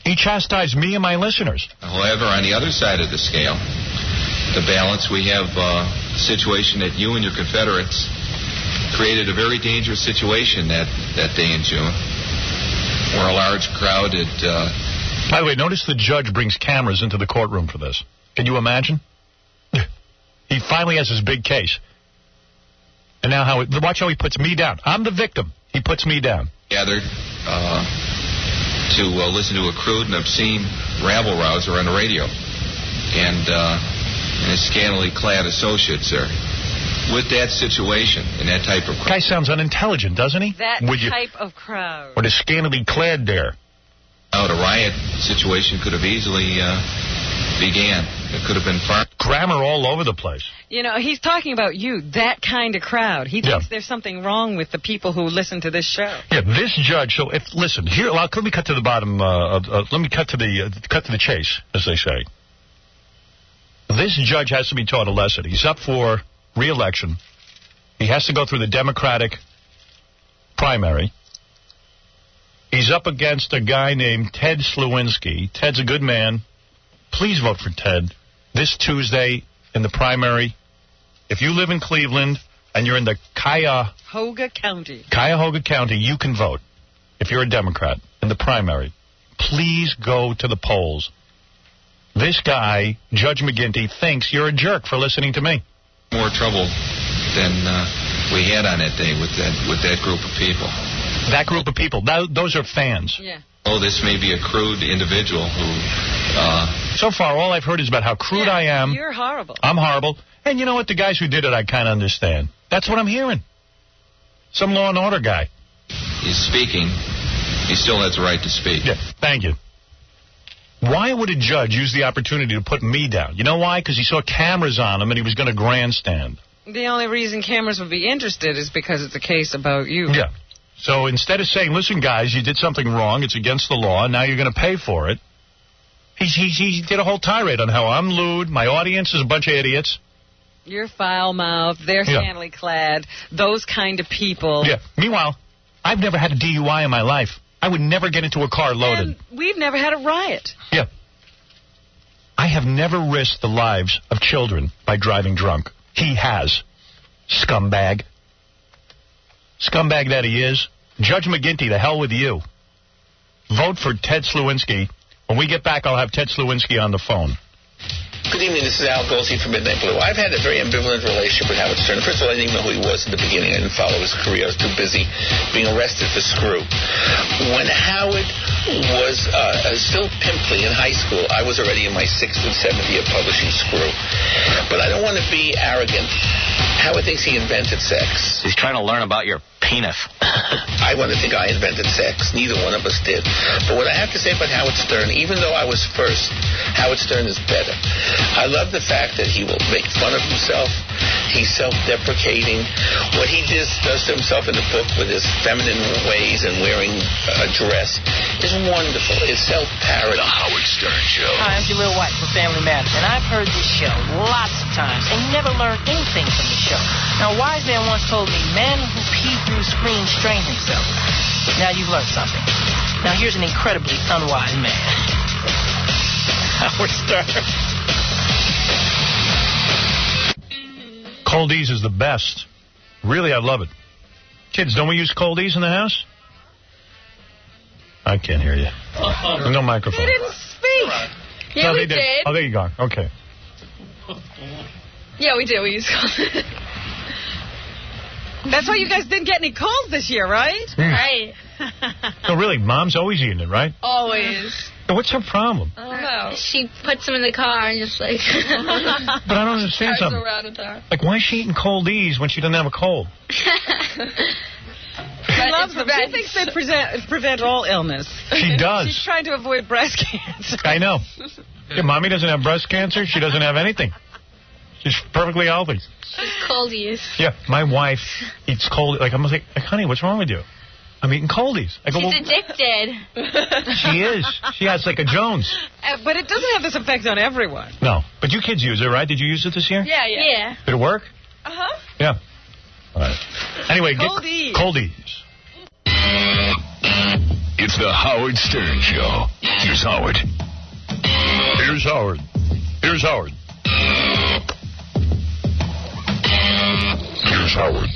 He chastised me and my listeners. However, on the other side of the scale, the balance, we have a situation that you and your Confederates created a very dangerous situation that day in June, where a large crowd had... By the way, notice the judge brings cameras into the courtroom for this. Can you imagine? He finally has his big case. And now watch how he puts me down. I'm the victim. He puts me down. Gathered to listen to a crude and obscene rabble-rouser on the radio. And his scantily clad associates there. With that situation and that type of crowd. Guy sounds unintelligent, doesn't he? That type of crowd. What is scantily clad there? A riot situation could have easily began. It could have been far. Grammar all over the place. You know, he's talking about you, that kind of crowd. He thinks there's something wrong with the people who listen to this show. Yeah, this judge. So listen here. Let me cut to the bottom. Let me cut to the chase, as they say. This judge has to be taught a lesson. He's up for re-election. He has to go through the Democratic primary. He's up against a guy named Ted Slewinski. Ted's a good man. Please vote for Ted this Tuesday in the primary. If you live in Cleveland and you're in the Cuyahoga County, you can vote if you're a Democrat in the primary. Please go to the polls. This guy, Judge McGinty, thinks you're a jerk for listening to me. More trouble than we had on that day with that group of people. That group of people, those are fans. Yeah. Oh, this may be a crude individual who... So far, all I've heard is about how crude I am. You're horrible. I'm horrible. And you know what? The guys who did it, I kind of understand. That's what I'm hearing. Some law and order guy. He's speaking. He still has the right to speak. Yeah, thank you. Why would a judge use the opportunity to put me down? You know why? Because he saw cameras on him and he was going to grandstand. The only reason cameras would be interested is because it's a case about you. Yeah. So instead of saying, listen, guys, you did something wrong, it's against the law, and now you're going to pay for it, he did a whole tirade on how I'm lewd, my audience is a bunch of idiots. You're foul-mouthed, they're scantily clad, those kind of people. Yeah. Meanwhile, I've never had a DUI in my life. I would never get into a car loaded. And we've never had a riot. Yeah. I have never risked the lives of children by driving drunk. He has. Scumbag. Scumbag that he is. Judge McGinty, the hell with you. Vote for Ted Slewinski. When we get back, I'll have Ted Slewinski on the phone. Good evening, this is Al Goldstein from Midnight Blue. I've had a very ambivalent relationship with Howard Stern. First of all, I didn't even know who he was in the beginning. I didn't follow his career. I was too busy being arrested for screw. When Howard was still pimply in high school, I was already in my 6th and 7th year publishing screw. But I don't want to be arrogant. Howard thinks he invented sex. He's trying to learn about your penis. I want to think I invented sex. Neither one of us did. But what I have to say about Howard Stern, even though I was first, Howard Stern is better. I love the fact that he will make fun of himself. He's self-deprecating. What he does to himself in the book with his feminine ways and wearing a dress is wonderful. It's self-parody. The Howard Stern Show. Hi, I'm Jaleel White from Family Matters, and I've heard this show lots of times and never learned anything from the show. Now, a wise man once told me, men who pee through screens strain himself. Now you've learned something. Now here's an incredibly unwise man. Howard Stern. Cold Ease is the best. Really, I love it. Kids, don't we use Cold Ease in the house? I can't hear you. No microphone. They didn't speak. Yeah, no, we did. Oh, there you go. Okay. Yeah, we did. We used Cold. That's why you guys didn't get any calls this year, right? Mm. Right. No, really, Mom's always eating it, right? Always. What's her problem? I don't know. She puts them in the car and just like... But I don't understand something. Around with her. Like, why is she eating cold E's when she doesn't have a cold? She loves them. She thinks they prevent all illness. She does. She's trying to avoid breast cancer. I know. Yeah, Mommy doesn't have breast cancer. She doesn't have anything. She's perfectly healthy. She's coldies. Yeah, my wife eats cold. Like, I'm like, honey, what's wrong with you? I'm eating coldies. I go, She's addicted. She is. She has like a Jones. But it doesn't have this effect on everyone. No. But you kids use it, right? Did you use it this year? Yeah. Did it work? Uh-huh. Yeah. All right. Anyway, Coldies. Coldies. It's the Howard Stern Show. Here's Howard. Here's Howard. Here's Howard. Here's Howard.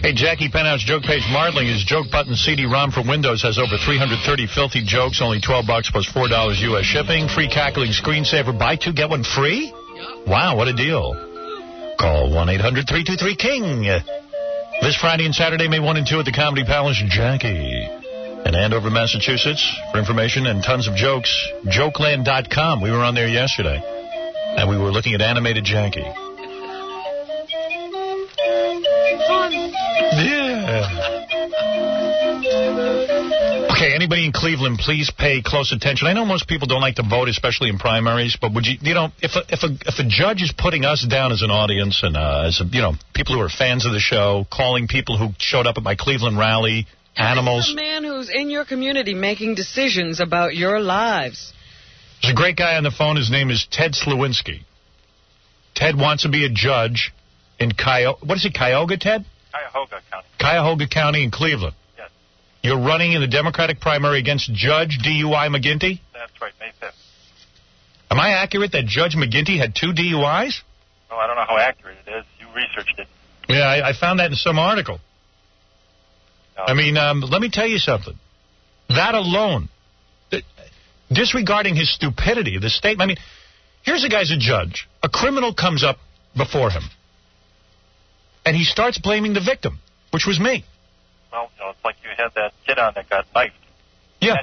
Hey, Jackie Penthouse joke page Martling. His joke button CD-ROM for Windows has over 330 filthy jokes, only $12 plus $4 U.S. shipping. Free cackling screensaver. Buy two, get one free? Wow, what a deal. Call 1-800-323-KING. This Friday and Saturday, May 1 and 2 at the Comedy Palace, Jackie. In Andover, Massachusetts. For information and tons of jokes, jokeland.com. We were on there yesterday, and we were looking at animated Jackie. Yeah. Okay, anybody in Cleveland, please pay close attention. I know most people don't like to vote, especially in primaries, but would you know, if a judge is putting us down as an audience and as people who are fans of the show, calling people who showed up at my Cleveland rally animals. This is a man who's in your community making decisions about your lives. There's a great guy on the phone. His name is Ted Slewinski. Ted wants to be a judge in Cuyahoga, Ted? Cuyahoga County. Cuyahoga County in Cleveland. Yes. You're running in the Democratic primary against Judge DUI McGinty? That's right, May 5th. Am I accurate that Judge McGinty had 2 DUIs? Well, I don't know how accurate it is. You researched it. Yeah, I found that in some article. No. I mean, let me tell you something. That alone, disregarding his stupidity, the statement, I mean, here's a guy's a judge. A criminal comes up before him, and he starts blaming the victim, which was me. Well, it's like you had that kid on that got knifed. Yeah.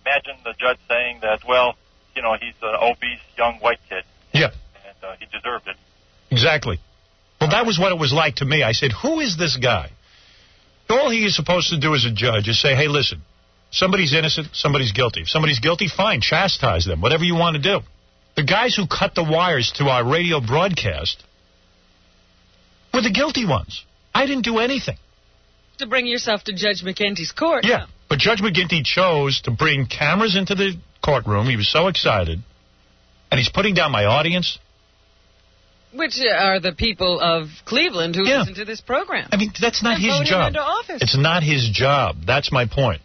Imagine the judge saying that, well, he's an obese young white kid. Yeah. And he deserved it. Exactly. Well, that was what it was like to me. I said, who is this guy? All he is supposed to do as a judge is say, hey, listen, somebody's innocent, somebody's guilty. If somebody's guilty, fine, chastise them, whatever you want to do. The guys who cut the wires to our radio broadcast were the guilty ones. I didn't do anything. To bring yourself to Judge McGinty's court. Yeah, but Judge McGinty chose to bring cameras into the courtroom. He was so excited. And he's putting down my audience. Which are the people of Cleveland who listen to this program. I mean, that's not his job. Into office. It's not his job. That's my point.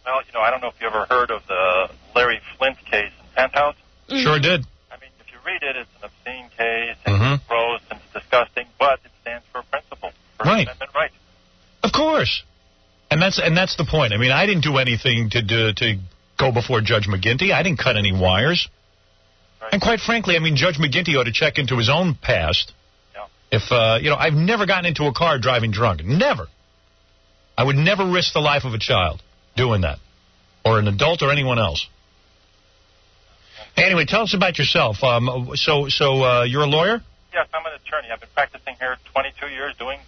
Well, I don't know if you ever heard of the Larry Flint case in Penthouse. Mm-hmm. Sure did. I mean, if you read it, it's an obscene case, and it's gross, and it's disgusting, but it stands for a principle. First Amendment right. Of course. And that's the point. I mean, I didn't do anything to go before Judge McGinty. I didn't cut any wires. Right. And quite frankly, I mean, Judge McGinty ought to check into his own past. Yeah. If, I've never gotten into a car driving drunk. Never. I would never risk the life of a child doing that. Or an adult or anyone else. Anyway, tell us about yourself. So you're a lawyer? Yes, I'm an attorney. I've been practicing here 22 years doing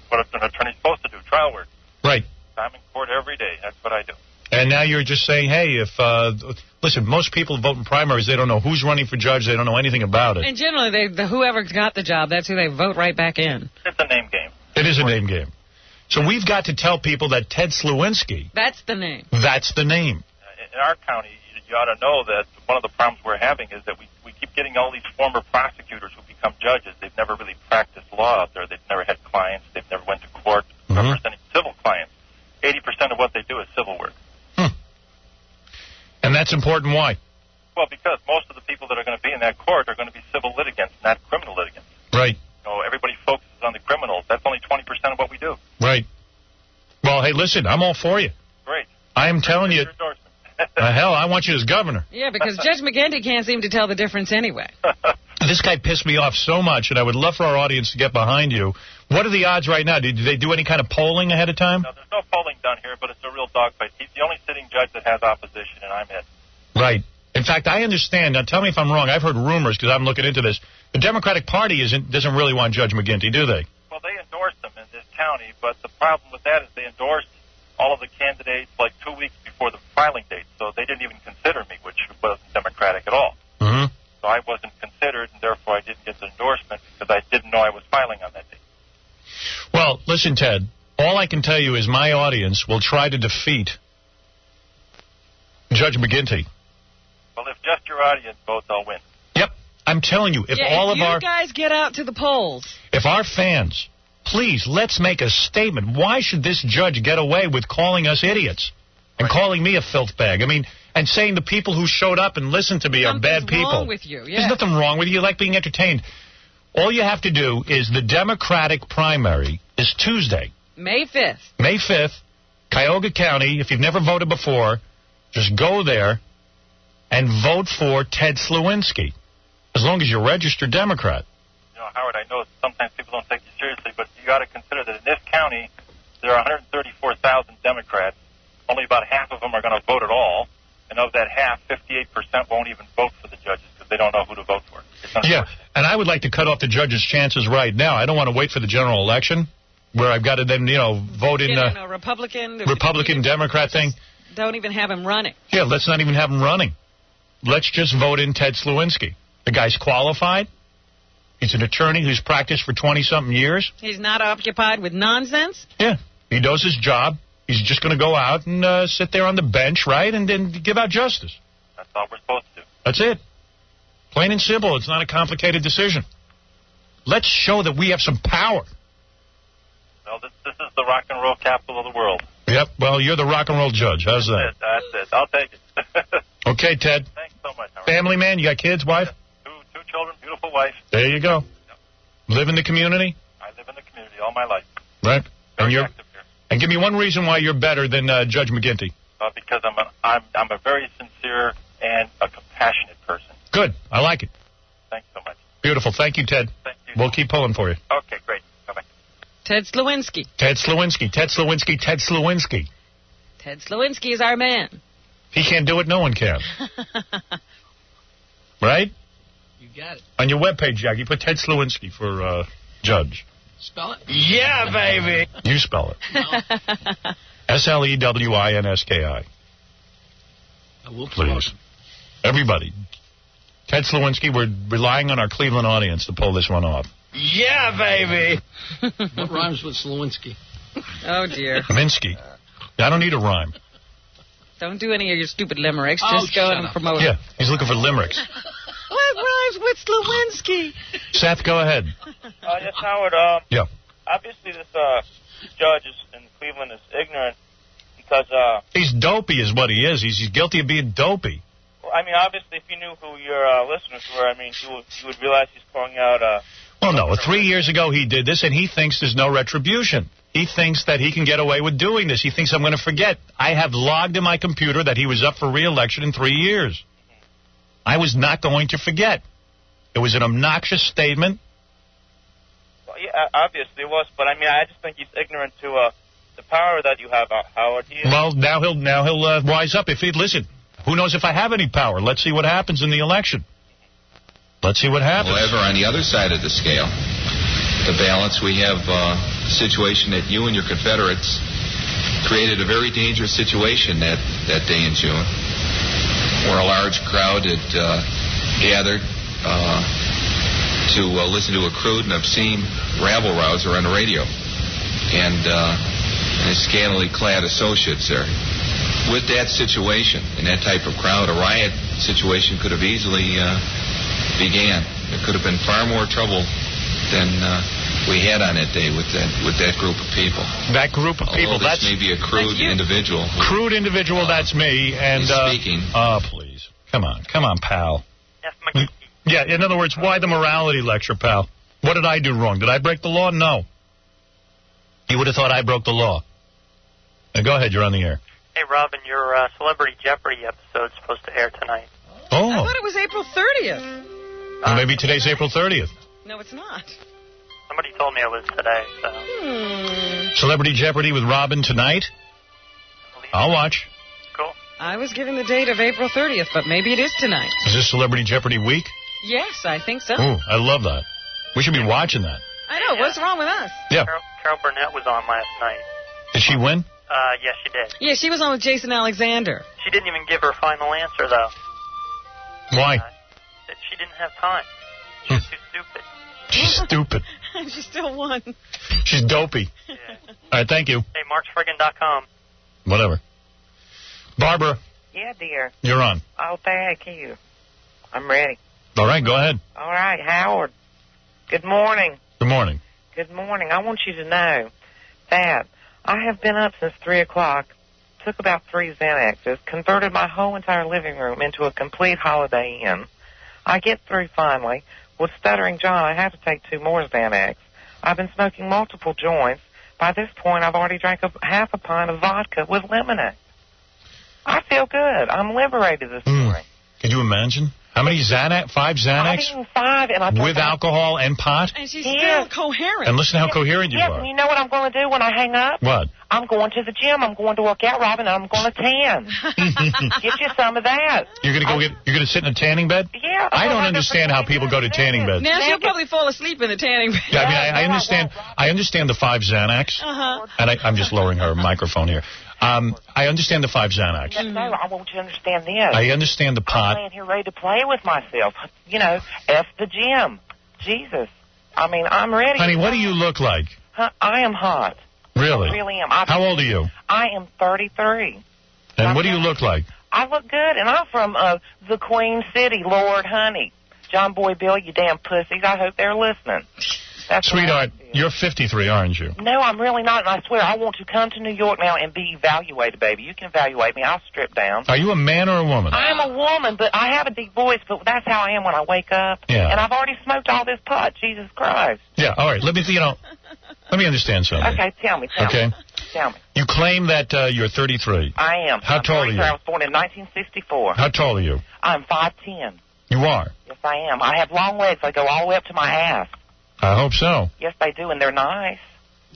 what an attorney's supposed to do, trial work. Right. I'm in court every day. That's what I do. And now you're just saying, hey, listen, most people vote in primaries. They don't know who's running for judge. They don't know anything about it. And generally, whoever got the job, that's who they vote right back in. It's a name game. It is a name game. So we've got to tell people that Ted Slewinski. That's the name. That's the name. In our county, you ought to know that one of the problems we're having is that we keep getting all these former prosecutors who become judges. They've never really practiced law out there. They've never had clients. They've never went to court representing civil clients. 80% of what they do is civil work. And that's important. Why? Well, because most of the people that are going to be in that court are going to be civil litigants, not criminal litigants. Right. Everybody focuses on the criminals. That's only 20% of what we do. Right. Well, hey, listen, I'm all for you. Great. I am telling you. Hell, I want you as governor. Yeah, because Judge McGinty can't seem to tell the difference anyway. This guy pissed me off so much, and I would love for our audience to get behind you. What are the odds right now? Did they do any kind of polling ahead of time? No, there's no polling done here, but it's a real dogfight. He's the only sitting judge that has opposition, and I'm it. Right. In fact, I understand. Now, tell me if I'm wrong. I've heard rumors, because I'm looking into this. The Democratic Party doesn't really want Judge McGinty, do they? Well, they endorsed him in this county, but the problem with that is they endorsed all of the candidates like 2 weeks before the filing date, so they didn't even consider me, which wasn't Democratic at all. Mm-hmm. So I wasn't considered, and therefore I didn't get the endorsement because I didn't know I was filing on that date. Well, listen, Ted, all I can tell you is my audience will try to defeat Judge McGinty. Well, if just your audience votes, I'll win. Yep. I'm telling you, if you guys get out to the polls. If our fans, please, let's make a statement. Why should this judge get away with calling us idiots and calling me a filth bag? I mean, and saying the people who showed up and listened to me are bad people. Something's wrong with you, yeah. There's nothing wrong with you. You like being entertained. All you have to do is the Democratic primary is Tuesday. May 5th. May 5th, Cuyahoga County. If you've never voted before, just go there and vote for Ted Slawinski, as long as you're a registered Democrat. You know, Howard, I know sometimes people don't take you seriously, but you got to consider that in this county, there are 134,000 Democrats. Only about half of them are going to vote at all. And of that half, 58% won't even vote for the judges because they don't know who to vote for. Yeah, and I would like to cut off the judges' chances right now. I don't want to wait for the general election where I've got to then, vote in a Republican Democrat thing. Don't even have him running. Yeah, let's not even have him running. Let's just vote in Ted Slawinski. The guy's qualified. He's an attorney who's practiced for 20-something years. He's not occupied with nonsense? Yeah, he knows his job. He's just going to go out and sit there on the bench, right, and then give out justice. That's all we're supposed to do. That's it. Plain and simple. It's not a complicated decision. Let's show that we have some power. Well, this is the rock and roll capital of the world. Yep, well, you're the rock and roll judge. How's that? That's it. I'll take it. Okay, Ted. Thanks so much, Howard. Family man, you got kids, wife? Two children, beautiful wife. There you go. Yep. Live in the community? I live in the community all my life. Right. Very active here. And give me one reason why you're better than Judge McGinty. Because I'm a very sincere and a compassionate person. Good. I like it. Thanks so much. Beautiful. Thank you, Ted. Thank you. We'll keep pulling for you. Okay, great. Bye-bye. Ted Slawinski. Ted Slawinski. Ted Slawinski. Ted Slawinski. Ted Slawinski is our man. He can't do it, no one can. Right? You got it. On your webpage, Jack, you put Ted Slawinski for judge. Spell it? Yeah, baby. You spell it. No. Slewinski. I will please. Everybody. Ted Slawinski, we're relying on our Cleveland audience to pull this one off. Yeah, baby. What rhymes with Slawinski? Oh, dear. Minsky. I don't need a rhyme. Don't do any of your stupid limericks. Just go and promote it. Yeah, he's looking for limericks. What rhymes with Slawinski? Seth, go ahead. Yes, Howard. Yeah. Obviously, this judge in Cleveland is ignorant because... he's dopey is what he is. He's guilty of being dopey. Well, I mean, obviously, if you knew who your listeners were, I mean, you would realize he's calling out... Well, no. 3 years ago he did this, and he thinks there's no retribution. He thinks that he can get away with doing this. He thinks I'm going to forget. I have logged in my computer that he was up for re-election in 3 years. I was not going to forget. It was an obnoxious statement. Well, yeah, obviously it was, but I mean, I just think he's ignorant to the power that you have, Howard. Well, now he'll wise up. If he'd listen, who knows if I have any power? Let's see what happens in the election. Let's see what happens. However, on the other side of the scale, the balance, we have a situation that you and your Confederates created a very dangerous situation that day in June, where a large crowd had gathered to listen to a crude and obscene rabble-rouser on the radio, and his scantily clad associates there. With that situation, in that type of crowd, a riot situation could have easily began. There could have been far more trouble than we had on that day with that group of people. That group of people, that's maybe a crude individual. Crude individual, that's me. And speaking. Oh, please. Come on, pal. Yes, yeah, in other words, why the morality lecture, pal? What did I do wrong? Did I break the law? No. You would have thought I broke the law. Now, go ahead, you're on the air. Hey, Robin, your Celebrity Jeopardy episode's supposed to air tonight. Oh. I thought it was April 30th. Well, maybe today's April 30th. No, it's not. Somebody told me it was today, so... Celebrity Jeopardy with Robin tonight? I believe I'll watch. Cool. I was given the date of April 30th, but maybe it is tonight. Is this Celebrity Jeopardy week? Yes, I think so. Ooh, I love that. We should be watching that. I know. What's wrong with us? Yeah. Carol Burnett was on last night. Did she win? Yes, she did. Yeah, she was on with Jason Alexander. She didn't even give her final answer, though. Why? That she didn't have time. She was too stupid. She's stupid. She still won. She's dopey. Yeah. All right, thank you. Hey, marksfriggin.com. Whatever. Barbara, Yeah, dear. you're on. Oh, thank you. I'm ready. All right, go ahead. All right, Howard. Good morning. Good morning. Good morning. I want you to know that I have been up since 3 o'clock, took about 3 Xanaxes, converted my whole entire living room into a complete Holiday Inn. I get through finally. With Stuttering John, I have to take 2 more Xanax. I've been smoking multiple joints. By this point, I've already drank half a pint of vodka with lemonade. I feel good. I'm liberated this morning. Can you imagine? How many Xanax? 5 Xanax? I've eaten 5, and I with alcohol and pot? And she's still coherent. And listen how coherent you yes, are. and you know what I'm going to do when I hang up? What? I'm going to the gym. I'm going to work out, Robin, and I'm going to tan. Get you some of that. You're gonna sit in a tanning bed? Yeah. I don't understand how people go to tanning beds. Now she'll probably fall asleep in the tanning bed. Yeah, I mean, I understand the 5 Xanax. Uh-huh. And I'm just lowering her microphone here. I understand the 5 Xanax. No, I want you to understand this. I understand the pot. I'm laying here ready to play with myself. You know, F the gym. Jesus. I mean, I'm ready. Honey, what do you look like? I am hot. Really? I really am. How old are you? I am 33. And what do you look like? I look good, and I'm from the Queen City, Lord Honey. John Boy Bill, you damn pussies. I hope they're listening. That's Sweetheart, you're 53, aren't you? No, I'm really not, and I swear I want to come to New York now and be evaluated, baby. You can evaluate me. I'll strip down. Are you a man or a woman? I am a woman, but I have a deep voice, but that's how I am when I wake up. Yeah. And I've already smoked all this pot. Jesus Christ. Yeah, all right. Let me understand something. Okay, tell me. Tell me. You claim that you're 33. I am. How tall are you? I was born in 1964. How tall are you? I'm 5'10". You are? Yes, I am. I have long legs. They go all the way up to my ass. I hope so. Yes, they do, and they're nice.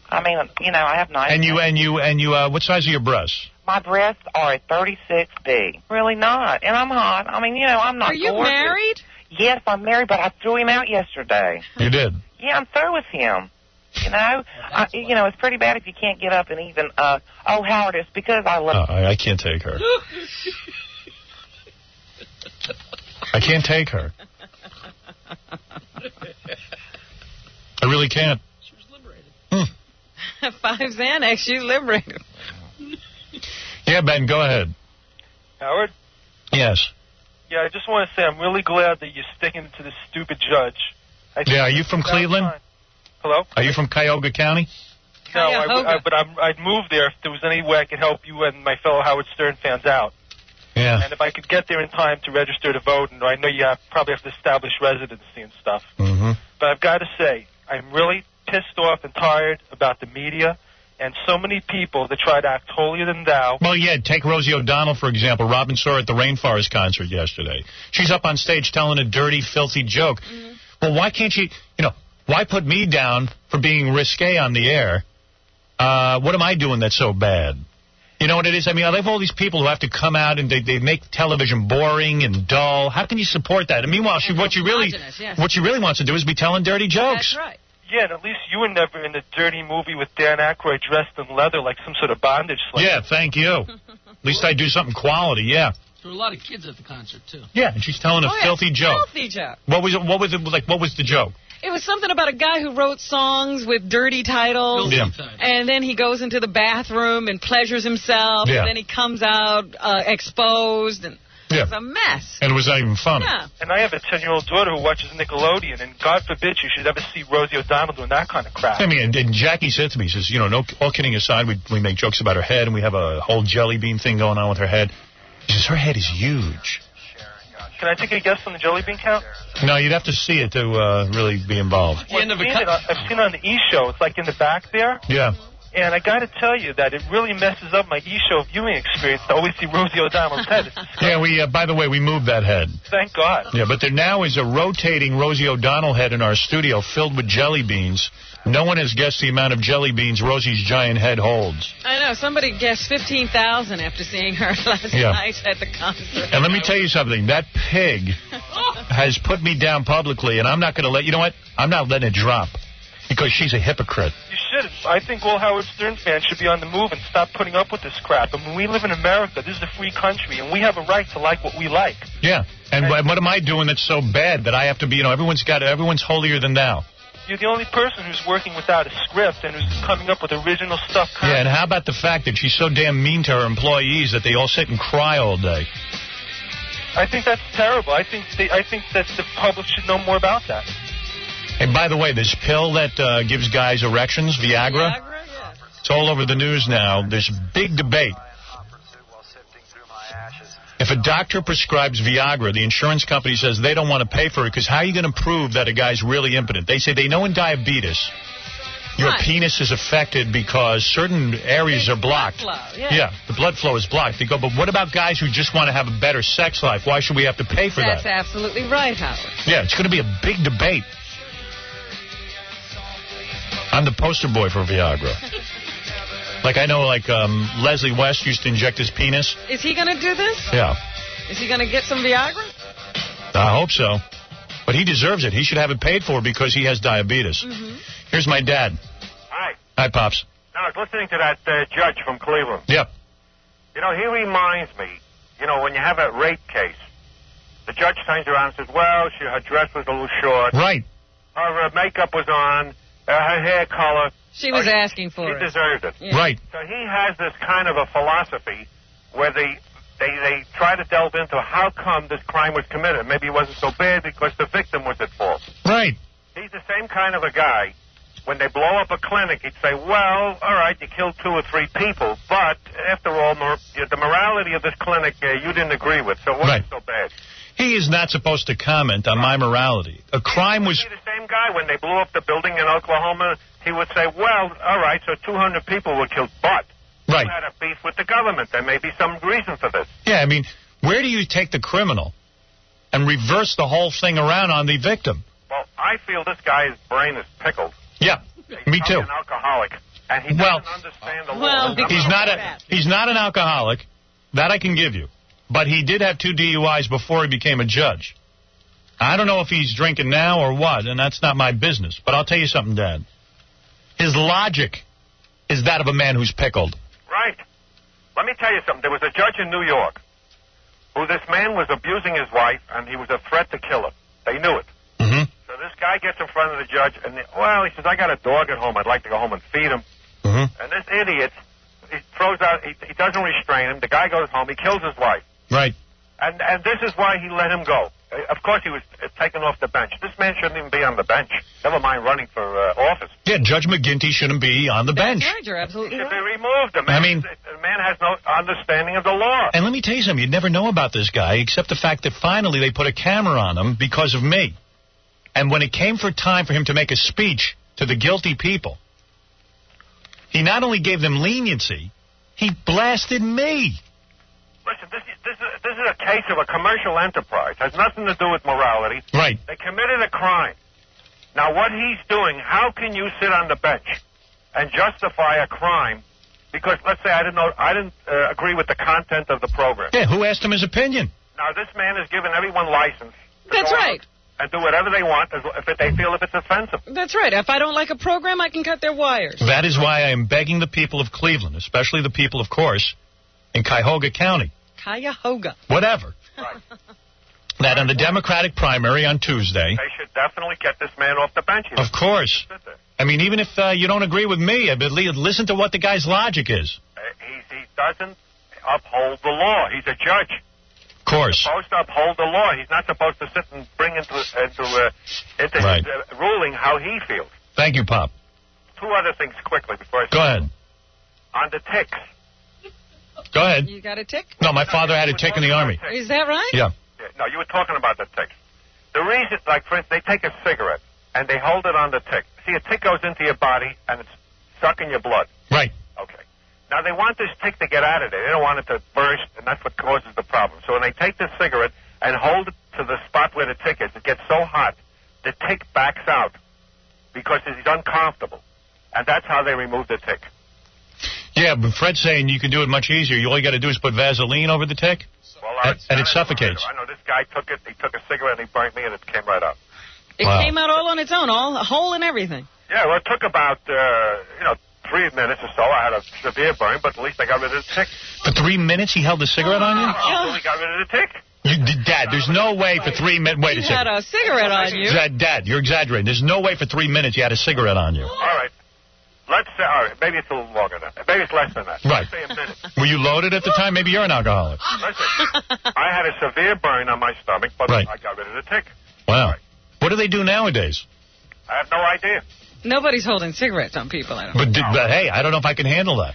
I mean, you know, I have nice. And you, what size are your breasts? My breasts are a 36B. Really not. And I'm hot. I mean, you know, I'm not Are you gorgeous. married? Yes, I'm married, but I threw him out yesterday. You did? Yeah, I'm through with him. You know, it's pretty bad if you can't get up and even, Howard, it's because I love... I can't take her. I can't take her. I really can't. She was liberated. 5 Xanax, she's liberated. Yeah, Ben, go ahead. Howard? Yes. Yeah, I just want to say I'm really glad that you're sticking to this stupid judge. Yeah, are you from Cleveland? Hello? Are you from Cuyahoga County? No, but I'd move there if there was any way I could help you and my fellow Howard Stern fans out. Yeah. And if I could get there in time to register to vote, and I know you probably have to establish residency and stuff. Mm-hmm. But I've got to say, I'm really pissed off and tired about the media and so many people that try to act holier than thou. Well, yeah, take Rosie O'Donnell, for example. Robin saw her at the Rainforest concert yesterday. She's up on stage telling a dirty, filthy joke. Mm-hmm. Well, why can't she, why put me down for being risque on the air? What am I doing that's so bad? You know what it is? I mean, I have all these people who have to come out and they make television boring and dull. How can you support that? And meanwhile, what she really wants to do is be telling dirty jokes. That's right. Yeah, and at least you were never in the dirty movie with Dan Aykroyd dressed in leather like some sort of bondage slave. Yeah, thank you. At least I do something quality, yeah. There were a lot of kids at the concert, too. Yeah, and she's telling a filthy joke. Filthy joke. What was the joke? It was something about a guy who wrote songs with dirty titles. Yeah. And then he goes into the bathroom and pleasures himself. Yeah. And then he comes out exposed. And it's a mess. And it was not even funny. Yeah. And I have a 10-year-old daughter who watches Nickelodeon, and God forbid you should ever see Rosie O'Donnell doing that kind of crap. I mean, and Jackie said to me, she says, all kidding aside, we make jokes about her head, and we have a whole jelly bean thing going on with her head. She says, her head is huge. Can I take a guess on the jelly bean count? No, you'd have to see it to really be involved. Well, I've seen it on the E! Show. It's like in the back there. Yeah. And I got to tell you that it really messes up my E-show viewing experience to always see Rosie O'Donnell's head. Yeah, we. By the way, we moved that head. Thank God. Yeah, but there now is a rotating Rosie O'Donnell head in our studio filled with jelly beans. No one has guessed the amount of jelly beans Rosie's giant head holds. I know. Somebody guessed 15,000 after seeing her last night at the concert. And let me tell you something. That pig has put me down publicly, and I'm not going to let... You know what? I'm not letting it drop because she's a hypocrite. You should. I think all Howard Stern fans should be on the move and stop putting up with this crap. I mean, we live in America. This is a free country, and we have a right to like what we like. Yeah. And what am I doing that's so bad that I have to be... everyone's holier than thou. You're the only person who's working without a script and who's coming up with original stuff. Yeah, and how about the fact that she's so damn mean to her employees that they all sit and cry all day? I think that's terrible. I think that the public should know more about that. And by the way, this pill that gives guys erections, Viagra, it's all over the news now. There's a big debate. If a doctor prescribes Viagra, the insurance company says they don't want to pay for it because how are you going to prove that a guy's really impotent? They say they know in diabetes your penis is affected because certain areas are blocked. Yeah, the blood flow is blocked. They go, but what about guys who just want to have a better sex life? Why should we have to pay for that? That's absolutely right, Howard. Yeah, it's going to be a big debate. I'm the poster boy for Viagra. Like, I know, Leslie West used to inject his penis. Is he going to do this? Yeah. Is he going to get some Viagra? I hope so. But he deserves it. He should have it paid for because he has diabetes. Mm-hmm. Here's my dad. Hi. Hi, Pops. I was listening to that judge from Cleveland. Yep. You know, he reminds me, when you have a rape case, the judge turns around and says, well, her dress was a little short. Right. Her makeup was on. Her hair color. She was asking for it. She deserved it. Yeah. Right. So he has this kind of a philosophy where they try to delve into how come this crime was committed. Maybe it wasn't so bad because the victim was at fault. Right. He's the same kind of a guy. When they blow up a clinic, he'd say, well, all right, you killed 2 or 3 people, but after all, the morality of this clinic you didn't agree with, so it wasn't so bad. He is not supposed to comment on my morality. A crime was... He's the same guy. When they blew up the building in Oklahoma, he would say, well, all right, so 200 people were killed, but you had a beef with the government. There may be some reason for this. Yeah, I mean, where do you take the criminal and reverse the whole thing around on the victim? Well, I feel this guy's brain is pickled. Yeah, me too. He's an alcoholic, and he doesn't understand the law. He's not an alcoholic. That I can give you. But he did have 2 DUIs before he became a judge. I don't know if he's drinking now or what, and that's not my business. But I'll tell you something, Dad. His logic is that of a man who's pickled. Right. Let me tell you something. There was a judge in New York who this man was abusing his wife, and he was a threat to kill her. They knew it. Mm-hmm. So this guy gets in front of the judge, and, he says, I got a dog at home. I'd like to go home and feed him. Mm-hmm. And this idiot, he throws out, he doesn't restrain him. The guy goes home. He kills his wife. Right. And this is why he let him go. Of course, he was taken off the bench. This man shouldn't even be on the bench. Never mind running for office. Yeah, Judge McGinty shouldn't be on the bench. That's right, you're absolutely right. He should be removed. The man has no understanding of the law. And let me tell you something. You'd never know about this guy except the fact that finally they put a camera on him because of me. And when it came for time for him to make a speech to the guilty people, he not only gave them leniency, he blasted me. Listen, this is a case of a commercial enterprise. It has nothing to do with morality. Right. They committed a crime. Now, what he's doing, how can you sit on the bench and justify a crime? Because, let's say, I didn't agree with the content of the program. Yeah, who asked him his opinion? Now, this man has given everyone license. That's right. And do whatever they want if they feel if it's offensive. That's right. If I don't like a program, I can cut their wires. That is why I am begging the people of Cleveland, especially the people, of course, in Cuyahoga County. Cuyahoga. Whatever. Right. That on the Democratic primary on Tuesday. They should definitely get this man off the bench. Of course. I mean, even if you don't agree with me, listen to what the guy's logic is. He doesn't uphold the law. He's a judge. Of course. He's supposed to uphold the law. He's not supposed to sit and bring into his ruling how he feels. Thank you, Pop. 2 other things quickly before I... Go ahead. On the ticks. Go ahead. You got a tick? No, my father had a tick in the Army. Is that right? Yeah. No, you were talking about the ticks. The reason, like, for instance, they take a cigarette and they hold it on the tick. See, a tick goes into your body and it's sucking your blood. Right. Now, they want this tick to get out of there. They don't want it to burst, and that's what causes the problem. So when they take the cigarette and hold it to the spot where the tick is, it gets so hot, the tick backs out because it's uncomfortable. And that's how they remove the tick. Yeah, but Fred's saying you can do it much easier. All you got to do is put Vaseline over the tick, and it suffocates. I know this guy took it. He took a cigarette and he burnt me, and it came right out. It came out all on its own, all a hole and everything. Yeah, well, it took about 3 minutes or so. I had a severe burn, but at least I got rid of the tick. For 3 minutes, he held the cigarette on you? I got rid of the tick. Dad, there's no way for 3 minutes. Wait a second. You had a cigarette on you. Dad, you're exaggerating. There's no way for 3 minutes you had a cigarette on you. All right. Let's say, all right, maybe it's a little longer than that. Maybe it's less than that. Right. Let's say a minute. Were you loaded at the time? Maybe you're an alcoholic. Listen, I had a severe burn on my stomach, but I got rid of the tick. Wow. Right. What do they do nowadays? I have no idea. Nobody's holding cigarettes on people, I don't know. But hey, I don't know if I can handle that.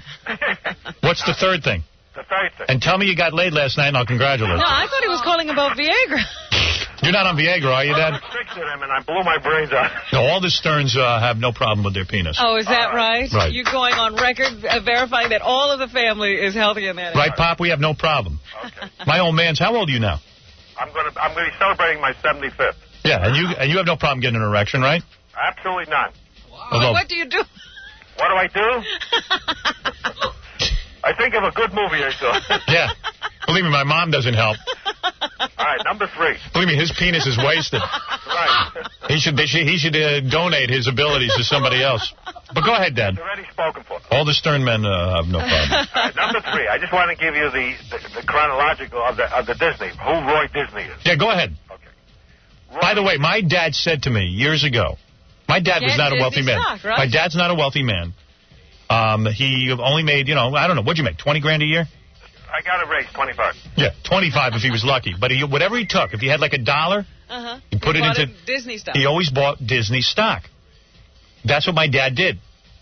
What's the third thing? The third thing. And tell me you got laid last night, and I'll congratulate you. No, I thought he was calling about Viagra. You're not on Viagra, are you, Dad? I restricted him, and I blew my brains out. No, all the Sterns have no problem with their penis. Oh, is that right? Right. You're going on record verifying that all of the family is healthy in that area. Right, Pop? We have no problem. Okay. My old man's, how old are you now? I'm gonna be celebrating my 75th. Yeah, and you have no problem getting an erection, right? Absolutely not. Although, what do you do? What do I do? I think of a good movie or so. Yeah. Believe me, my mom doesn't help. All right, number 3. Believe me, his penis is wasted. Right. He should donate his abilities to somebody else. But go ahead, Dad. It's already spoken for. All the Stern men have no problem. All right, number 3. I just want to give you the chronological of the Disney, who Roy Disney is. Yeah, go ahead. Okay. By the way, my dad said to me years ago, my dad was not a wealthy man. Stock, right? My dad's not a wealthy man. He only made, I don't know, what'd you make, 20 grand a year? I got a raise, 25. Yeah, 25 if he was lucky. But whatever he took, if he had like $1, he put it into Disney stock. He always bought Disney stock. That's what my dad did.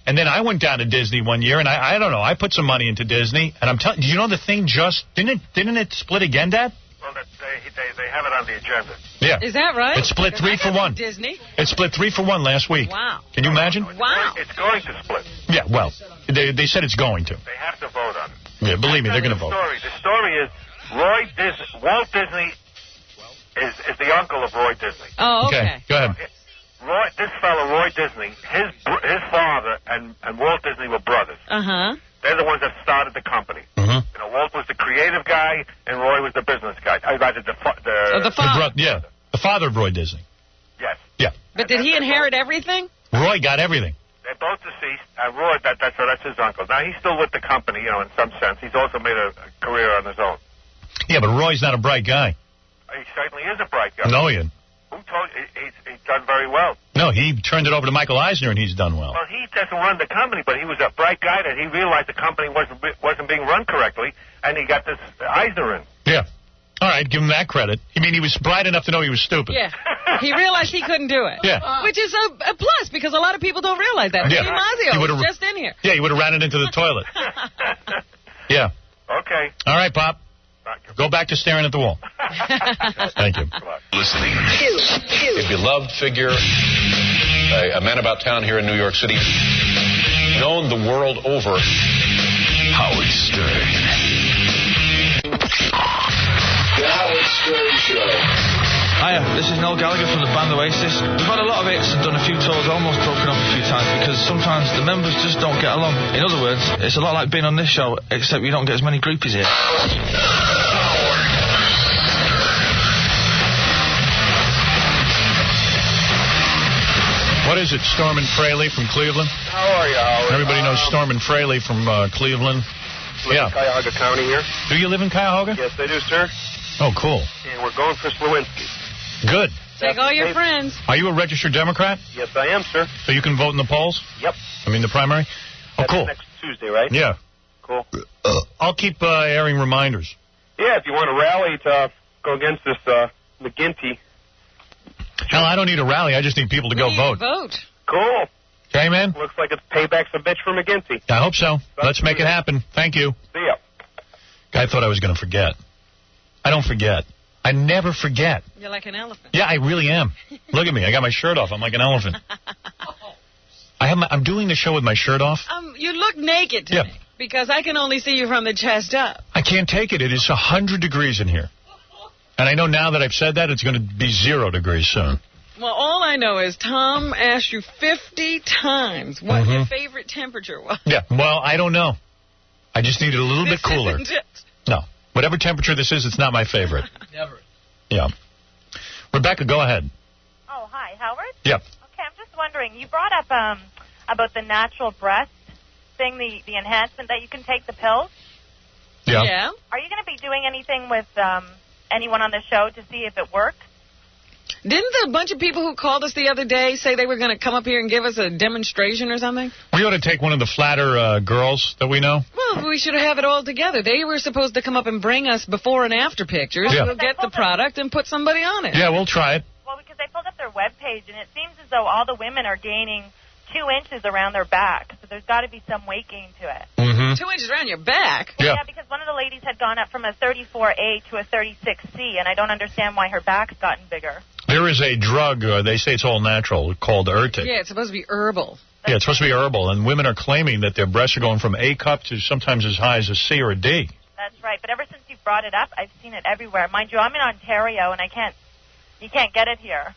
And then I went down to Disney one year, and I don't know, I put some money into Disney, and I'm telling you, the thing just didn't it split again, Dad? Well, they have it on the agenda. Yeah. Is that right? It split 3 for 1. Disney. It split 3 for 1 last week. Wow. Can you imagine? Wow. It's going to split. Yeah, well, they said it's going to. They have to vote on it. Yeah, believe me, they're going to vote. The story is Walt Disney is the uncle of Roy Disney. Oh, okay. Go ahead. This fellow, Roy Disney, his father and Walt Disney were brothers. Uh-huh. They're the ones that started the company. Mm-hmm. Walt was the creative guy, and Roy was the business guy. The father. The father of Roy Disney. Yes. Yeah. But did he inherit everything? Roy got everything. They're both deceased, and Roy, that's his uncle. Now, he's still with the company, in some sense. He's also made a career on his own. Yeah, but Roy's not a bright guy. He certainly is a bright guy. No, he isn't. Who told you? He's done very well. No, he turned it over to Michael Eisner, and he's done well. Well, he doesn't run the company, but he was a bright guy that he realized the company wasn't being run correctly, and he got this Eisner in. Yeah. All right, give him that credit. You mean he was bright enough to know he was stupid? Yeah. He realized he couldn't do it. Yeah. Which is a plus, because a lot of people don't realize that. Yeah. Mazio was just in here. Yeah, he would have ran it into the toilet. Yeah. Okay. All right, Pop. Go back to staring at the wall. Thank you. Listening. A beloved figure, a man about town here in New York City, known the world over. Howard Stern. The Howard Stern Show. Hiya, this is Noel Gallagher from the band Oasis. We've had a lot of hits and done a few tours, almost broken up a few times because sometimes the members just don't get along. In other words, it's a lot like being on this show, except you don't get as many groupies here. What is it, Stormin' Fraley from Cleveland? How are you, Howard? Everybody knows Stormin' Fraley from Cleveland. Yeah. Cuyahoga County here. Do you live in Cuyahoga? Yes, I do, sir. Oh, cool. And we're going for Slewinski. Good. Take all your friends. Are you a registered Democrat? Yes, I am, sir. So you can vote in the polls? Yep. I mean the primary? Oh, That's cool. next Tuesday, right? Yeah. Cool. I'll keep airing reminders. Yeah, if you want to rally to go against this McGinty. Hell, I don't need a rally. I just need people to go vote. Vote. Cool. Okay, man? Looks like it's payback's a bitch for McGinty. I hope so. Let's make it happen. Thank you. See ya. Guy thought I was going to forget. I don't forget. I never forget. You're like an elephant. Yeah, I really am. Look at me. I got my shirt off. I'm like an elephant. I'm doing the show with my shirt off. You look naked to me. Because I can only see you from the chest up. I can't take it. It is 100 degrees in here. And I know now that I've said that, it's going to be 0 degrees soon. Well, all I know is Tom asked you 50 times what your favorite temperature was. Yeah, well, I don't know. I just need it a little bit cooler. Isn't it? No. Whatever temperature this is, it's not my favorite. Never. Yeah. Rebecca, go ahead. Oh, hi, Howard? Yep. Okay, I'm just wondering, you brought up about the natural breast thing, the enhancement that you can take the pills. Yeah. Yeah. Are you going to be doing anything with anyone on the show to see if it works? Didn't a bunch of people who called us the other day say they were going to come up here and give us a demonstration or something? We ought to take one of the flatter girls that we know. Well, we should have it all together. They were supposed to come up and bring us before and after pictures. Yeah. We'll get the product and put somebody on it. Yeah, we'll try it. Well, because I pulled up their webpage, and it seems as though all the women are gaining 2 inches around their back. So there's got to be some weight gain to it. 2 inches around your back? Well, yeah, because one of the ladies had gone up from a 34A to a 36C, and I don't understand why her back's gotten bigger. There is a drug, they say it's all natural, called Urtic. Yeah, it's supposed to be herbal. Yeah, it's supposed to be herbal, and women are claiming that their breasts are going from A cup to sometimes as high as a C or a D. That's right, but ever since you brought it up, I've seen it everywhere. Mind you, I'm in Ontario, and you can't get it here.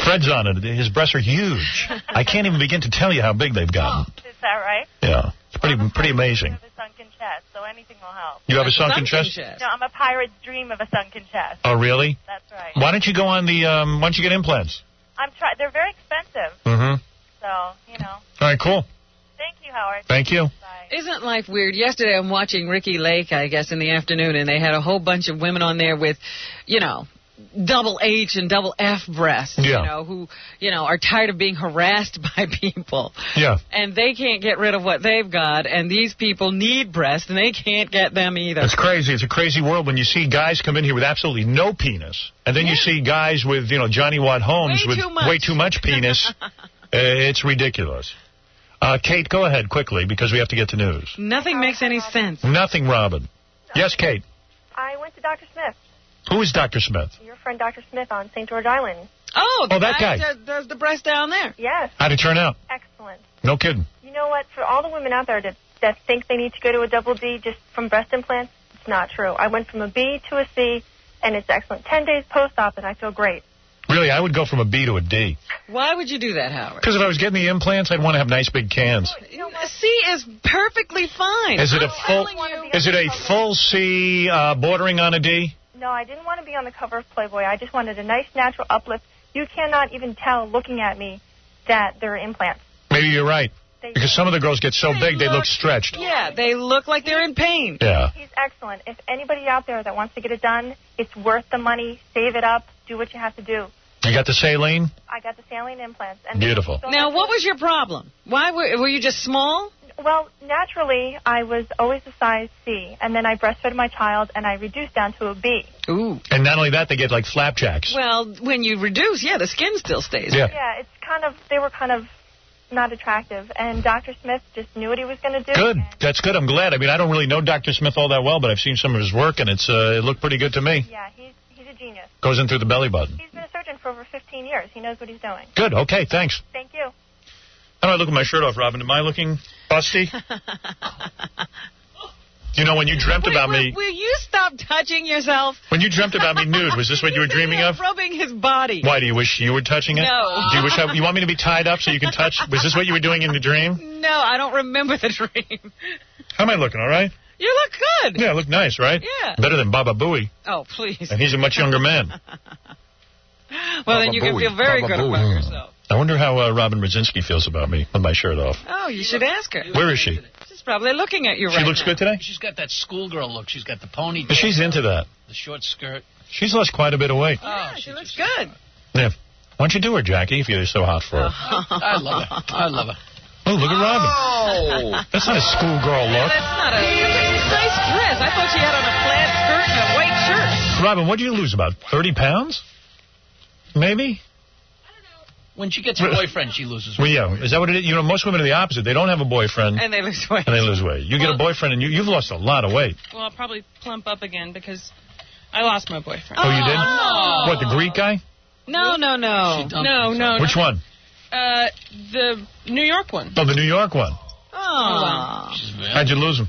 Fred's on it. His breasts are huge. I can't even begin to tell you how big they've gotten. Is that right? Yeah, it's pretty amazing. I have a sunken chest, so anything will help. You have a sunken chest? No, I'm a pirate's dream of a sunken chest. Oh, really? That's right. Why don't you go on the, why don't you get implants? They're very expensive. Mm-hmm. So, All right, cool. Thank you, Howard. Thank you. Bye. Isn't life weird? Yesterday I'm watching Ricky Lake, I guess, in the afternoon, and they had a whole bunch of women on there with, double H and double F breasts, who, are tired of being harassed by people. Yeah. And they can't get rid of what they've got, and these people need breasts, and they can't get them either. It's crazy. It's a crazy world when you see guys come in here with absolutely no penis, and then you see guys with, Johnny Watt Holmes with way too much penis. It's ridiculous. Kate, go ahead quickly, because we have to get to news. Nothing makes any sense. Nothing, Robin. Yes, Kate. I went to Dr. Smith. Who is Dr. Smith? Your friend Dr. Smith on St. George Island. Oh, that guy. Does the breast down there? Yes. How'd it turn out? Excellent. No kidding. You know what? For all the women out there that think they need to go to a double D just from breast implants, it's not true. I went from a B to a C, and it's excellent. 10 days post-op, and I feel great. Really, I would go from a B to a D. Why would you do that, Howard? Because if I was getting the implants, I'd want to have nice big cans. A C is perfectly fine. Is it a full C bordering on a D? No, I didn't want to be on the cover of Playboy. I just wanted a nice natural uplift. You cannot even tell looking at me that they're implants. Maybe you're right. Because some of the girls get so big they look stretched. Yeah, they look like they're in pain. Yeah. He's excellent. If anybody out there that wants to get it done, it's worth the money. Save it up. Do what you have to do. You got the saline? I got the saline implants. And beautiful. Now, what was your problem? Why were you just small? Well, naturally, I was always a size C, and then I breastfed my child, and I reduced down to a B. Ooh. And not only that, they get like flapjacks. Well, when you reduce, the skin still stays. Yeah. Yeah, they were kind of not attractive, and Dr. Smith just knew what he was going to do. Good. That's good. I'm glad. I mean, I don't really know Dr. Smith all that well, but I've seen some of his work, and it looked pretty good to me. Yeah, he's a genius. Goes in through the belly button. He's been a surgeon for over 15 years. He knows what he's doing. Good. Okay, thanks. Thank you. How do I look at my shirt off, Robin? Am I looking busty? When you dreamt about me... Will you stop touching yourself? When you dreamt about me nude, was this what you were dreaming of? Rubbing his body. Why, do you wish you were touching it? No. Do you wish you want me to be tied up so you can touch? Was this what you were doing in the dream? No, I don't remember the dream. How am I looking, all right? You look good. Yeah, I look nice, right? Yeah. Better than Baba Booey. Oh, please. And he's a much younger man. Well, Baba then you can Booey. feel very Baba good Booey. about yourself. I wonder how Robin Brzezinski feels about me with my shirt off. Oh, you should ask her. Where is she? She's probably looking at you right now. She looks good today? She's got that schoolgirl look. She's got the ponytail. But she's into that. The short skirt. She's lost quite a bit of weight. Yeah, she looks good. Yeah. Why don't you do her, Jackie, if you're so hot for her? I love her. I love her. Oh, look at Robin. Oh. That's not a schoolgirl look. That's not a nice dress. I thought she had on a plaid skirt and a white shirt. Robin, what did you lose, about 30 pounds? Maybe? When she gets a boyfriend, she loses Well, weight. yeah. Is that what it is? Most women are the opposite. They don't have a boyfriend. And they lose weight. And they lose weight. You get a boyfriend, and you've lost a lot of weight. Well, I'll probably plump up again because I lost my boyfriend. Oh, you did? What, the Greek guy? No. No. Which one? The New York one. Oh, the New York one. Oh, Oh. How'd you lose him?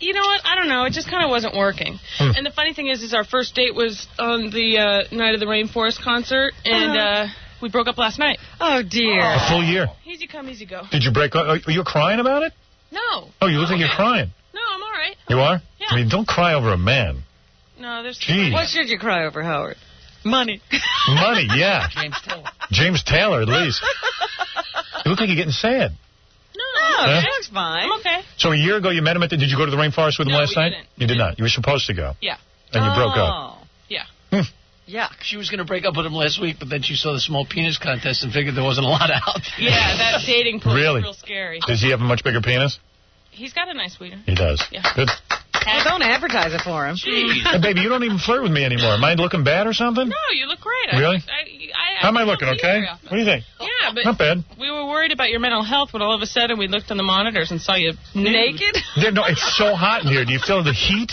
You know what? I don't know. It just kind of wasn't working. And the funny thing is our first date was on the Night of the Rainforest concert, and we broke up last night. Oh, dear. A full year. Easy come, easy go. Did you break up? Are you crying about it? No. Oh, you look like you're crying. No, I'm all right. You are? Yeah. I mean, don't cry over a man. No, there's... Jeez. What should you cry over, Howard? Money. Money, yeah. James Taylor. James Taylor, at least. You look like you're getting sad. No, that looks fine. I'm okay. So a year ago you met him did you go to the rainforest with him last night? Didn't. You did not. You were supposed to go. Yeah. And you broke up. Yeah. Yuck. She was going to break up with him last week, but then she saw the small penis contest and figured there wasn't a lot out. Yeah, that dating pool Really? is real scary. Does he have a much bigger penis? He's got a nice wiener. He does. Yeah. Good. Well, don't advertise it for him. Jeez. Hey, baby, you don't even flirt with me anymore. Am I looking bad or something? No, you look great. Really? How am I looking, don't see okay? you very often. What do you think? Yeah, but Not bad. we were worried about your mental health when all of a sudden we looked on the monitors and saw you Naked? Yeah, no, it's so hot in here. Do you feel the heat?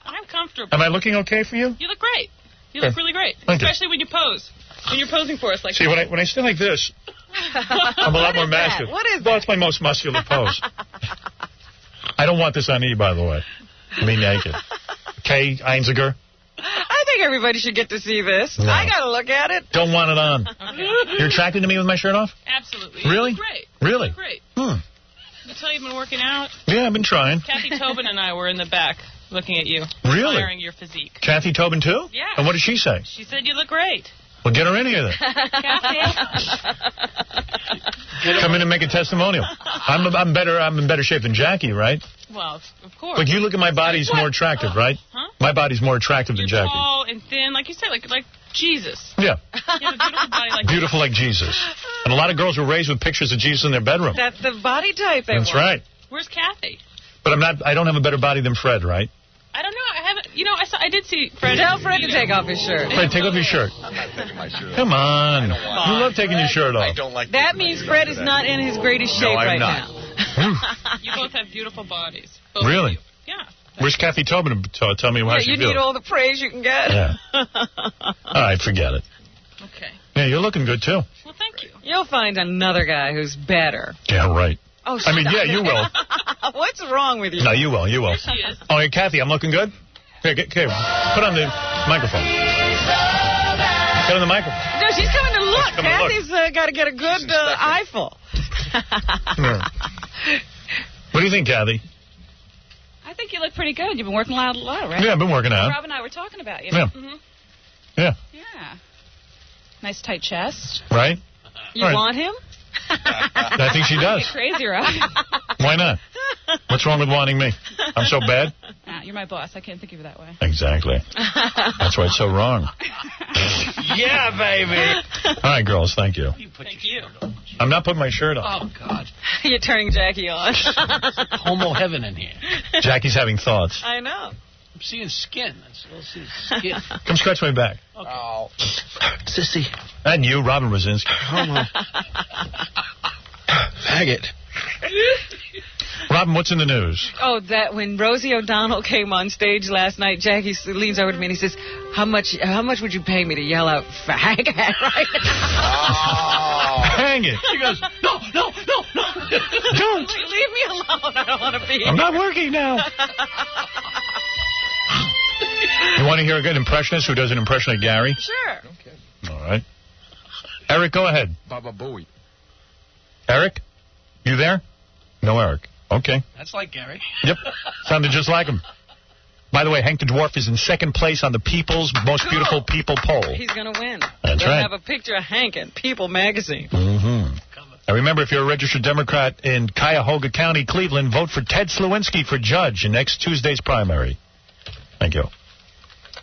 I'm comfortable. Am I looking okay for you? You look great. You look really great. Thank you. Especially when you pose. When you're posing for us like See, when I stand like this, I'm a lot more massive. What is Well, it's my most muscular pose. I don't want this on E, by the way. Me naked. Kay Einziger. I think everybody should get to see this. No. I got to look at it. Don't want it on. Okay. You're attracted to me with my shirt off? Absolutely. Really? You look great. Really? You look great. Hmm. You tell you've been working out. Yeah, I've been trying. Kathy Tobin and I were in the back looking at you. Really? Admiring your physique. Kathy Tobin, too? Yeah. And what did she say? She said you look great. Well, get her in here then. Kathy. Come in and make a testimonial. I'm in better shape than Jackie, right? Well, of course. But you look at my body's more attractive, right? Huh? My body's more attractive than Jackie. Tall and thin, like you said, like Jesus. Yeah. You have a beautiful body like Beautiful like Jesus. And a lot of girls were raised with pictures of Jesus in their bedroom. That's the body type they That's want. right. Where's Kathy? But I don't have a better body than Fred, right? I don't know. I haven't. You know, I did see Fred. Tell Fred to take off his shirt. Fred, take off your shirt. Come on. You love taking your shirt off. That means Fred is not in his greatest shape I'm right not. now. You both have beautiful bodies. Both of Really? you. Yeah. Where's Kathy Tobin to tell me how Yeah, she you feels? need all the praise you can get. Yeah. All right, forget it. Okay. Yeah, you're looking good, too. Well, thank you. You'll find another guy who's better. Yeah, right. Oh, I mean, stop yeah, it. you will. What's wrong with you? No, you will. You will. She is. Oh, hey, Kathy, I'm looking good? Here, put on the microphone. Get on the microphone. No, she's coming to look. coming to look. Kathy's got to get a good eyeful. Yeah. What do you think, Kathy? I think you look pretty good. You've been working a lot, right? Yeah, I've been working out. Rob and I were talking about you. Yeah. Mm-hmm. Yeah. Yeah. Nice tight chest. Right? You All right. want him? I think she does. Get crazy, Rob. Why not? What's wrong with wanting me? I'm so bad? Nah, you're my boss. I can't think of you that way. Exactly. That's why it's so wrong. Yeah, baby. All right, girls, thank you. Thank you. I'm not putting my shirt on. Oh, God. You're turning Jackie on. Homo heaven in here. Jackie's having thoughts. I know. I'm seeing skin. We'll see skin. Come scratch my back. Okay. Oh. Sissy. And you, Robin Rosinski. Homo. Faggot. Robin, what's in the news? Oh, that when Rosie O'Donnell came on stage last night, Jackie leans over to me and he says, how much would you pay me to yell out fag right now? Hang it. She goes, no. Don't. Leave me alone. I don't want to be I'm not working now. You want to hear a good impressionist who does an impression of Gary? Sure. All right. Eric, go ahead. Baba Booey. Eric? You there? No, Eric. Okay. That's like Gary. Yep. Sounded just like him. By the way, Hank the Dwarf is in second place on the People's Most Beautiful People poll. He's going to win. That's They'll right. have a picture of Hank in People magazine. Mm-hmm. Now remember, if you're a registered Democrat in Cuyahoga County, Cleveland, vote for Ted Slawinski for judge in next Tuesday's primary. Thank you.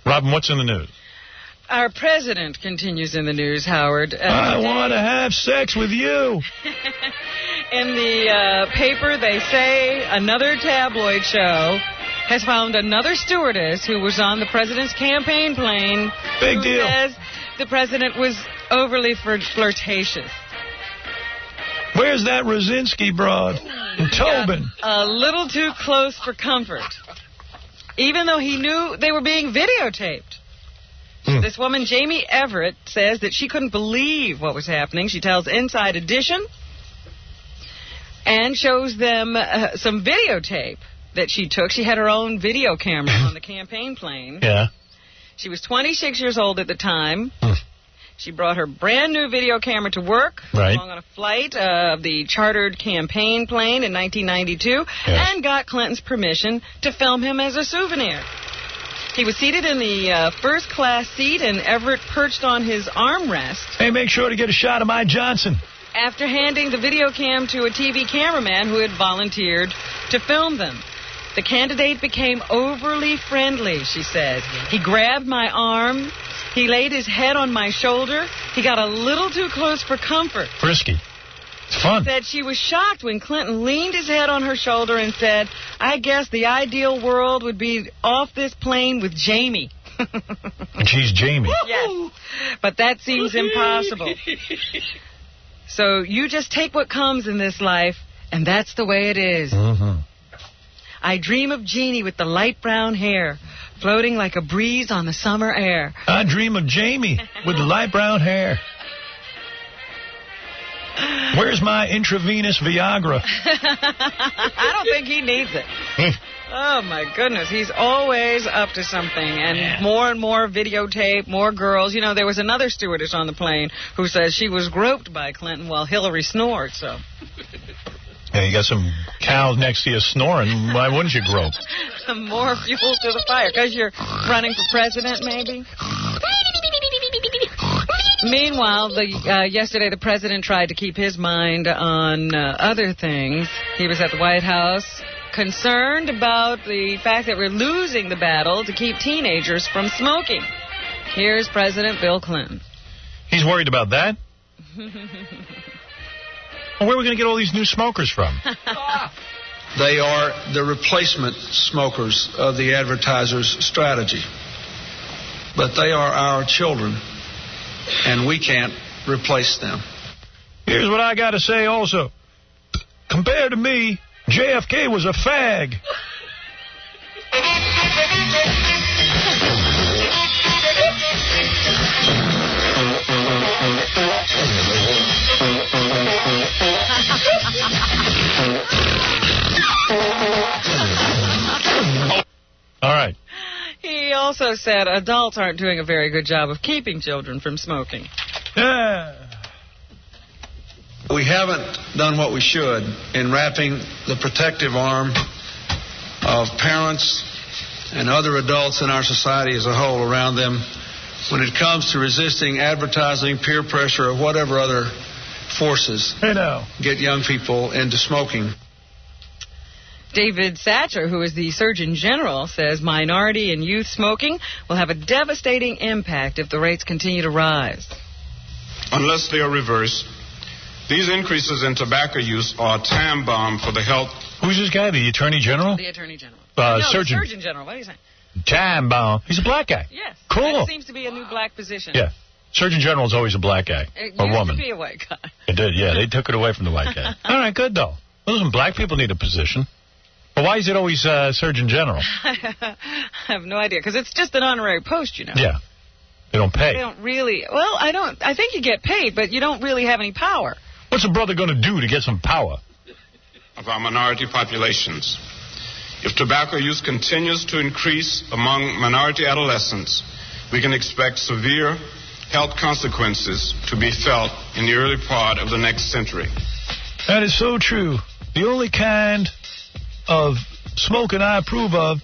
Robin, what's in the news? Our president continues in the news, Howard. I want to have sex with you. In the paper, they say another tabloid show has found another stewardess who was on the president's campaign plane. Big who deal. Says the president was overly flirtatious. Where's that Rosinski broad? And Tobin. A little too close for comfort. Even though he knew they were being videotaped. This woman, Jamie Everett, says that she couldn't believe what was happening. She tells Inside Edition. and shows them some videotape that she took. She had her own video camera on the campaign plane. Yeah. She was 26 years old at the time. She brought her brand new video camera to work along on a flight of the chartered campaign plane in 1992 and got Clinton's permission to film him as a souvenir. He was seated in the first-class seat, and Everett perched on his armrest. Hey, make sure to get a shot of my Johnson. After handing the video cam to a TV cameraman who had volunteered to film them. The candidate became overly friendly, she says. He grabbed my arm. He laid his head on my shoulder. He got a little too close for comfort. Frisky. It's fun. She said she was shocked when Clinton leaned his head on her shoulder and said, I guess the ideal world would be off this plane with Jamie. And she's Jamie. Yes. But that seems impossible. So you just take what comes in this life, and that's the way it is. I dream of Jeannie with the light brown hair, floating like a breeze on the summer air. I dream of Jamie with the light brown hair. Where's my intravenous Viagra? I don't think he needs it. Oh, my goodness. He's always up to something. And more videotape, more girls. You know, there was another stewardess on the plane who says she was groped by Clinton while Hillary snored, so... Yeah, you got some cows next to you snoring. Why wouldn't you grope? More fuel to the fire. Because you're running for president, maybe? Meanwhile, yesterday the president tried to keep his mind on other things. He was at the White House concerned about the fact that we're losing the battle to keep teenagers from smoking. Here's President Bill Clinton. He's worried about that? Well, where are we going to get all these new smokers from? They are the replacement smokers of the advertisers' strategy. But they are our children, and we can't replace them. Here's what I got to say also. Compared to me, JFK was a fag. All right. He also said adults aren't doing a very good job of keeping children from smoking. We haven't done what we should in wrapping the protective arm of parents and other adults in our society as a whole around them when it comes to resisting advertising, peer pressure, or whatever other forces get young people into smoking. David Satcher, who is the Surgeon General, says minority and youth smoking will have a devastating impact if the rates continue to rise. Unless they are reversed, these increases in tobacco use are a time bomb for the health. Who's this guy, the Attorney General? The Attorney General. Surgeon. The Surgeon General. What are you saying? Time bomb. He's a black guy. Yes. Cool. That seems to be a new black position. Yeah. Surgeon General is always a black guy. It or used woman. to be a white guy. It did, yeah. They took it away from the white guy. All right, good, though. Listen, black people need a position. But why is it always Surgeon General? I have no idea, because it's just an honorary post, you know. Yeah. They don't pay. They don't really. Well, I think you get paid, but you don't really have any power. What's a brother going to do to get some power? Of our minority populations. If tobacco use continues to increase among minority adolescents, we can expect severe health consequences to be felt in the early part of the next century. That is so true. The only kind of smoking I approve of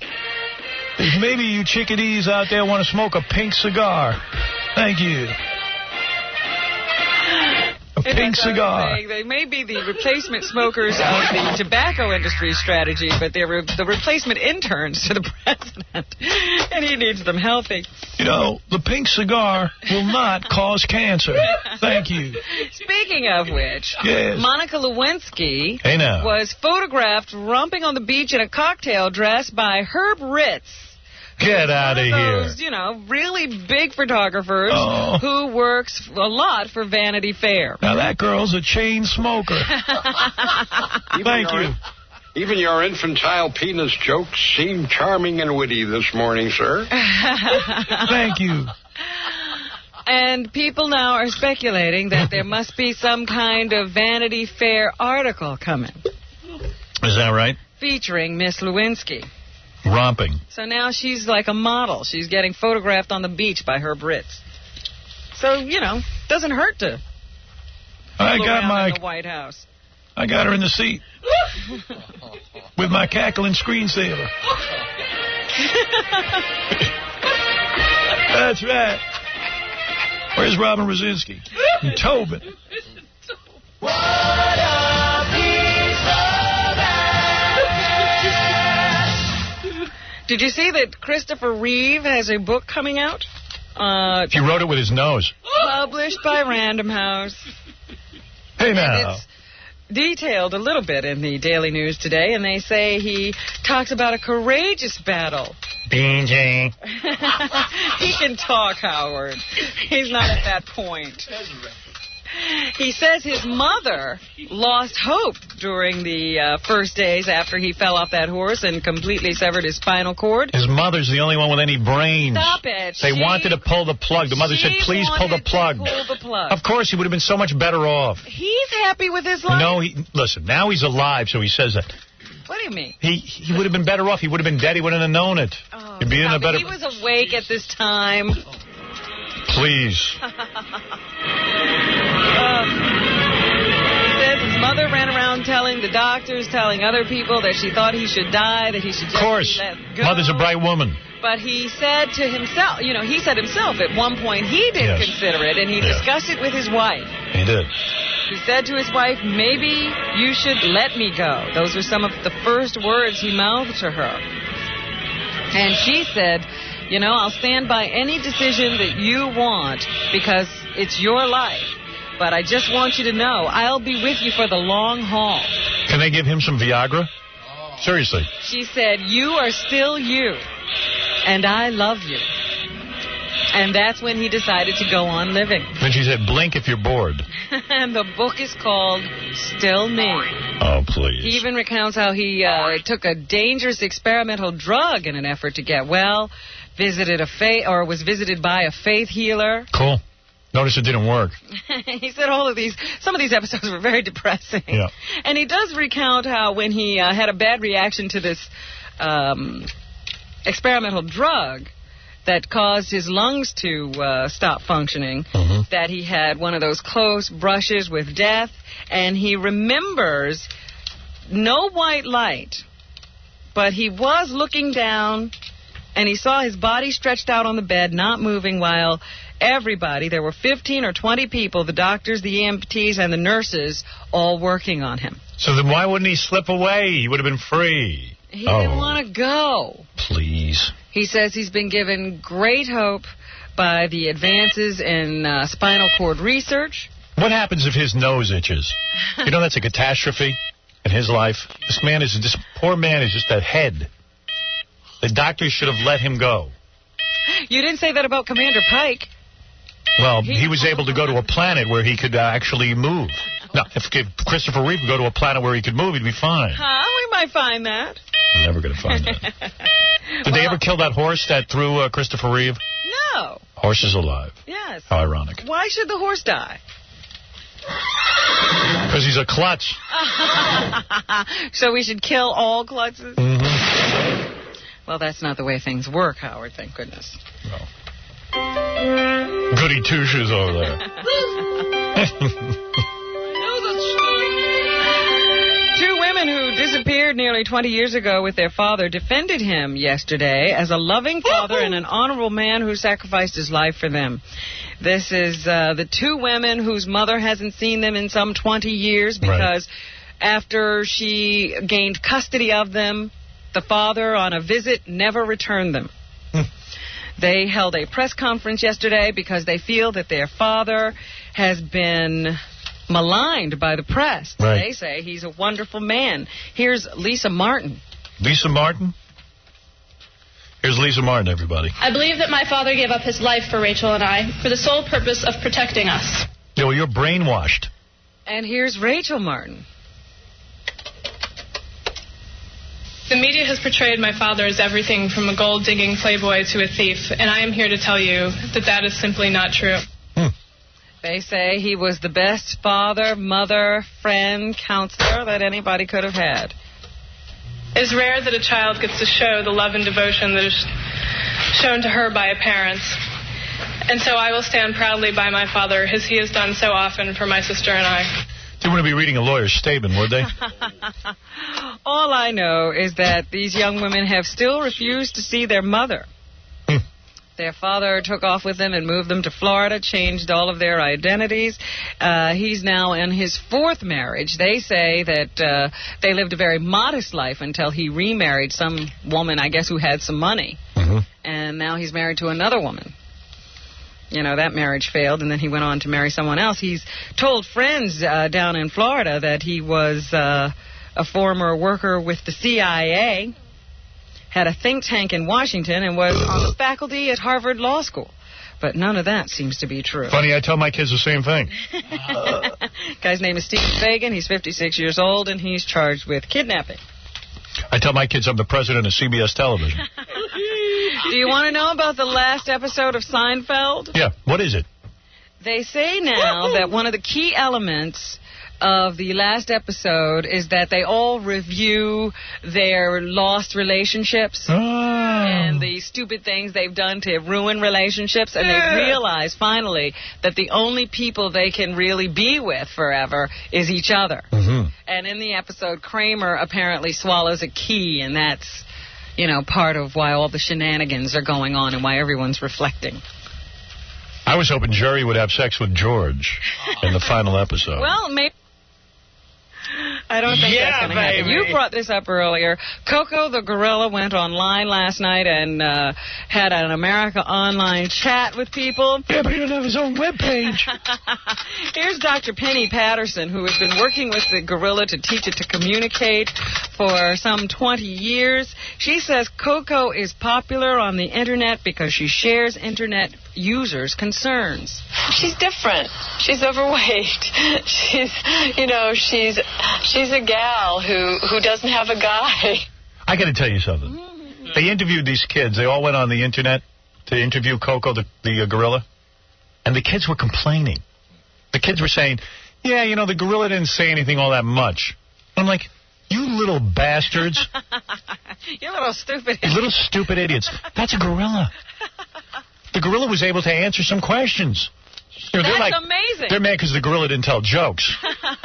is maybe you chickadees out there want to smoke a pink cigar. Thank you. A pink cigar. They may be the replacement smokers of the tobacco industry's strategy, but they're the replacement interns to the president, and he needs them healthy. You know, the pink cigar will not cause cancer. Thank you. Speaking of which, yes. Monica Lewinsky was photographed romping on the beach in a cocktail dress by Herb Ritz. Get out of here. Those, you know, really big photographers who works a lot for Vanity Fair. Now, that girl's a chain smoker. Thank you. Even your infantile penis jokes seem charming and witty this morning, sir. Thank you. And people now are speculating that there must be some kind of Vanity Fair article coming. Is that right? Featuring Miss Lewinsky. Romping. So now she's like a model. She's getting photographed on the beach by her Brits. So, you know, doesn't hurt to I got in the White House. I got her in the seat with my cackling screensaver. That's right. Where's Robin Rosinski? And Tobin. What a piece of ass. Did you see that Christopher Reeve has a book coming out? He wrote it with his nose. Published by Random House. Hey, now. And it's detailed a little bit in the Daily News today, and they say he talks about a courageous battle. BJ. He can talk, Howard. He's not at that point. He says his mother lost hope during the first days after he fell off that horse and completely severed his spinal cord. His mother's the only one with any brains. Stop it. They wanted to pull the plug. The mother said, please pull the plug. Of course, he would have been so much better off. He's happy with his life. No, listen, now he's alive, so he says that. What do you mean? He would have been better off. He would have been dead. He wouldn't have known it. Oh, He'd be in a better... He was awake at this time. Please. He says his mother ran around telling the doctors, telling other people that she thought he should die, that he should just be let go. Mother's a bright woman. But he said to himself, you know, he said himself at one point he did consider it, and he discussed it with his wife. He did. He said to his wife, maybe you should let me go. Those were some of the first words he mouthed to her. And she said, you know, I'll stand by any decision that you want because it's your life. But I just want you to know I'll be with you for the long haul. Can they give him some Viagra? Seriously. She said, you are still you, and I love you. And that's when he decided to go on living. Then she said, blink if you're bored. And the book is called Still Me. Oh, please. He even recounts how he took a dangerous experimental drug in an effort to get well, was visited by a faith healer. Cool. Notice it didn't work. He said some of these episodes were very depressing. Yeah. And he does recount how when he had a bad reaction to this experimental drug that caused his lungs to stop functioning, that he had one of those close brushes with death, and he remembers no white light, but he was looking down, and he saw his body stretched out on the bed, not moving, while everybody, there were 15 or 20 people, the doctors, the EMTs, and the nurses, all working on him. So then why wouldn't he slip away? He would have been free. He didn't want to go. Please. He says he's been given great hope by the advances in spinal cord research. What happens if his nose itches? You know that's a catastrophe in his life. This poor man is just a head. The doctors should have let him go. You didn't say that about Commander Pike. Well, he was able to go to a planet where he could actually move. Now, if Christopher Reeve could go to a planet where he could move, he'd be fine. We might find that. We're never going to find that. Did they ever kill that horse that threw Christopher Reeve? No. Horse is alive. Yes. How ironic. Why should the horse die? Because he's a klutz. So we should kill all klutzes? Mm-hmm. Well, that's not the way things work, Howard, thank goodness. No. Goody two-shoes over there. Two women who disappeared nearly 20 years ago with their father defended him yesterday as a loving father and an honorable man who sacrificed his life for them. This is the two women whose mother hasn't seen them in some 20 years because after she gained custody of them, the father, on a visit, never returned them. They held a press conference yesterday because they feel that their father has been maligned by the press. Right. They say he's a wonderful man. Here's Lisa Martin. Lisa Martin? Here's Lisa Martin, everybody. I believe that my father gave up his life for Rachel and I for the sole purpose of protecting us. Yeah, well, you're brainwashed. And here's Rachel Martin. The media has portrayed my father as everything from a gold-digging playboy to a thief, and I am here to tell you that that is simply not true. They say he was the best father, mother, friend, counselor that anybody could have had. It is rare that a child gets to show the love and devotion that is shown to her by a parent. And so I will stand proudly by my father, as he has done so often for my sister and I. They wouldn't be reading a lawyer's statement, would they? All I know is that these young women have still refused to see their mother. Their father took off with them and moved them to Florida, changed all of their identities. He's now in his 4th marriage. They say that they lived a very modest life until he remarried some woman, I guess, who had some money. And now he's married to another woman. You know, that marriage failed, and then he went on to marry someone else. He's told friends down in Florida that he was a former worker with the CIA, had a think tank in Washington, and was on the faculty at Harvard Law School. But none of that seems to be true. Funny, I tell my kids the same thing. Guy's name is Stephen Fagan. He's 56 years old, and he's charged with kidnapping. I tell my kids I'm the president of CBS television. Do you want to know about the last episode of Seinfeld? Yeah, what is it? They say now that one of the key elements of the last episode is that they all review their lost relationships and the stupid things they've done to ruin relationships, and they realize finally that the only people they can really be with forever is each other. And in the episode, Kramer apparently swallows a key, and that's, you know, part of why all the shenanigans are going on and why everyone's reflecting. I was hoping Jerry would have sex with George in the final episode. Well, maybe. I don't think that's going to happen. You brought this up earlier. Coco the gorilla went online last night and had an America Online chat with people. Yeah, but he doesn't have his own webpage. Here's Dr. Penny Patterson, who has been working with the gorilla to teach it to communicate for some 20 years. She says Coco is popular on the Internet because she shares Internet users' concerns. She's different. She's overweight. She's a gal who doesn't have a guy. I got to tell you something. They interviewed these kids. They all went on the Internet to interview Coco, the gorilla, and the kids were complaining. The kids were saying, yeah, you know, the gorilla didn't say anything all that much. I'm like, you little bastards. You little stupid idiots. You little stupid idiots. That's a gorilla. The gorilla was able to answer some questions. You know, That's amazing. They're mad because the gorilla didn't tell jokes.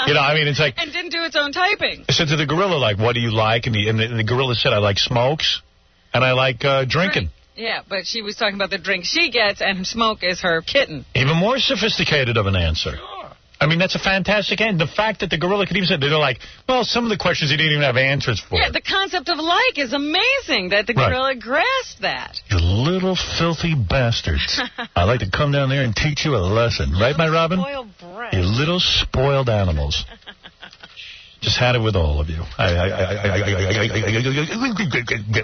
You know, I mean, it's like... And didn't do its own typing. I said to the gorilla, like, what do you like? And the gorilla said, I like smokes, and I like drinking. Yeah, but she was talking about the drink she gets, and smoke is her kitten. Even more sophisticated of an answer. I mean, that's a fantastic answer. The fact that the gorilla could even say, they're like, well, some of the questions he didn't even have answers for. Yeah, the concept of like is amazing that the gorilla grasped that. You little filthy bastards. I'd like to come down there and teach you a lesson. Right, my Robin? Spoiled brat. You little spoiled animals. Just had it with all of you. Well,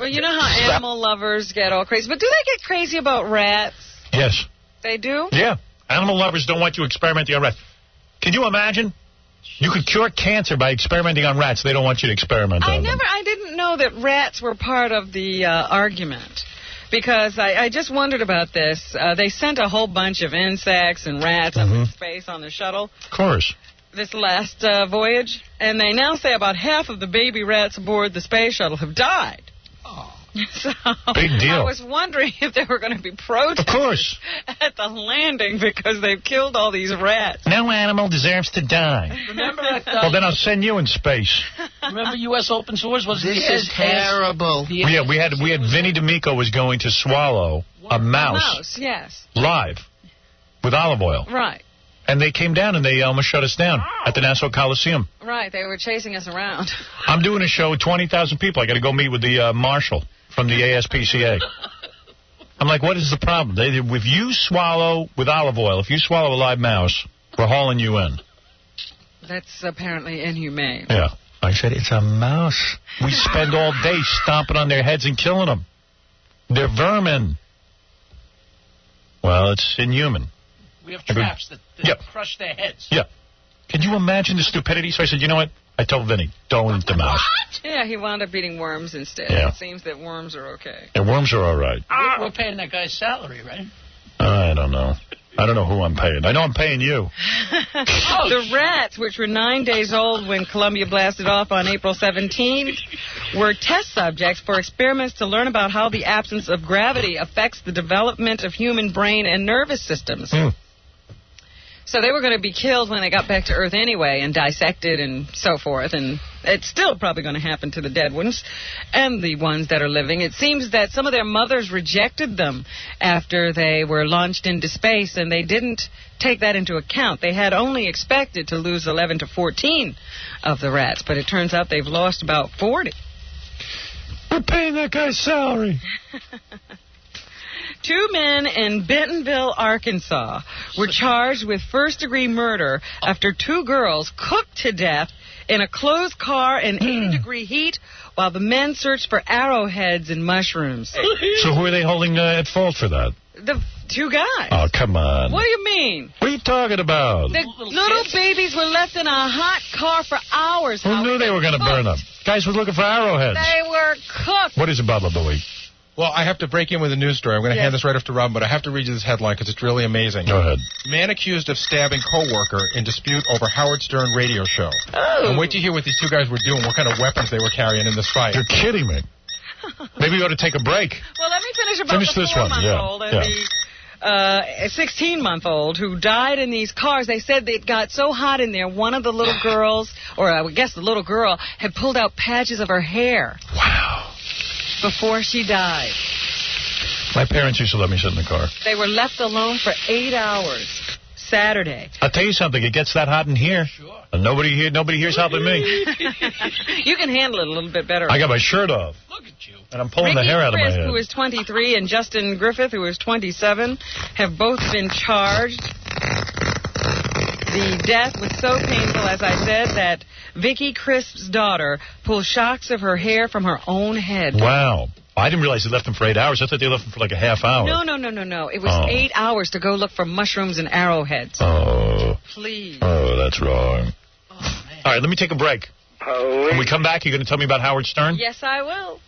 you know how animal lovers get all crazy. But do they get crazy about rats? Yes. They do? Yeah. Animal lovers don't want you experimenting on rats. Can you imagine? You could cure cancer by experimenting on rats. They don't want you to experiment on them. I didn't know that rats were part of the argument. Because I just wondered about this. They sent a whole bunch of insects and rats up in space on the shuttle. Of course. This last voyage. And they now say about half of the baby rats aboard the space shuttle have died. So big deal. I was wondering if there were going to be protests of course. at the landing because they've killed all these rats. No animal deserves to die. Remember well, then I'll send you in space. Remember U.S. Open Source? This is terrible. Yeah, we had Vinny D'Amico was going to swallow a mouse. Yes. Live with olive oil. Right. And they came down and they almost shut us down at the Nassau Coliseum. Right, they were chasing us around. I'm doing a show with 20,000 people. I got to go meet with the marshal from the ASPCA. I'm like, what is the problem? If you swallow with olive oil, if you swallow a live mouse, we're hauling you in. That's apparently inhumane. Yeah. I said, it's a mouse. We spend all day stomping on their heads and killing them. They're vermin. Well, it's inhuman. We have traps that crush their heads. Yeah. Can you imagine the stupidity? So I said, you know what? I told Vinny, don't eat the mouse. Yeah, he wound up eating worms instead. Yeah. It seems that worms are okay. And worms are all right. We're paying that guy's salary, right? I don't know. I don't know who I'm paying. I know I'm paying you. The rats, which were 9 days old when Columbia blasted off on April 17th, were test subjects for experiments to learn about how the absence of gravity affects the development of human brain and nervous systems. So they were going to be killed when they got back to Earth anyway and dissected and so forth. And it's still probably going to happen to the dead ones and the ones that are living. It seems that some of their mothers rejected them after they were launched into space, and they didn't take that into account. They had only expected to lose 11 to 14 of the rats, but it turns out they've lost about 40. We're paying that guy's salary. 2 men in Bentonville, Arkansas, were charged with first-degree murder after 2 girls cooked to death in a closed car in 80-degree heat while the men searched for arrowheads and mushrooms. So who are they holding at fault for that? The 2 guys. Oh, come on. What do you mean? What are you talking about? The little babies were left in a hot car for hours. Who knew they were going to burn them? Guys were looking for arrowheads. They were cooked. What is it, Baba Booey? Well, I have to break in with a news story. I'm going to hand this right off to Robin, but I have to read you this headline because it's really amazing. Go ahead. Man accused of stabbing co-worker in dispute over Howard Stern radio show. Oh. And wait to hear what these 2 guys were doing, what kind of weapons they were carrying in this fight. You're kidding me. Maybe we ought to take a break. Well, let me finish about the 4-month-old and the 16-month-old who died in these cars. They said it got so hot in there, one of the little girls, or I would guess the little girl, had pulled out patches of her hair. Wow. Before she died. My parents used to let me sit in the car. They were left alone for 8 hours. Saturday. I'll tell you something. It gets that hot in here. Sure. And nobody here's helping me. You can handle it a little bit better. I got my shirt off. Look at you. And I'm pulling the hair out of my head. Who is 23, and Justin Griffith, who is 27, have both been charged. The death was so painful, as I said, that Vicky Crisp's daughter pulled shocks of her hair from her own head. Wow. I didn't realize they left him for 8 hours. I thought they left him for like a half hour. No. It was 8 hours to go look for mushrooms and arrowheads. Oh. Please. Oh, that's wrong. All right, let me take a break. When we come back, you're going to tell me about Howard Stern? Yes, I will.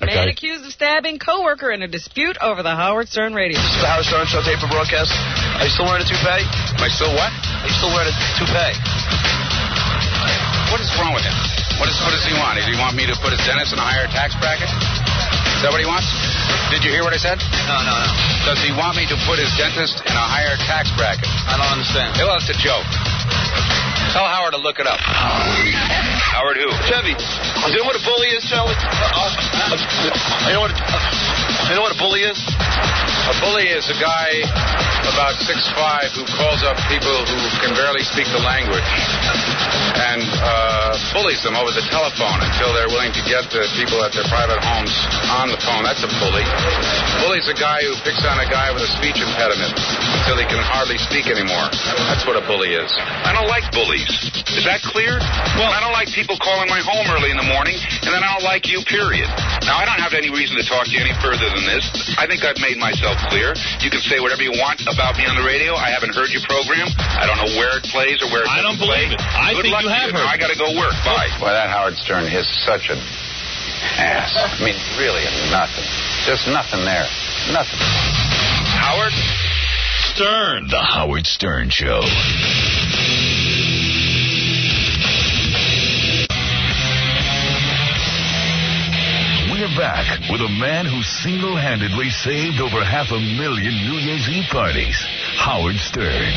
Okay. Man accused of stabbing co-worker in a dispute over the Howard Stern radio. The Howard Stern show tape for broadcast. Are you still wearing a toupee? Am I still what? Are you still wearing a toupee? What is wrong with him? What does he want? Does he want me to put his dentist in a higher tax bracket? Is that what he wants? Did you hear what I said? No. Does he want me to put his dentist in a higher tax bracket? I don't understand. Hey, well, it's a joke. Tell Howard to look it up. Howard who? Chevy. You know what a bully is, Charlie? You know what a bully is? A bully is a guy about 6'5" who calls up people who can barely speak the language and bullies them over the telephone until they're willing to get the people at their private homes on the phone. That's a bully. Bully's a guy who picks on a guy with a speech impediment until he can hardly speak anymore. That's what a bully is. I don't like bullies. Is that clear? Well, I don't like people calling my home early in the morning, and then I don't like you, period. Now, I don't have any reason to talk to you any further than this. I think I've made myself clear. You can say whatever you want about me on the radio. I haven't heard your program. I don't know where it plays or where it doesn't play. I don't believe it. I think you have heard. Now, I got to go work. Bye. Boy, that Howard Stern is such an ass. I mean, really nothing. Just nothing there. Nothing. Howard Stern. The Howard Stern Show. We're back with a man who single-handedly saved over 500,000 New Year's Eve parties. Howard Stern.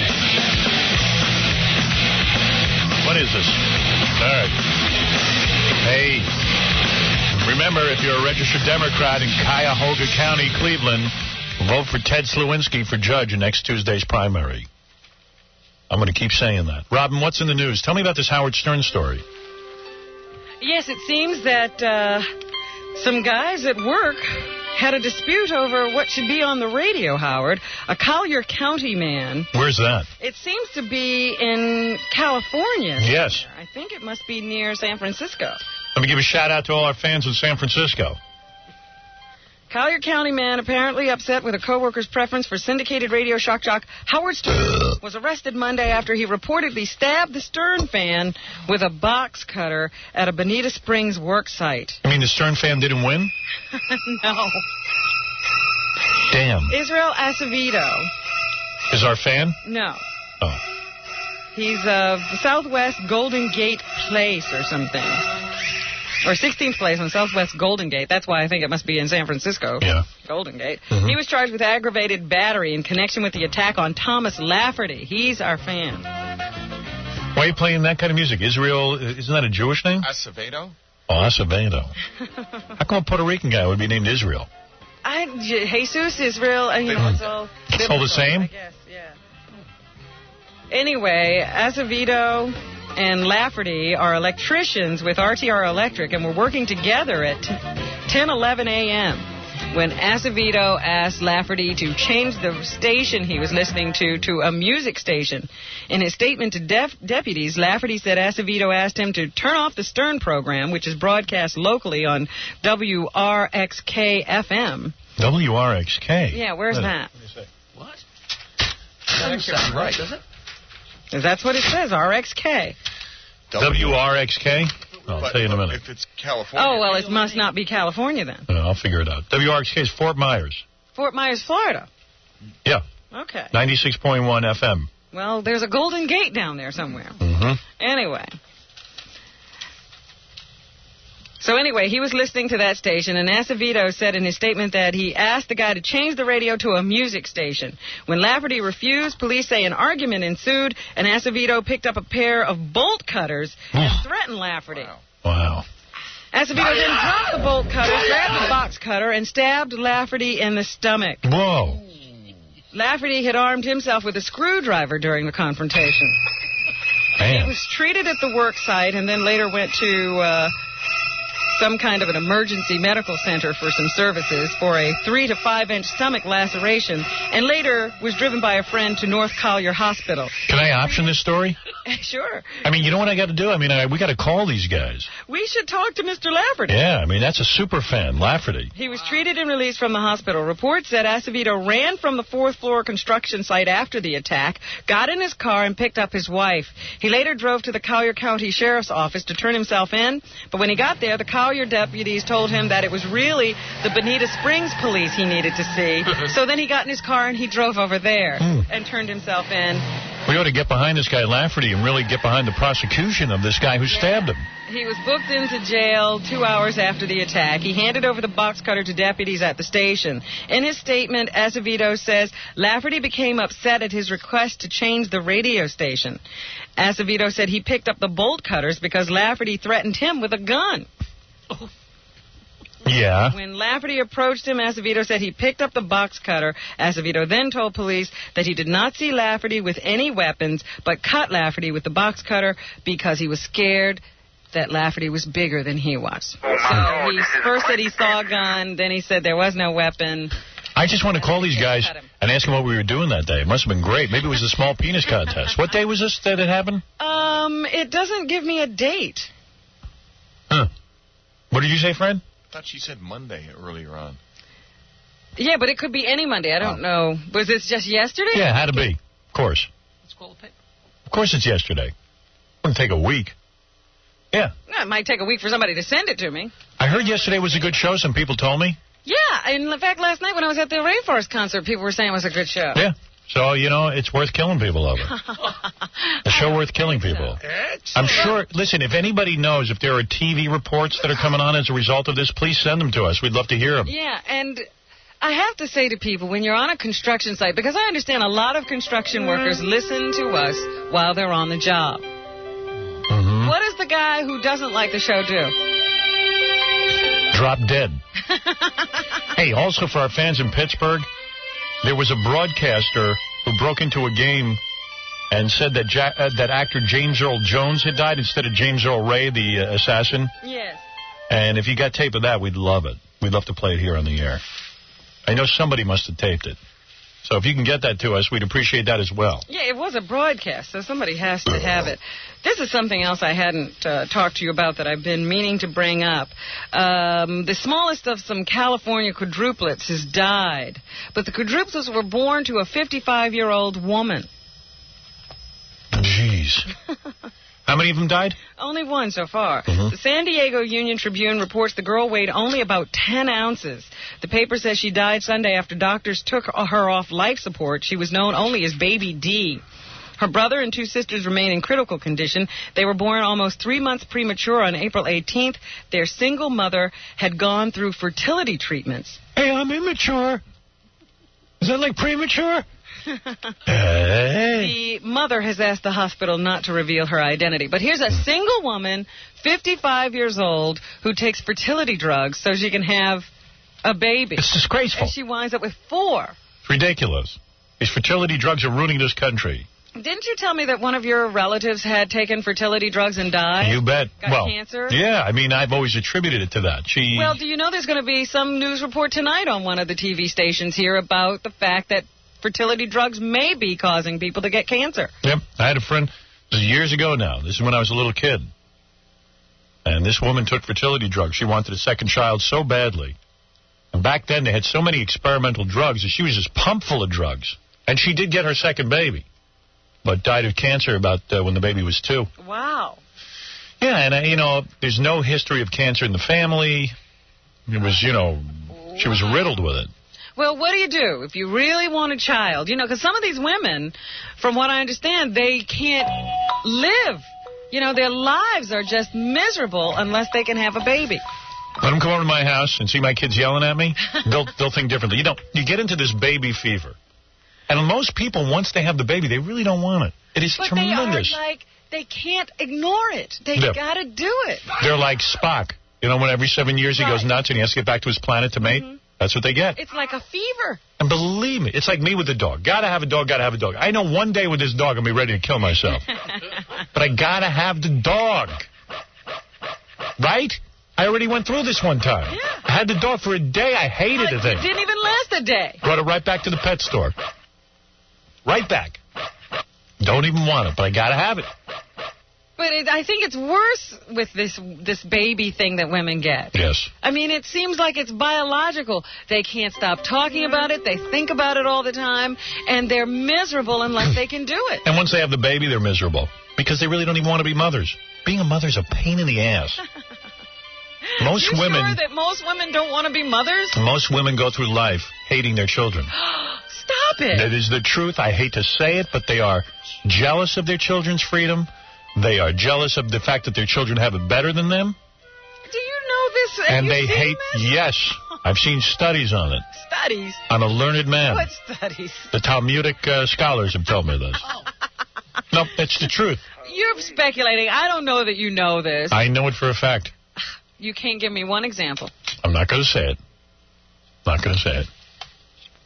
What is this? All right. Hey, remember, if you're a registered Democrat in Cuyahoga County, Cleveland, vote for Ted Slewinski for judge in next Tuesday's primary. I'm going to keep saying that. Robin, what's in the news? Tell me about this Howard Stern story. Yes, it seems that some guys at work had a dispute over what should be on the radio, Howard. A Collier County man. Where's that? It seems to be in California. Yes. I think it must be near San Francisco. Let me give a shout-out to all our fans in San Francisco. Collier County man apparently upset with a co-worker's preference for syndicated radio shock jock Howard Stern was arrested Monday after he reportedly stabbed the Stern fan with a box cutter at a Bonita Springs work site. You mean the Stern fan didn't win? No. Damn. Israel Acevedo Is our fan? No. Oh. He's of Southwest Golden Gate Place or something. Or 16th place on Southwest Golden Gate. That's why I think it must be in San Francisco. Yeah. Golden Gate. Mm-hmm. He was charged with aggravated battery in connection with the attack on Thomas Lafferty. He's our fan. Why are you playing that kind of music? Israel, isn't that a Jewish name? Acevedo? Oh, Acevedo. How come a Puerto Rican guy would be named Israel? Jesus, Israel, it's all... It's all the same? I guess, yeah. Anyway, Acevedo and Lafferty are electricians with RTR Electric and were working together at 10:11 a.m. when Acevedo asked Lafferty to change the station he was listening to a music station. In his statement to deputies, Lafferty said Acevedo asked him to turn off the Stern program, which is broadcast locally on WRXK-FM. WRXK? Yeah, where's that? What? That doesn't sound right, does it? That's what it says, RXK. WRXK? I'll tell you in a minute. If it's California. Oh, well, it must not be California then. I'll figure it out. WRXK is Fort Myers. Fort Myers, Florida. Yeah. Okay. 96.1 FM. Well, there's a Golden Gate down there somewhere. Mm-hmm. Anyway. So anyway, he was listening to that station, and Acevedo said in his statement that he asked the guy to change the radio to a music station. When Lafferty refused, police say an argument ensued, and Acevedo picked up a pair of bolt cutters and threatened Lafferty. Wow. Acevedo then dropped the bolt cutters, grabbed the box cutter, and stabbed Lafferty in the stomach. Whoa. Lafferty had armed himself with a screwdriver during the confrontation. Man. He was treated at the work site and then later went to... some kind of an emergency medical center for some services for a 3 to 5 inch stomach laceration, and later was driven by a friend to North Collier Hospital. Can I option this story? Sure. I mean, you know what I got to do? I mean, we got to call these guys. We should talk to Mr. Lafferty. Yeah, I mean, that's a super fan, Lafferty. He was treated and released from the hospital. Reports said Acevedo ran from the 4th floor construction site after the attack, got in his car, and picked up his wife. He later drove to the Collier County Sheriff's Office to turn himself in, but when he got there, the Collier deputies told him that it was really the Bonita Springs police he needed to see. So then he got in his car and he drove over there and turned himself in. We ought to get behind this guy Lafferty and really get behind the prosecution of this guy who stabbed him. He was booked into jail 2 hours after the attack. He handed over the box cutter to deputies at the station. In his statement, Acevedo says Lafferty became upset at his request to change the radio station. Acevedo said he picked up the bolt cutters because Lafferty threatened him with a gun. Yeah. When Lafferty approached him, Acevedo said he picked up the box cutter. Acevedo then told police that he did not see Lafferty with any weapons, but cut Lafferty with the box cutter because he was scared that Lafferty was bigger than he was. So he first said he saw a gun, then he said there was no weapon. I just want to call these guys and ask them what we were doing that day. It must have been great. Maybe it was the small penis contest. What day was this that it happened? It doesn't give me a date. Huh. What did you say, Fred? I thought she said Monday earlier on. Yeah, but it could be any Monday. I don't know. Was this just yesterday? Yeah, it had to be. Of course. Let's call the paper. Of course it's yesterday. It wouldn't take a week. Yeah. No, it might take a week for somebody to send it to me. I heard yesterday was a good show, some people told me. Yeah, in fact, last night when I was at the Rainforest concert, people were saying it was a good show. Yeah. So, it's worth killing people over. A show worth killing people. I'm sure, listen, if anybody knows if there are TV reports that are coming on as a result of this, please send them to us. We'd love to hear them. Yeah, and I have to say to people, when you're on a construction site, because I understand a lot of construction workers listen to us while they're on the job. Mm-hmm. What does the guy who doesn't like the show do? Drop dead. Hey, also for our fans in Pittsburgh, there was a broadcaster who broke into a game and said that that actor James Earl Jones had died instead of James Earl Ray, the assassin. Yes. And if you got tape of that, we'd love it. We'd love to play it here on the air. I know somebody must have taped it. So if you can get that to us, we'd appreciate that as well. Yeah, it was a broadcast, so somebody has to have it. This is something else I hadn't talked to you about that I've been meaning to bring up. The smallest of some California quadruplets has died, but the quadruplets were born to a 55-year-old woman. Jeez. How many of them died? Only one so far. The San Diego Union Tribune reports the girl weighed only about 10 ounces. The paper says she died Sunday after doctors took her off life support. She was known only as Baby D. Her brother and 2 sisters remain in critical condition. They were born almost 3 months premature on April 18th. Their single mother had gone through fertility treatments. Hey, I'm immature. Is that like premature? Hey. The mother has asked the hospital not to reveal her identity. But here's a single woman, 55 years old, who takes fertility drugs so she can have a baby. It's disgraceful. And she winds up with 4. It's ridiculous. These fertility drugs are ruining this country. Didn't you tell me that one of your relatives had taken fertility drugs and died? You bet. Got cancer? Yeah, I mean, I've always attributed it to that. Well, do you know there's going to be some news report tonight on one of the TV stations here about the fact that fertility drugs may be causing people to get cancer? Yep. I had a friend, this is years ago now. This is when I was a little kid. And this woman took fertility drugs. She wanted a second child so badly. And back then they had so many experimental drugs that she was just pumped full of drugs. And she did get her second baby, but died of cancer about when the baby was 2. Wow. Yeah, and, there's no history of cancer in the family. It was, she was riddled with it. Well, what do you do if you really want a child? Because some of these women, from what I understand, they can't live. Their lives are just miserable unless they can have a baby. Let them come over to my house and see my kids yelling at me. They'll think differently. You get into this baby fever. And most people, once they have the baby, they really don't want it. It is tremendous. But they can't ignore it. They got to do it. They're like Spock. When every 7 years he goes nuts and he has to get back to his planet to mate. That's what they get. It's like a fever. And believe me, it's like me with the dog. Gotta have a dog, gotta have a dog. I know one day with this dog I'll be ready to kill myself. But I gotta have the dog. Right? I already went through this one time. Yeah. I had the dog for a day. I hated the thing. It didn't even last a day. Brought it right back to the pet store. Right back. Don't even want it, but I gotta have it. But I think it's worse with this baby thing that women get. Yes. I mean, it seems like it's biological. They can't stop talking about it. They think about it all the time. And they're miserable unless they can do it. And once they have the baby, they're miserable. Because they really don't even want to be mothers. Being a mother's a pain in the ass. Most women... sure that most women don't want to be mothers? Most women go through life hating their children. Stop it. That is the truth. I hate to say it, but they are jealous of their children's freedom. They are jealous of the fact that their children have it better than them. Do you know this? And they hate... Yes. I've seen studies on it. Studies? I'm a learned man. What studies? The Talmudic scholars have told me this. No, it's the truth. You're speculating. I don't know that you know this. I know it for a fact. You can't give me one example. I'm not going to say it. Not going to say it.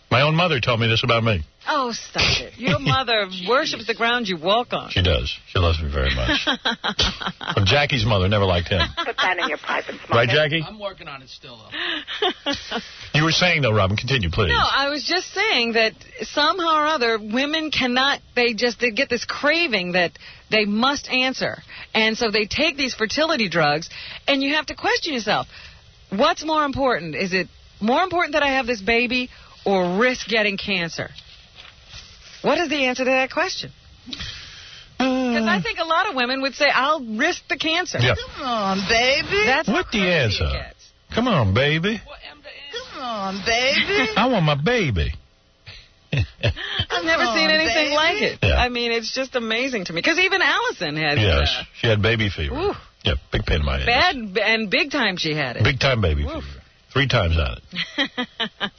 My own mother told me this about me. Oh, stop it. Your mother worships the ground you walk on. She does. She loves me very much. But Jackie's mother never liked him. Put that in your pipe and smoke right, Jackie? I'm working on it still, though. You were saying, though, Robin. Continue, please. No, I was just saying that somehow or other, women cannot, they get this craving that they must answer. And so they take these fertility drugs, and you have to question yourself, what's more important? Is it more important that I have this baby or risk getting cancer? What is the answer to that question? Because I think a lot of women would say, I'll risk the cancer. Yeah. Come on, baby. That's what the answer? Come on, baby. Come on, baby. I want my baby. I've never seen anything like it. Yeah. I mean, it's just amazing to me. Because even Allison had... Yes, she had baby fever. Ooh. Yeah, big pain in my ass. Bad and big time she had it. Big time baby fever. 3 times on it.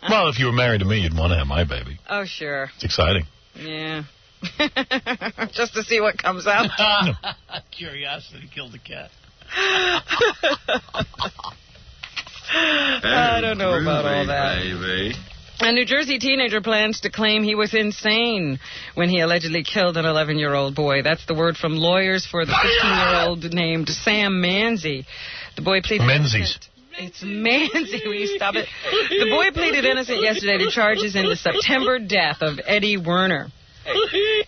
Well, if you were married to me, you'd want to have my baby. Oh, sure. It's exciting. Yeah. Just to see what comes out. Curiosity killed the cat. I don't know about all that. Baby. A New Jersey teenager plans to claim he was insane when he allegedly killed an 11-year-old boy. That's the word from lawyers for the 15-year-old named Sam Manzi. The boy pleaded innocent. It's Manzi. Will you stop it? The boy pleaded innocent yesterday to charges in the September death of Eddie Werner.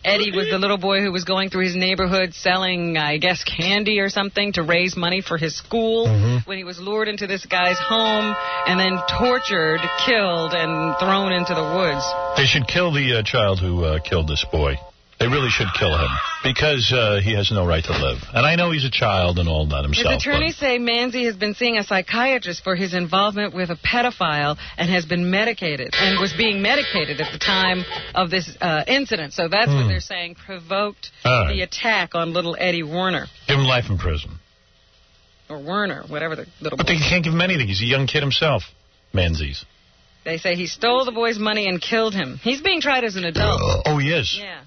Eddie was the little boy who was going through his neighborhood selling, I guess, candy or something to raise money for his school when he was lured into this guy's home and then tortured, killed, and thrown into the woods. They should kill the child who killed this boy. They really should kill him because he has no right to live. And I know he's a child and all that himself. His attorneys say Manzi has been seeing a psychiatrist for his involvement with a pedophile and has been medicated and was being medicated at the time of this incident. So that's what they're saying provoked the attack on little Eddie Werner. Give him life in prison. Or Werner, whatever the little But boy. they can't give him anything. He's a young kid himself, Manzi's. They say he stole the boy's money and killed him. He's being tried as an adult. Oh, he is? Yeah.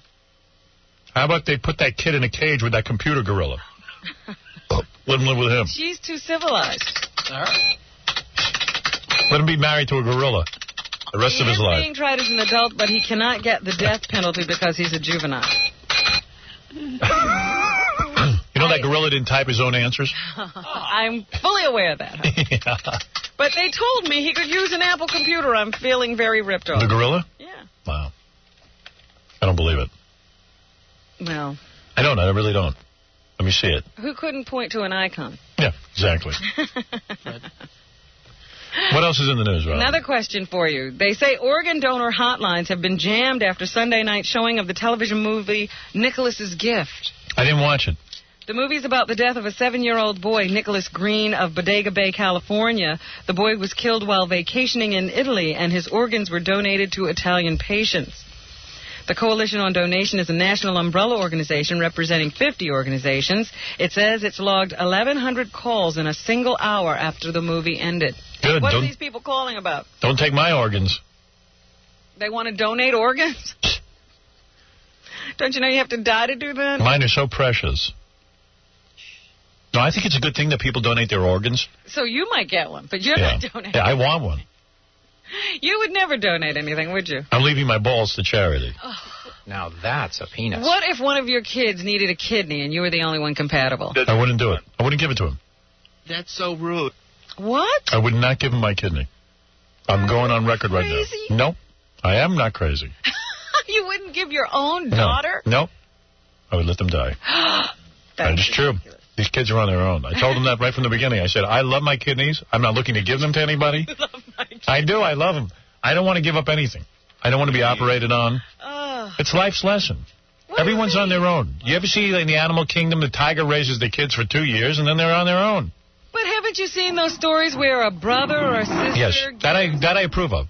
How about they put that kid in a cage with that computer gorilla? Let him live with him. She's too civilized. All right. Let him be married to a gorilla the rest of his life. He's being tried as an adult, but he cannot get the death penalty because he's a juvenile. You know that gorilla didn't type his own answers? I'm fully aware of that. Yeah. But they told me he could use an Apple computer. I'm feeling very ripped off. The gorilla? Yeah. Wow. I don't believe it. Well. I don't. I really don't. Let me see it. Who couldn't point to an icon? Yeah, exactly. What else is in the news, Rob? Another question for you. They say organ donor hotlines have been jammed after Sunday night showing of the television movie Nicholas's Gift. I didn't watch it. The movie's about the death of a 7-year-old boy, Nicholas Green of Bodega Bay, California. The boy was killed while vacationing in Italy, and his organs were donated to Italian patients. The Coalition on Donation is a national umbrella organization representing 50 organizations. It says it's logged 1,100 calls in a single hour after the movie ended. Good. What are these people calling about? Don't take my organs. They want to donate organs? Don't you know you have to die to do that? Mine are so precious. No, I think it's a good thing that people donate their organs. So you might get one, but you're not donating. Yeah, I want one. You would never donate anything, would you? I'm leaving my balls to charity. Now that's a penis. What if one of your kids needed a kidney and you were the only one compatible? I wouldn't do it. I wouldn't give it to him. That's so rude. What? I would not give him my kidney. I'm going on record right now. No, I am not crazy. You wouldn't give your own daughter? No. I would let them die. That is true. These kids are on their own. I told them that right from the beginning. I said, I love my kidneys. I'm not looking to give them to anybody. I do. I love them. I don't want to give up anything. I don't want to be operated on. It's life's lesson. Everyone's on their own. You ever see in the animal kingdom, the tiger raises the kids for 2 years, and then they're on their own. But haven't you seen those stories where a brother or a sister... Yes, that I approve of.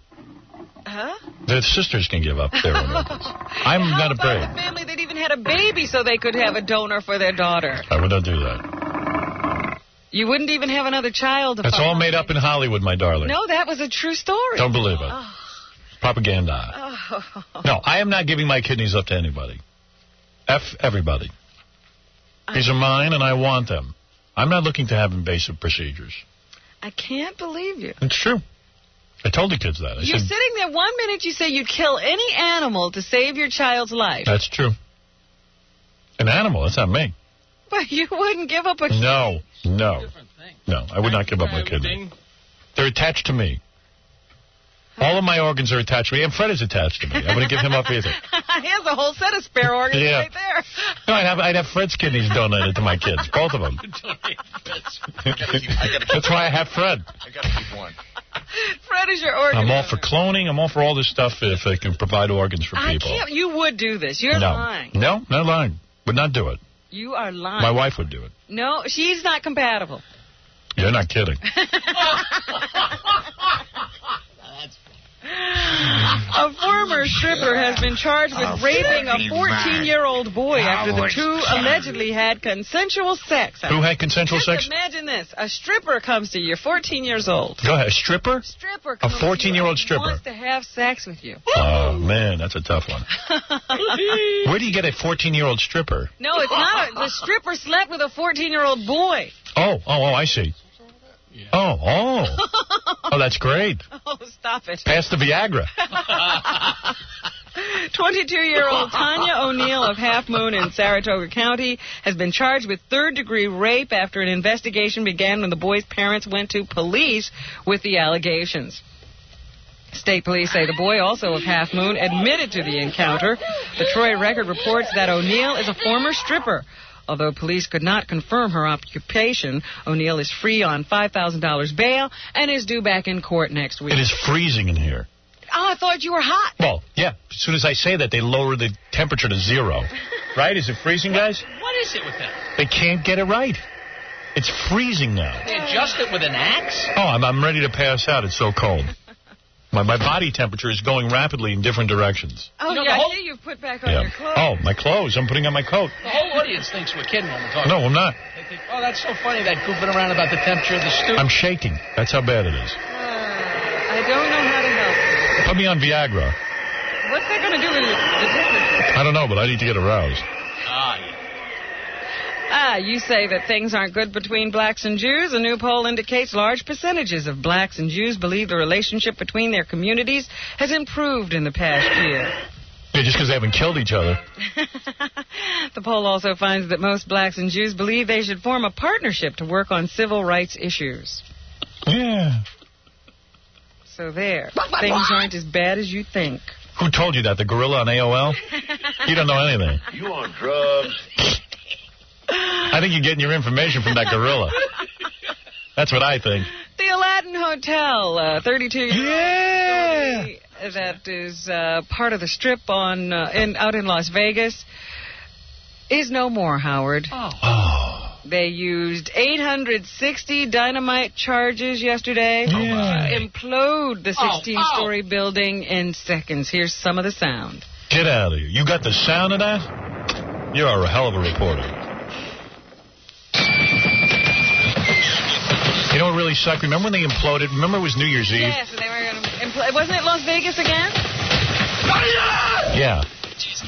Huh? The sisters can give up their own organs. I'm not afraid. A family that even had a baby so they could have a donor for their daughter. I would not do that. You wouldn't even have another child. That's all made up in Hollywood, my darling. No, that was a true story. Don't believe it. Propaganda. No, I am not giving my kidneys up to anybody. F everybody. These are mine, and I want them. I'm not looking to have invasive procedures. I can't believe you. It's true. I told the kids that. You're sitting there 1 minute, you say you'd kill any animal to save your child's life. That's true. An animal, that's not me. But you wouldn't give up a kidney. No. No, I would not give up my kidney. They're attached to me. All of my organs are attached to me, and Fred is attached to me. I wouldn't give him up either. He has a whole set of spare organs right there. No, I'd have Fred's kidneys donated to my kids, both of them. That's why I have Fred. I got to keep one. Fred is your organ. I'm all for cloning. I'm all for all this stuff if they can provide organs for people. You would do this. You're lying. No, not lying. Would not do it. You are lying. My wife would do it. No, she's not compatible. You're not kidding. A former stripper has been charged with raping a 14-year-old boy after the two allegedly had consensual sex. Who had consensual sex? Imagine this. A stripper comes to you. You're 14 years old. Go ahead. A stripper? Stripper A comes 14-year-old to you stripper. and wants to have sex with you. Oh, man, that's a tough one. Where do you get a 14-year-old stripper? No, it's not. The stripper slept with a 14-year-old boy. Oh, I see. Yeah. Oh, that's great. Oh, stop it. Pass the Viagra. 22-year-old Tanya O'Neill of Half Moon in Saratoga County has been charged with third-degree rape after an investigation began when the boy's parents went to police with the allegations. State police say the boy, also of Half Moon, admitted to the encounter. The Troy Record reports that O'Neill is a former stripper. Although police could not confirm her occupation, O'Neill is free on $5,000 bail and is due back in court next week. It is freezing in here. Oh, I thought you were hot. Well, yeah. As soon as I say that, they lower the temperature to 0. Right? Is it freezing, guys? What is it with that? They can't get it right. It's freezing now. They adjust it with an axe? Oh, I'm ready to pass out. It's so cold. My body temperature is going rapidly in different directions. Oh, You know, yeah, the whole- I see you've put back on your clothes. Oh, my clothes. I'm putting on my coat. The whole audience thinks we're kidding when we're talking. No, I'm not. They think, oh, that's so funny, that goofing around about the temperature of the stew. I'm shaking. That's how bad it is. I don't know how to help you. Put me on Viagra. What's that going to do with the temperature? I don't know, but I need to get aroused. You say that things aren't good between blacks and Jews. A new poll indicates large percentages of blacks and Jews believe the relationship between their communities has improved in the past year. Yeah, just because they haven't killed each other. The poll also finds that most blacks and Jews believe they should form a partnership to work on civil rights issues. Yeah. So there. Things aren't as bad as you think. Who told you that? The gorilla on AOL? You don't know anything. You on drugs? I think you're getting your information from that gorilla. That's what I think. The Aladdin Hotel, 32-year-old story that is part of the strip on out in Las Vegas is no more, Howard. Oh. They used 860 dynamite charges yesterday to implode the 16-story building in seconds. Here's some of the sound. Get out of here. You got the sound of that? You're a hell of a reporter. You know what really sucked? Remember when they imploded? Remember it was New Year's Eve? Yes, and they were going to implode. Wasn't it Las Vegas again? Yeah.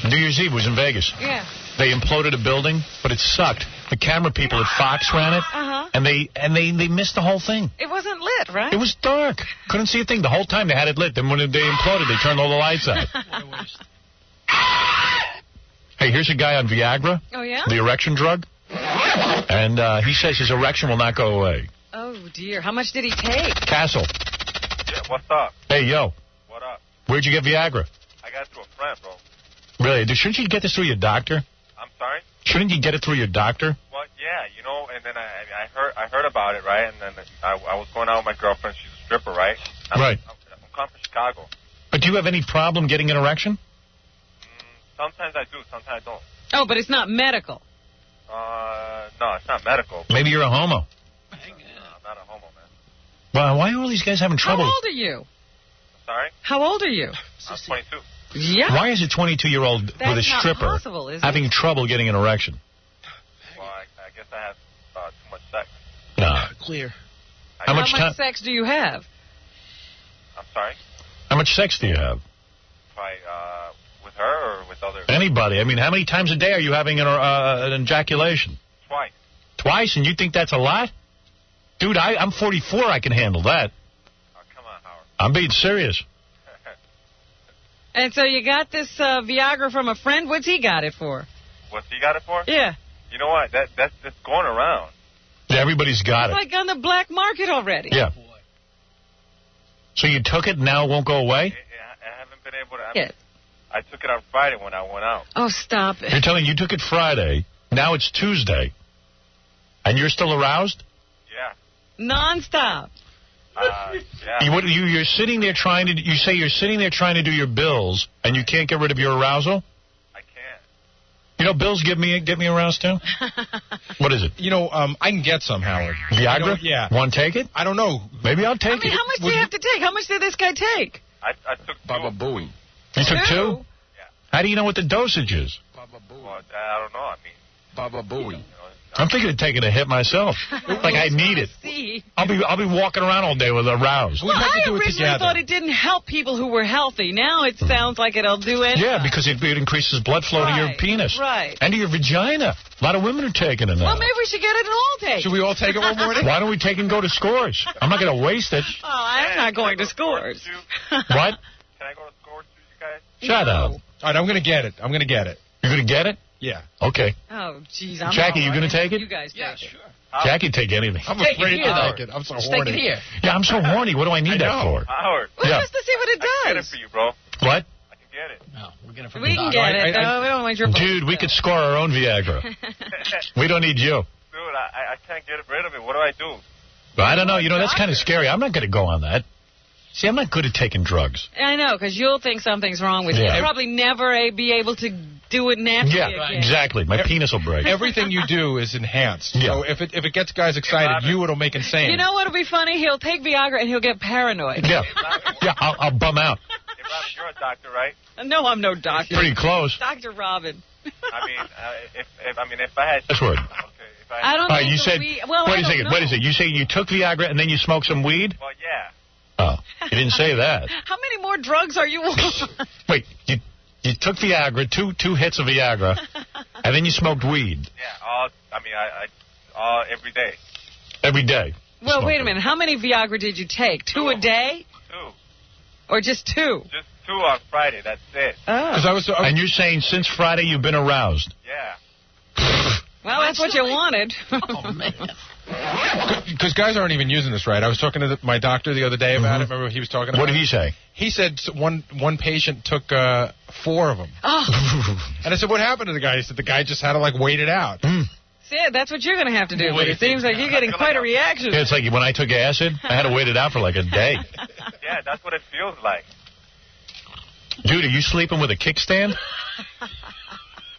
New Year's Eve was in Vegas. Yeah. They imploded a building, but it sucked. The camera people at Fox ran it, and they missed the whole thing. It wasn't lit, right? It was dark. Couldn't see a thing. The whole time they had it lit. Then when they imploded, they turned all the lights out. Hey, here's a guy on Viagra. Oh, yeah? The erection drug. And he says his erection will not go away. Oh, dear. How much did he take? Castle. Yeah, what's up? Hey, yo. What up? Where'd you get Viagra? I got it through a friend, bro. Really? Shouldn't you get this through your doctor? I'm sorry? Shouldn't you get it through your doctor? Well, yeah, you know, and then I heard about it, right? And then I was going out with my girlfriend. She's a stripper, right? Right. I'm coming from Chicago. But do you have any problem getting an erection? Sometimes I do, sometimes I don't. Oh, but it's not medical. No, it's not medical. Maybe you're a homo. No, I'm not a homo, man. Well, why are all these guys having trouble? How old are you? Sorry? How old are you? I'm 22. Yeah. Why is a 22-year-old with a stripper possible, is having trouble getting an erection? Well, I guess I have too much sex. Nah. Clear. How much sex do you have? I'm sorry? How much sex do you have? With her or with others? Anybody. I mean, how many times a day are you having an ejaculation? Twice. Twice? And you think that's a lot? Dude, I'm 44. I can handle that. Oh, come on, Howard. I'm being serious. And so you got this Viagra from a friend. What's he got it for? What's he got it for? Yeah. You know what? That's going around. Yeah, everybody's got It's it. like on the black market already. Yeah. So you took it, now it won't go away? I haven't been able to. I took it on Friday when I went out. Oh, stop it. You're telling you took it Friday, now it's Tuesday, and you're still aroused? Yeah. Non-stop. Yeah. You're sitting there trying to. You say you're sitting there trying to do your bills, and you can't get rid of your arousal. I can't. You know, bills get me aroused too. What is it? You know, I can get some, Howard. Viagra? Yeah. Want to take it? I don't know. Maybe I'll take it. How much do you have to take? How much did this guy take? I took Baba Booey. You took 2? Yeah. How do you know what the dosage is? Well, I don't know. I mean, Baba Booey. I'm thinking of taking a hit myself. Like I need it. See. I'll be walking around all day with a rouse. Well, I originally thought it didn't help people who were healthy. Now it sounds like it'll do anything. Yeah, because it increases blood flow to your penis. Right. And to your vagina. A lot of women are taking it now. Well, maybe we should get it and all take. Should we all take it one morning? Why don't we take and go to Scores? I'm not going to waste it. Oh, I'm not going to Scores. What? Can I go to Scores with you guys? Shut up. All right, I'm going to get it. You're going to get it? Yeah. Okay. Oh, jeez. Jackie, you going to take it? You guys take it. Sure. Jackie, take anything. I'm Take afraid it here, to though. take it. I'm so Just horny. take it here. Yeah, I'm so horny. What do I need that for? Howard. Well, Yeah. just to see what it I can get it does. for you, bro. What? I can get it. No, we're going to We can get it. No, we don't want your Dude, we could score our own Viagra. We don't need you. Dude, I can't get rid of it. What do I do? I don't know. You know, that's kind of scary. I'm not going to go on that. See, I'm not good at taking drugs. I know, because you'll think something's wrong with you. You'll probably never be able to do it naturally again. Exactly. My penis will break. Everything you do is enhanced. Yeah. So if it gets guys excited, it'll make insane. You know what'll be funny? He'll take Viagra and he'll get paranoid. Yeah. I'll bum out. Hey, Robin, you're a doctor, right? No, I'm no doctor. Pretty close. Dr. Robin. I mean, if I had... That's right. I don't think you said, wait a second. What is it? You say you took Viagra and then you smoked some weed? Well, yeah. Oh, you didn't say that. How many more drugs are you on? Wait, you took Viagra, two hits of Viagra, and then you smoked weed. Yeah, every day. Every day? Well, wait a minute. How many Viagra did you take? Two a day? 2. Or just 2? Just 2 on Friday, that's it. Oh. And you're saying since Friday you've been aroused? Yeah. Well, that's what you wanted. Oh, man. Because guys aren't even using this right. I was talking to my doctor the other day about it. Remember what he was talking about? What did he say? He said one patient took 4 of them. Oh. And I said, what happened to the guy? He said the guy just had to, wait it out. See, that's what you're going to have to do. But it seems like you're getting quite a reaction. Yeah, it's like when I took acid, I had to wait it out for like a day. Yeah, that's what it feels like. Dude, are you sleeping with a kickstand?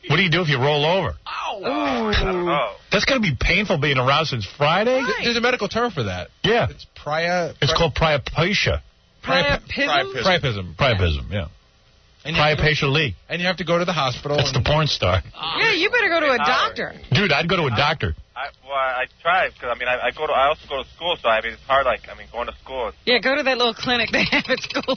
What do you do if you roll over? I don't know. That's going to be painful being aroused since Friday? Right. There's a medical term for that. Yeah. It's called priapatia. Priapism? Priapism, yeah. Priapatia Lee. And you have to go to the hospital. That's the porn star. Yeah, you better go to a doctor. Dude, I'd go to a doctor. I tried, because, I also go to school, so, it's hard, going to school. Yeah, go to that little clinic they have at school.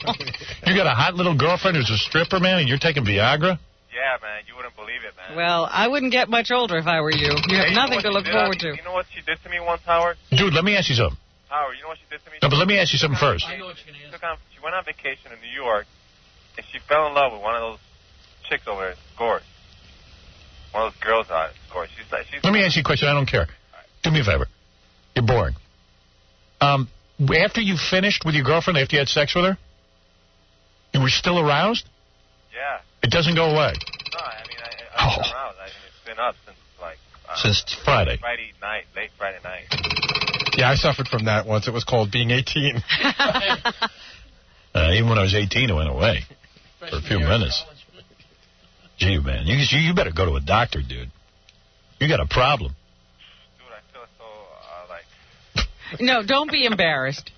You got a hot little girlfriend who's a stripper, man, and you're taking Viagra? Yeah, man, you wouldn't believe it, man. Well, I wouldn't get much older if I were you. You have nothing to look forward to. You know what she did to me once, Howard? Dude, let me ask you something. Howard, you know what she did to me? No, but let me ask you something first. I know what you're going to ask. She went on vacation in New York, and she fell in love with one of those chicks over there, Scores. One of those girls out at Scores. Let me ask you a question. I don't care. Do me a favor. You're boring. After you finished with your girlfriend, after you had sex with her, you were still aroused? Yeah. It doesn't go away? No, I've been aroused. It's been up since, since Friday. Friday night, late Friday night. Yeah, I suffered from that once. It was called being 18. Even when I was 18, it went away for a few minutes. Gee, man, you better go to a doctor, dude. You got a problem. Dude, I feel so, No, don't be embarrassed.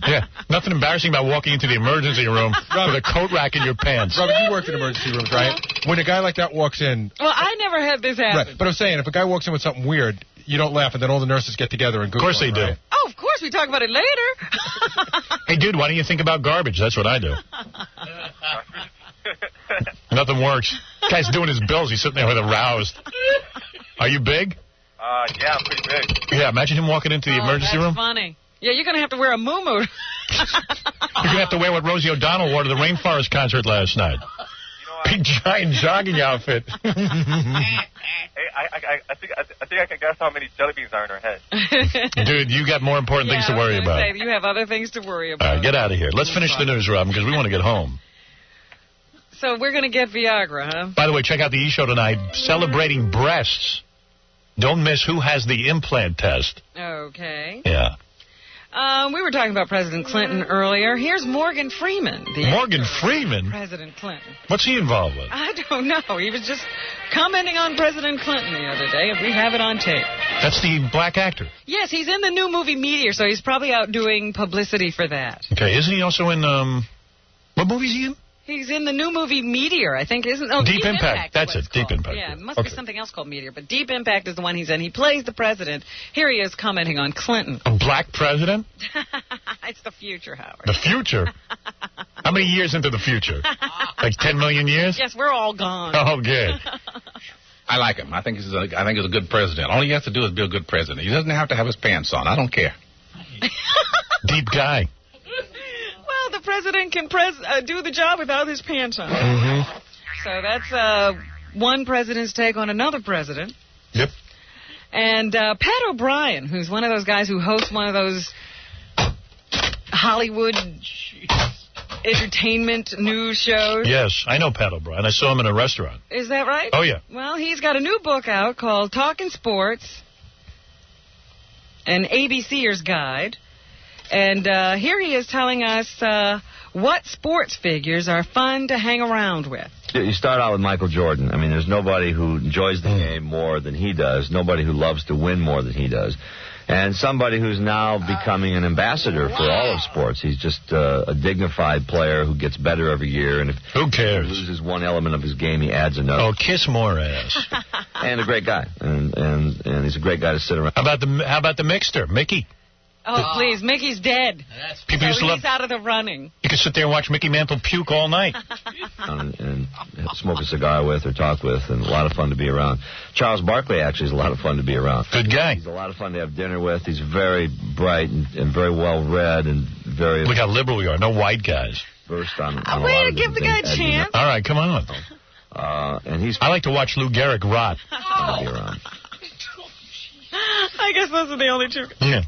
Yeah, nothing embarrassing about walking into the emergency room with a coat rack in your pants. Robert, you worked in emergency rooms, right? When a guy like that walks in... Well, I never had this happen. Right, but I'm saying, if a guy walks in with something weird, you don't laugh, and then all the nurses get together and Google it. Of course they do. Oh, of course, we talk about it later. Hey, dude, why don't you think about garbage? That's what I do. Nothing works. Guy's doing his bills. He's sitting there with aroused. Are you big? Yeah, I'm pretty big. Yeah, imagine him walking into the emergency room. That's funny. Yeah, you're going to have to wear a muumuu. You're going to have to wear what Rosie O'Donnell wore to the Rainforest concert last night. Big giant jogging outfit. Hey, I think I can guess how many jelly beans are in her head. Dude, you got more important things to worry about. Say, you have other things to worry about. All right, get out of here. Let's finish the news, Robin, because we want to get home. So we're going to get Viagra, huh? By the way, check out the E! Show tonight, celebrating breasts. Don't miss Who Has the Implant Test. Okay. Yeah. We were talking about President Clinton earlier. Here's Morgan Freeman. Morgan Freeman? President Clinton. What's he involved with? I don't know. He was just commenting on President Clinton the other day, and we have it on tape. That's the black actor. Yes, he's in the new movie Meteor, so he's probably out doing publicity for that. Okay, isn't he also in, what movie is he in? He's in the new movie Meteor, I think, isn't? Oh, Deep Impact. That's it, Deep Impact. Yeah, it must be something else called Meteor, but Deep Impact is the one he's in. He plays the president. Here he is commenting on Clinton. A black president? It's the future, Howard. The future? How many years into the future? Like 10 million years? Yes, we're all gone. Oh, good. I like him. I think he's a good president. All he has to do is be a good president. He doesn't have to have his pants on. I don't care. Deep guy. Well, the president can do the job without his pants on. Mm-hmm. So that's one president's take on another president. Yep. And Pat O'Brien, who's one of those guys who hosts one of those Hollywood entertainment news shows. Yes, I know Pat O'Brien. I saw him in a restaurant. Is that right? Oh, yeah. Well, he's got a new book out called Talkin' Sports, an ABCer's Guide. And here he is telling us what sports figures are fun to hang around with. You start out with Michael Jordan. I mean, there's nobody who enjoys the game more than he does, nobody who loves to win more than he does, and somebody who's now becoming an ambassador for all of sports. He's just a dignified player who gets better every year, and if who cares? He loses one element of his game, he adds another. Oh, kiss more ass. And a great guy, and he's a great guy to sit around. How about the mixter, Mickey? Oh, please, Mickey's dead. People used to love. He's out of the running. You could sit there and watch Mickey Mantle puke all night. and smoke a cigar with or talk with, and a lot of fun to be around. Charles Barkley actually is a lot of fun to be around. Good guy. He's a lot of fun to have dinner with. He's very bright and very well read and very. Look how liberal we are. No white guys. Versed on a lot of give the guy a chance. All right, come on. And he's. I like to watch Lou Gehrig rot. To be around. I guess those are the only two. Yeah.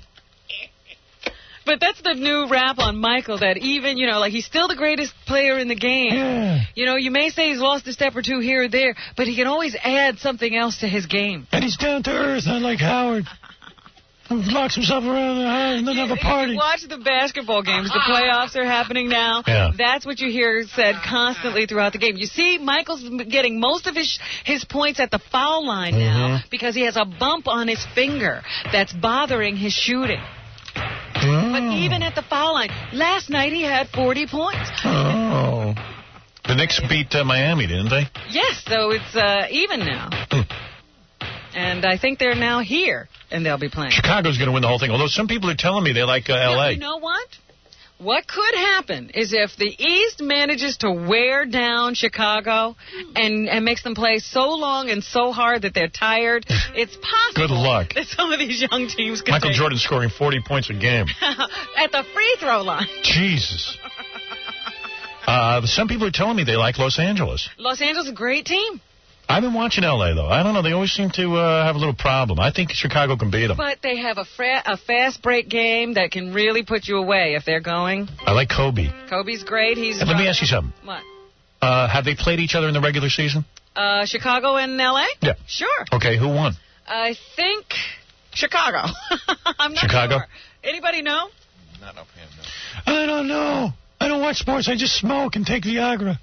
But that's the new rap on Michael, that even, like he's still the greatest player in the game. Yeah. You may say he's lost a step or two here or there, but he can always add something else to his game. And he's down to earth, not like Howard. Who locks himself around the house and doesn't have a party. Watch the basketball games. The playoffs are happening now. Yeah. That's what you hear said constantly throughout the game. You see, Michael's getting most of his points at the foul line now because he has a bump on his finger that's bothering his shooting. But even at the foul line, last night he had 40 points. Oh. The Knicks beat Miami, didn't they? Yes, so it's even now. And I think they're now here, and they'll be playing. Chicago's going to win the whole thing, although some people are telling me they like L.A. You know what? What could happen is if the East manages to wear down Chicago and makes them play so long and so hard that they're tired, it's possible Good luck. that some of these young teams could Michael Jordan scoring 40 points a game. at the free throw line. Jesus. Some people are telling me they like Los Angeles. Los Angeles is a great team. I've been watching L.A., though. I don't know. They always seem to have a little problem. I think Chicago can beat them. But they have a fast break game that can really put you away if they're going. I like Kobe. Kobe's great. Let me ask you something. What? Have they played each other in the regular season? Chicago and L.A.? Yeah. Sure. Okay, who won? I think Chicago. I'm not Chicago? sure. Anybody know? Not offhand, no. I don't know. I don't watch sports. I just smoke and take Viagra.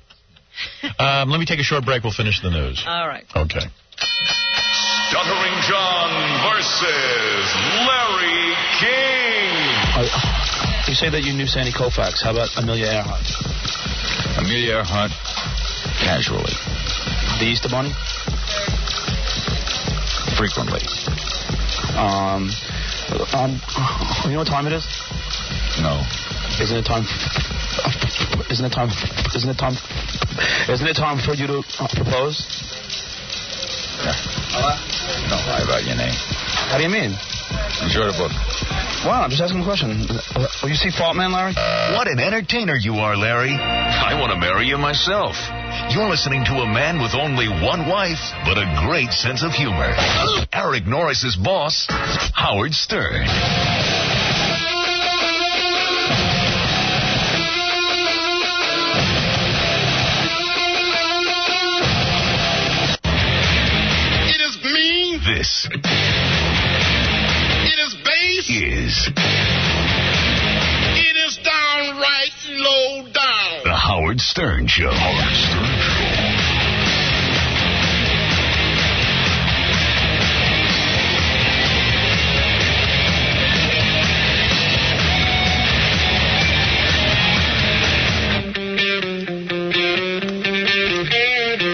Let me take a short break. We'll finish the news. All right. Okay. Stuttering John versus Larry King. You say that you knew Sandy Koufax. How about Amelia Earhart? Amelia Earhart, casually. The Easter Bunny? Frequently. You know what time it is? No. Isn't it time for you to propose? Don't lie about your name. How do you mean? Enjoy the book. Well, I'm just asking a question. Will you see Fault Man, Larry? What an entertainer you are, Larry. I want to marry you myself. You're listening to a man with only one wife, but a great sense of humor. Eric Norris's boss, Howard Stern. This it is base. It is downright low down. The Howard Stern Show.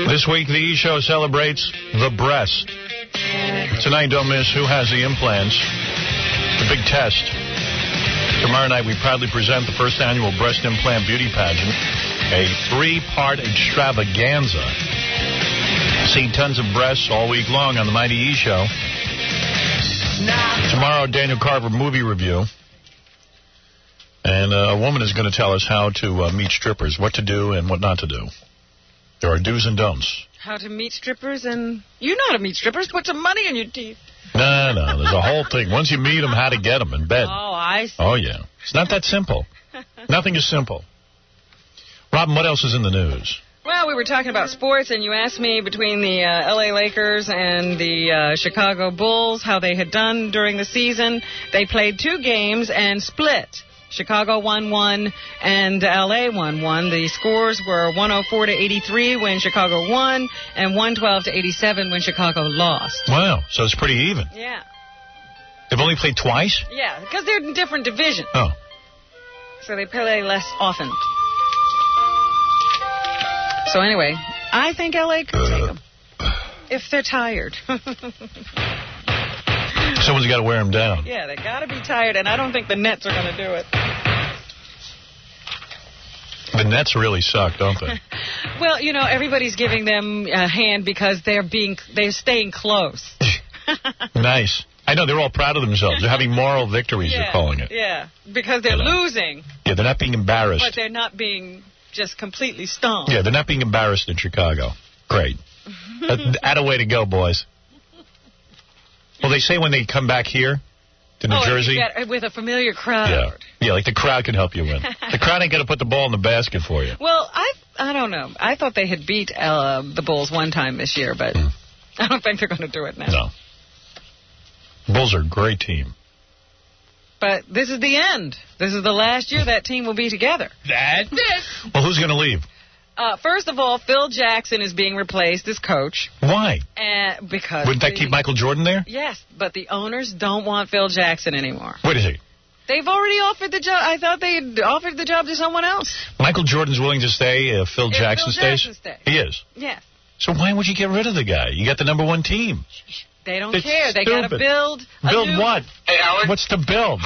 This week, the E! Show celebrates the breast. Tonight, don't miss Who Has the Implants, the big test. Tomorrow night, we proudly present the first annual breast implant beauty pageant, a 3-part extravaganza. See tons of breasts all week long on the Mighty E! Show. Tomorrow, Daniel Carver movie review. And a woman is going to tell us how to meet strippers, what to do and what not to do. There are do's and don'ts. How to meet strippers, and you know how to meet strippers. Put some money in your teeth. No, there's a whole thing. Once you meet them, how to get them in bed. Oh, I see. Oh, yeah. It's not that simple. Nothing is simple. Robin, what else is in the news? Well, we were talking about sports, and you asked me between the L.A. Lakers and the Chicago Bulls how they had done during the season. They played 2 games and split. Chicago won 1, and L.A. won 1. The scores were 104-83 when Chicago won, and 112-87 when Chicago lost. Wow, so it's pretty even. Yeah. They've only played twice? Yeah, because they're in different divisions. Oh. So they play less often. So anyway, I think L.A. could take them. If they're tired. Someone's got to wear them down. Yeah, they got to be tired, and I don't think the Nets are going to do it. The Nets really suck, don't they? Well, you know, everybody's giving them a hand because they're staying close. Nice. I know, they're all proud of themselves. They're having moral victories, they're calling it. Yeah, because they're losing. Yeah, they're not being embarrassed. But they're not being just completely stoned. Yeah, they're not being embarrassed in Chicago. Great. Add a way to go, boys. Well, they say when they come back here to New Jersey. With a familiar crowd. Yeah, like the crowd can help you win. The crowd ain't going to put the ball in the basket for you. Well, I don't know. I thought they had beat the Bulls one time this year, but I don't think they're going to do it now. No. Bulls are a great team. But this is the end. This is the last year that team will be together. That's it. Well, who's going to leave? First of all, Phil Jackson is being replaced as coach. Why? Because wouldn't that keep Michael Jordan there? Yes, but the owners don't want Phil Jackson anymore. What is he? They've already offered the job. I thought they had offered the job to someone else. Michael Jordan's willing to stay if Phil Jackson stays? He is? Yes. So why would you get rid of the guy? You got the #1 team. They don't care. They got to build. Build what? Hey, Howard. What's to build?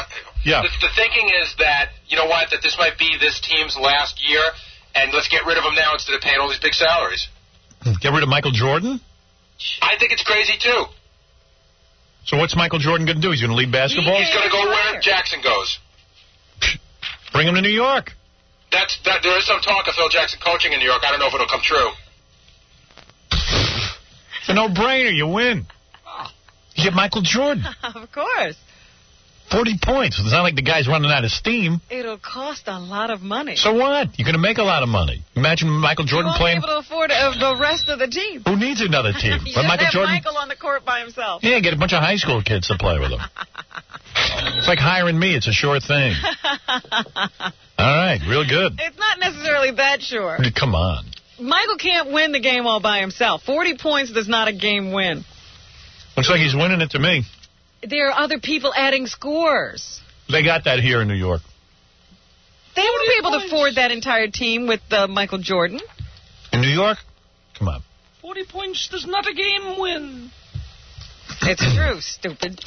Yeah. The thinking is that, you know what, that this might be this team's last year, and let's get rid of him now instead of paying all these big salaries. Get rid of Michael Jordan? I think it's crazy, too. So what's Michael Jordan going to do? He's going to lead basketball? He's going to go where Jackson goes. Bring him to New York. There is some talk of Phil Jackson coaching in New York. I don't know if it'll come true. It's a no-brainer. You win. You get Michael Jordan. Of course. 40 points. It's not like the guy's running out of steam. It'll cost a lot of money. So what? You're going to make a lot of money. Imagine Michael Jordan playing. He won't be able to afford the rest of the team. Who needs another team? You But Michael have Jordan. Michael on the court by himself. Yeah, get a bunch of high school kids to play with him. It's like hiring me. It's a sure thing. All right, real good. It's not necessarily that sure. Come on. Michael can't win the game all by himself. 40 points does not a game win. Looks like he's winning it to me. There are other people adding scores. They got that here in New York. They won't be able to afford that entire team with Michael Jordan. In New York? Come on. 40 points does not a game win. It's true, stupid.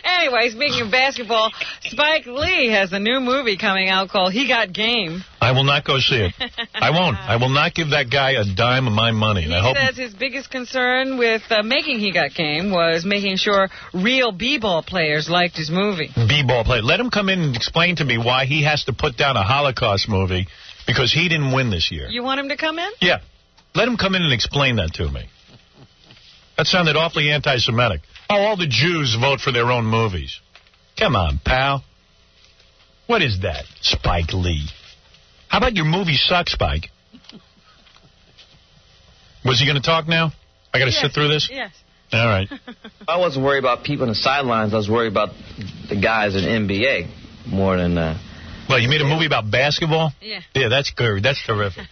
Anyway, speaking of basketball, Spike Lee has a new movie coming out called He Got Game. I will not go see it. I won't. I will not give that guy a dime of my money. And He says his biggest concern with making He Got Game was making sure real b-ball players liked his movie. B-ball player. Let him come in and explain to me why he has to put down a Holocaust movie because he didn't win this year. You want him to come in? Yeah. Let him come in and explain that to me. That sounded awfully anti-Semitic. Oh, all the Jews vote for their own movies. Come on, pal. What is that, Spike Lee? How about your movie suck, Spike? Was he going to talk now? I got to sit through this? Yes. All right. I wasn't worried about people on the sidelines. I was worried about the guys in NBA more than... Well, you made a movie about basketball? Yeah. Yeah, that's good. That's terrific.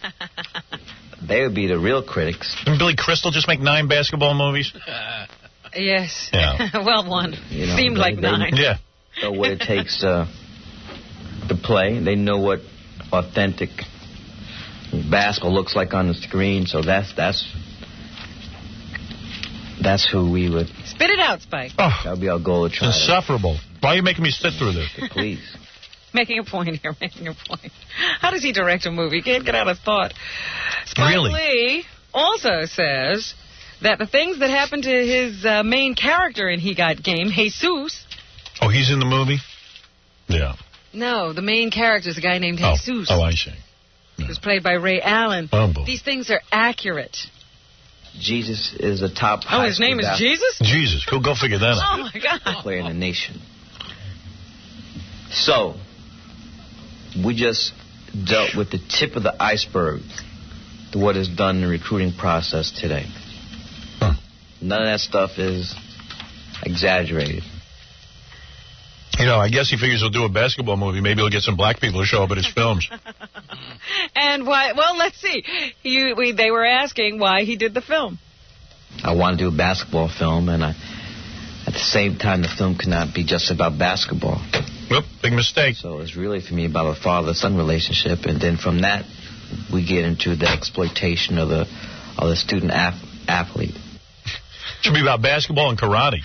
They would be the real critics. Didn't Billy Crystal just make 9 basketball movies? Yes. Yeah. Well, one. You know, Seemed like 9. Yeah. They know what it takes to play. They know what authentic basketball looks like on the screen. So that's who we would... Spit it out, Spike. Oh, that would be our goal to try. Insufferable. Why are you making me sit through this? Please. Making a point here, making a point. How does he direct a movie? He can't get out of thought. Spike Lee also says that the things that happened to his main character in He Got Game, Jesus... Oh, he's in the movie? Yeah. No, the main character is a guy named Jesus. Oh, I see. Who's played by Ray Allen. Oh, boy. These things are accurate. Jesus is a top... Oh, his name is Jesus? Jesus. Go figure that out. Oh, my God. Player in the nation. So... we just dealt with the tip of the iceberg to what is done in the recruiting process today. None of that stuff is exaggerated. You know, I guess he figures he'll do a basketball movie. Maybe he'll get some black people to show up at his films. And why? Well, let's see. They were asking why he did the film. I want to do a basketball film, and at the same time, the film could not be just about basketball. Whoop, big mistake. So it was really, for me, about a father-son relationship, and then from that, we get into the exploitation of the student athlete. Should be about basketball and karate.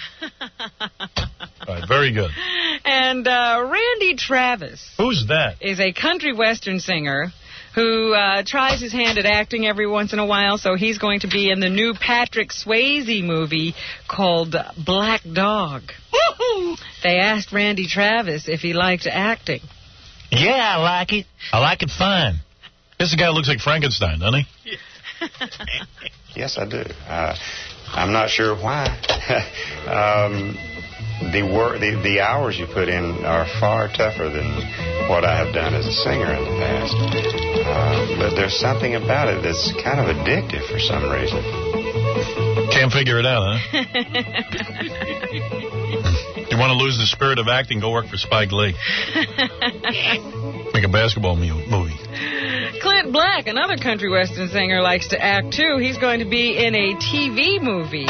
All right, very good. And Randy Travis. Who's that? Is a country western singer who tries his hand at acting every once in a while, so he's going to be in the new Patrick Swayze movie called Black Dog. They asked Randy Travis if he liked acting. Yeah, I like it. I like it fine. This guy looks like Frankenstein, doesn't he? Yes, I do. I'm not sure why. The hours you put in are far tougher than what I have done as a singer in the past. But there's something about it that's kind of addictive for some reason. Can't figure it out, huh? You want to lose the spirit of acting, go work for Spike Lee. Make a basketball movie. Clint Black, another country western singer, likes to act, too. He's going to be in a TV movie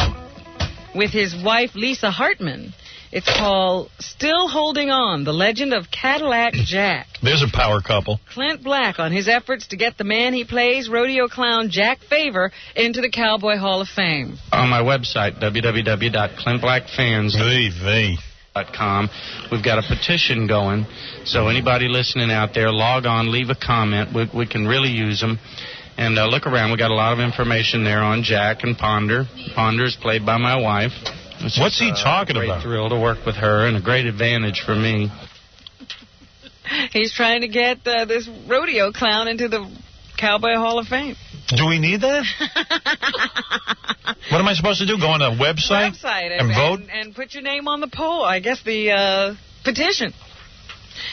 with his wife, Lisa Hartman. It's called Still Holding On, The Legend of Cadillac Jack. There's a power couple. Clint Black on his efforts to get the man he plays, rodeo clown Jack Favor, into the Cowboy Hall of Fame. On my website, www.clintblackfans.com, we've got a petition going. So anybody listening out there, log on, leave a comment. We can really use them. And look around. We got a lot of information there on Jack and Ponder. Ponder is played by my wife. What's he talking about? Great thrill to work with her and a great advantage for me. He's trying to get this rodeo clown into the Cowboy Hall of Fame. Do we need that? What am I supposed to do? Go on a website and vote? And put your name on the poll. I guess the petition.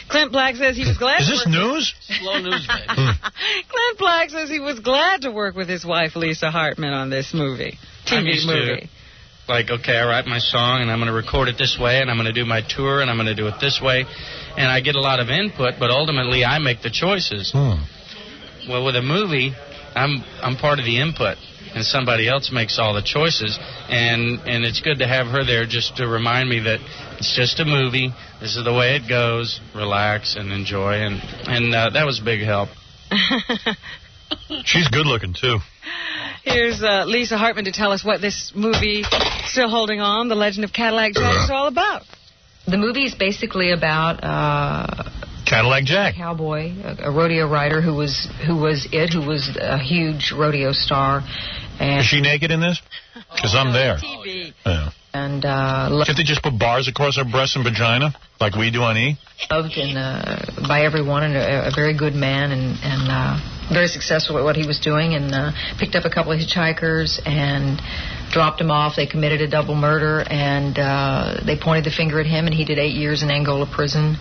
Clint Black says he was glad Is this news? Slow news, man. Clint Black says he was glad to work with his wife, Lisa Hartman, on this movie. TV movie. Like, okay, I write my song, and I'm going to record it this way, and I'm going to do my tour, and I'm going to do it this way. And I get a lot of input, but ultimately I make the choices. Well, with a movie, I'm part of the input, and somebody else makes all the choices. And it's good to have her there just to remind me that it's just a movie. This is the way it goes. Relax and enjoy. And that was a big help. She's good looking, too. Here's Lisa Hartman to tell us what this movie, Still Holding On, The Legend of Cadillac Jack, is all about. The movie is basically about Cadillac Jack, a cowboy, a rodeo rider who was a huge rodeo star. And is she naked in this? Because I'm there. TV. Yeah. And can't they just put bars across her breast and vagina like we do on E? Loved by everyone, and a very good man, and very successful at what he was doing, and picked up a couple of hitchhikers and dropped him off. They committed a double murder, and they pointed the finger at him, and he did 8 years in Angola prison.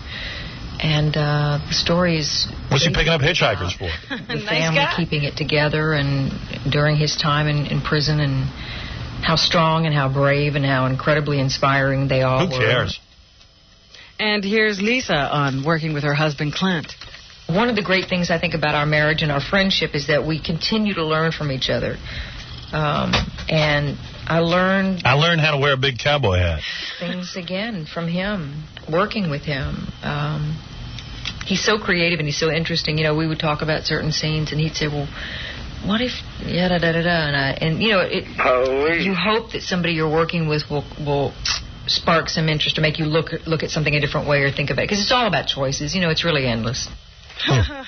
And the story is... What's he picking up hitchhikers for? The family keeping it together, and during his time in prison, and how strong and how brave and how incredibly inspiring they all were. Who cares? And here's Lisa on working with her husband, Clint. One of the great things I think about our marriage and our friendship is that we continue to learn from each other. And I learned how to wear a big cowboy hat. Things again from him, working with him. He's so creative and he's so interesting. You know, we would talk about certain scenes, and he'd say, "Well, what if da-da-da-da-da?" And you know, you hope that somebody you're working with will spark some interest, to make you look at something a different way or think about it. Because it's all about choices. You know, it's really endless. I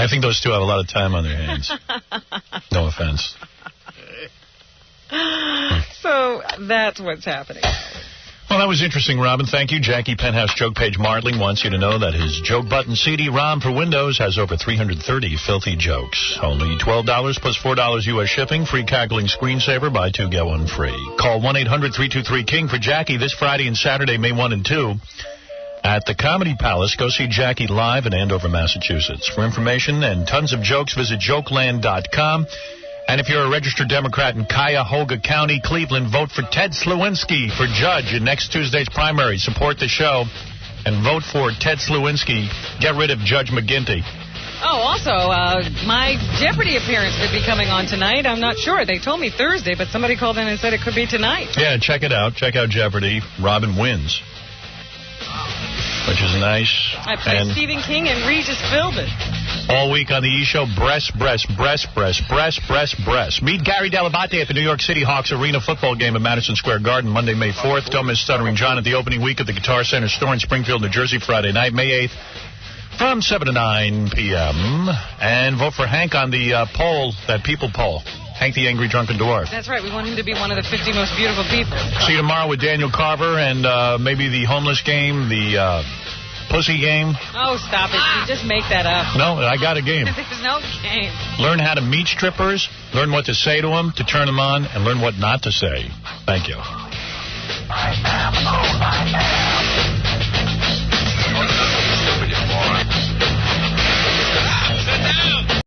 think those two have a lot of time on their hands. No offense. So that's what's happening. Well, that was interesting, Robin. Thank you. Jackie Penthouse Joke Page Martling wants you to know that his Joke Button CD-ROM for Windows has over 330 filthy jokes. Only $12 plus $4 U.S. shipping. Free cackling screensaver. Buy two, get one free. Call 1-800-323-KING for Jackie this Friday and Saturday, May 1 and 2. At the Comedy Palace, go see Jackie live in Andover, Massachusetts. For information and tons of jokes, visit jokeland.com. And if you're a registered Democrat in Cuyahoga County, Cleveland, vote for Ted Slewinski for judge in next Tuesday's primary. Support the show and vote for Ted Slewinski. Get rid of Judge McGinty. Oh, also, my Jeopardy appearance could be coming on tonight. I'm not sure. They told me Thursday, but somebody called in and said it could be tonight. Yeah, check it out. Check out Jeopardy. Robin wins, which is nice. I played Stephen King and Regis Philbin. All week on the E! Show, breast. Meet Gary Dell'Abate at the New York City Hawks Arena football game at Madison Square Garden Monday, May 4th. Don't miss Stuttering John at the opening week at the Guitar Center store in Springfield, New Jersey, Friday night, May 8th. From 7 to 9 p.m. And vote for Hank on the poll, that people poll. Hank the Angry Drunken Dwarf. That's right. We want him to be one of the 50 most beautiful people. See you tomorrow with Daniel Carver and maybe the homeless game, the pussy game. Oh, stop it. You just make that up. No, I got a game. There's no game. Learn how to meet strippers, learn what to say to them to turn them on, and learn what not to say. Thank you.